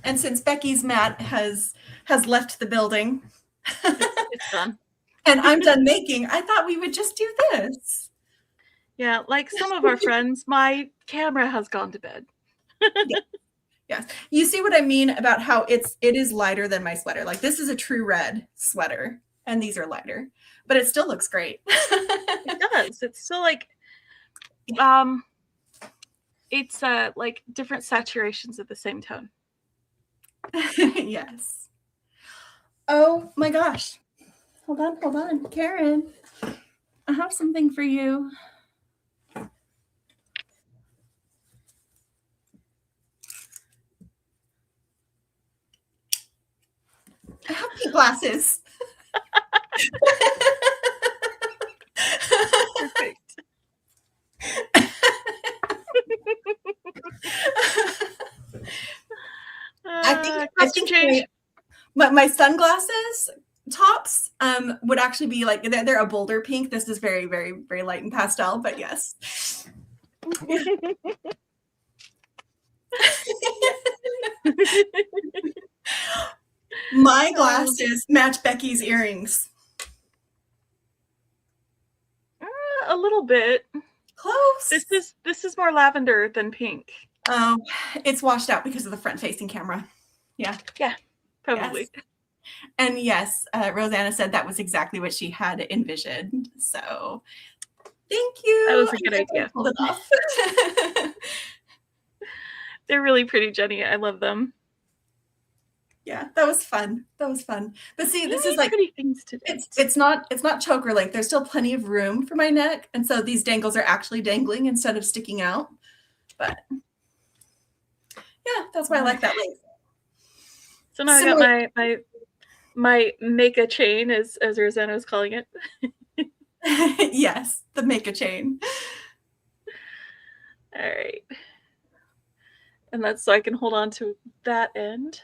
And since Becky's mat has left the building,
it's done.
And I'm done making, I thought we would just do this.
Yeah, like some of our friends, my camera has gone to bed.
Yes. You see what I mean about how it is lighter than my sweater. Like this is a true red sweater, and these are lighter, but it still looks great.
It does. It's still like, it's like different saturations of the same tone.
Yes. Oh my gosh. Hold on. Karen, I have something for you. I have pink glasses.
Perfect.
I think my sunglasses tops would actually be like, they're a bolder pink. This is very, very, very light and pastel, but yes. My glasses match Becky's earrings.
A little bit.
Close.
This is more lavender than pink.
Oh, it's washed out because of the front-facing camera. Yeah.
Yeah, probably.
Yes. And yes, Rosanna said that was exactly what she had envisioned. So thank you.
That was a good idea.
Pulled it off.
They're really pretty, Jenny. I love them.
Yeah, that was fun. That was fun. But see, this is like
pretty things to do.
It's not choker length. There's still plenty of room for my neck, and so these dangles are actually dangling instead of sticking out. But yeah, that's why I like that length.
So now I got my make-a chain, as Rosanna was calling it.
Yes, the make-a chain.
All right. And that's so I can hold on to that end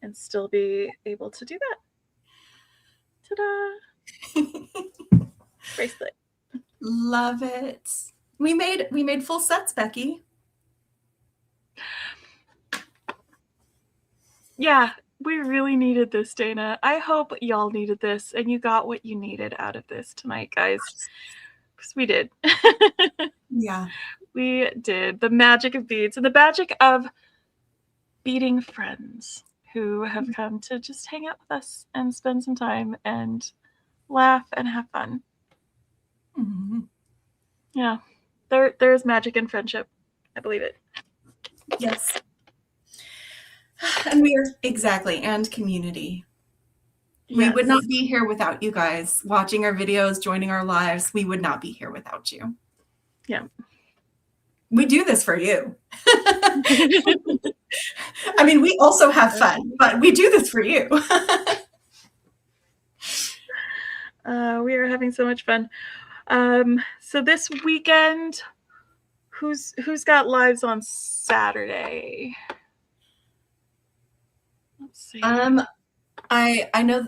and still be able to do that. Ta-da! Bracelet.
Love it. We made full sets, Becky.
Yeah, we really needed this, Dana. I hope y'all needed this and you got what you needed out of this tonight, guys. Because we did.
Yeah.
We did. The magic of beads and the magic of beading friends who have come to just hang out with us and spend some time and laugh and have fun.
Mm-hmm.
Yeah. There's magic in friendship. I believe it.
Yes. And we are exactly, and community. Yes. We would not be here without you guys watching our videos, joining our lives. We would not be here without you.
Yeah.
We do this for you. I mean, we also have fun, but we do this for you.
We are having so much fun. So this weekend, who's got lives on Saturday? Let's see.
I know.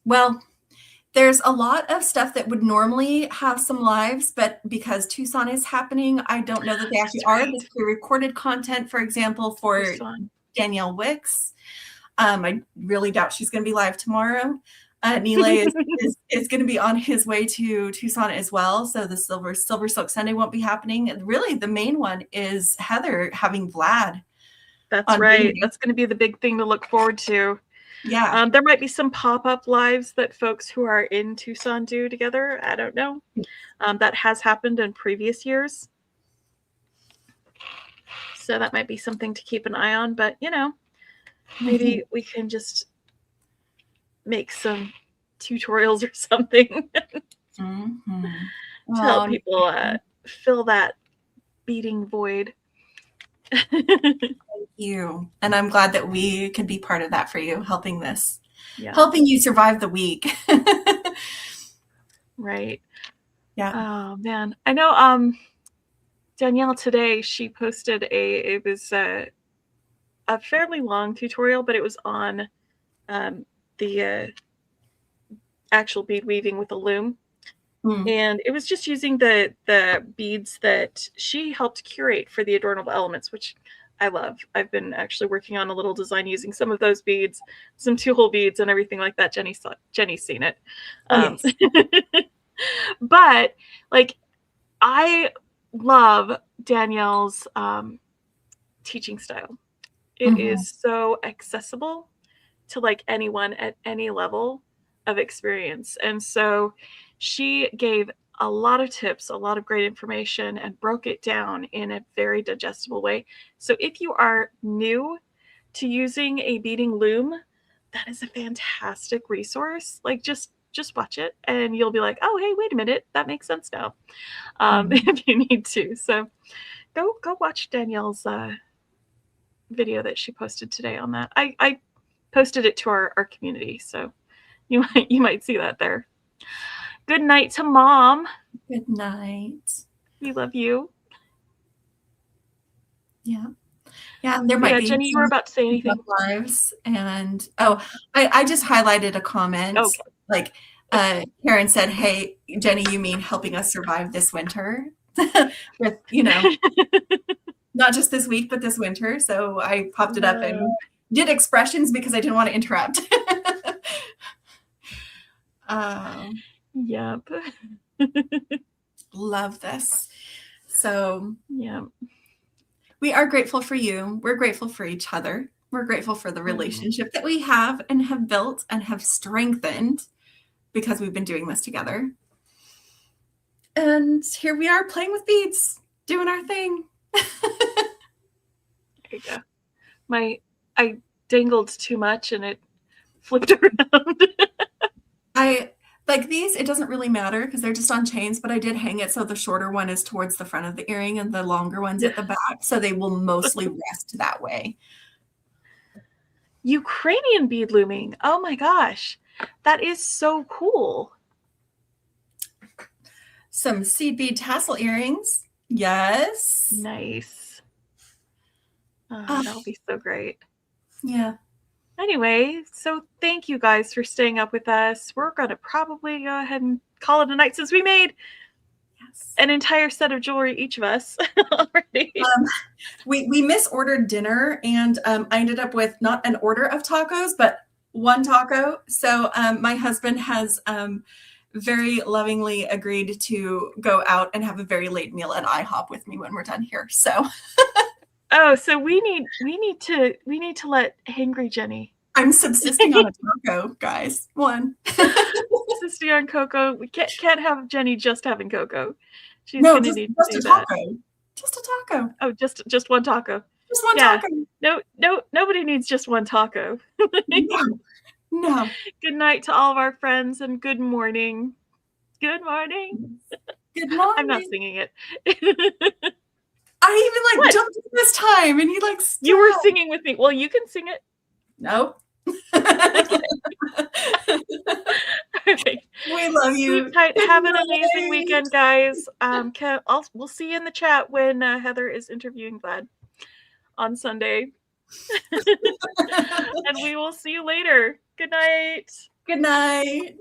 Well, there's a lot of stuff that would normally have some lives, but because Tucson is happening, I don't know that they actually are. There's pre-recorded content, for example, for Tucson. Danielle Wicks. I really doubt she's going to be live tomorrow. Neelay is going to be on his way to Tucson as well. So the Silver Silk Sunday won't be happening. And really, the main one is Heather having Vlad.
That's right. Beading. That's going to be the big thing to look forward to.
Yeah.
There might be some pop-up lives that folks who are in Tucson do together. I don't know. That has happened in previous years. So that might be something to keep an eye on. But, you know, maybe we can just make some tutorials or something to help people fill that beading void.
Thank you. And I'm glad that we could be part of that for you, helping you survive the week.
Right.
Yeah.
Oh man. I know Danielle today, she posted it was a fairly long tutorial, but it was on the actual bead weaving with a loom. And it was just using the beads that she helped curate for the Adornable Elements, which I love. I've been actually working on a little design using some of those beads, some 2-hole beads and everything like that. Jenny's seen it.
Yes.
But like, I love Danielle's teaching style. It is so accessible to like anyone at any level of experience. And so she gave a lot of tips, a lot of great information, and broke it down in a very digestible way. So if you are new to using a beading loom, that is a fantastic resource. Like just watch it and you'll be like, oh, hey, wait a minute. That makes sense now. If you need to. So go watch Danielle's video that she posted today on that. I posted it to our community. So you might see that there. Good night to Mom.
Good night.
We love you.
Yeah. Yeah, there might be
Jenny, you were about to say anything.
lives. And I just highlighted a comment.
Okay.
Like Karen said, "Hey, Jenny, you mean helping us survive this winter?" With, not just this week, but this winter. So I popped it up and did expressions because I didn't want to interrupt.
Yep.
Love this. So
yeah,
we are grateful for you. We're grateful for each other. We're grateful for the relationship that we have and have built and have strengthened because we've been doing this together. And here we are playing with beads, doing our thing.
There you go. I dangled too much and it flipped around.
I like these, it doesn't really matter because they're just on chains, but I did hang it so the shorter one is towards the front of the earring and the longer one's at the back, so they will mostly rest that way.
Ukrainian bead looming. Oh my gosh. That is so cool.
Some seed bead tassel earrings. Yes.
Nice. That'll be so great.
Yeah.
Anyway, so thank you guys for staying up with us. We're going to probably go ahead and call it a night since we made an entire set of jewelry, each of us, already.
We misordered dinner, and I ended up with not an order of tacos, but one taco. So my husband has very lovingly agreed to go out and have a very late meal at IHOP with me when we're done here. So
so we need to let hangry Jenny.
I'm subsisting on a taco, guys. One.
Subsisting on cocoa. We can't have Jenny just having cocoa. She's
no,
gonna
just,
need
just
to
a
do
taco.
That.
Just a taco.
Oh, just one taco.
Just one taco.
No, nobody needs just one taco.
No.
Good night to all of our friends and good morning. Good morning.
Good morning.
I'm not singing it.
I even jumped in this time and he stopped.
You were singing with me. Well, you can sing it.
Nope.
Perfect.
We love you.
Sleep tight. Have an amazing weekend, guys. We'll see you in the chat when Heather is interviewing Vlad on Sunday. And we will see you later. Good night.
Good night.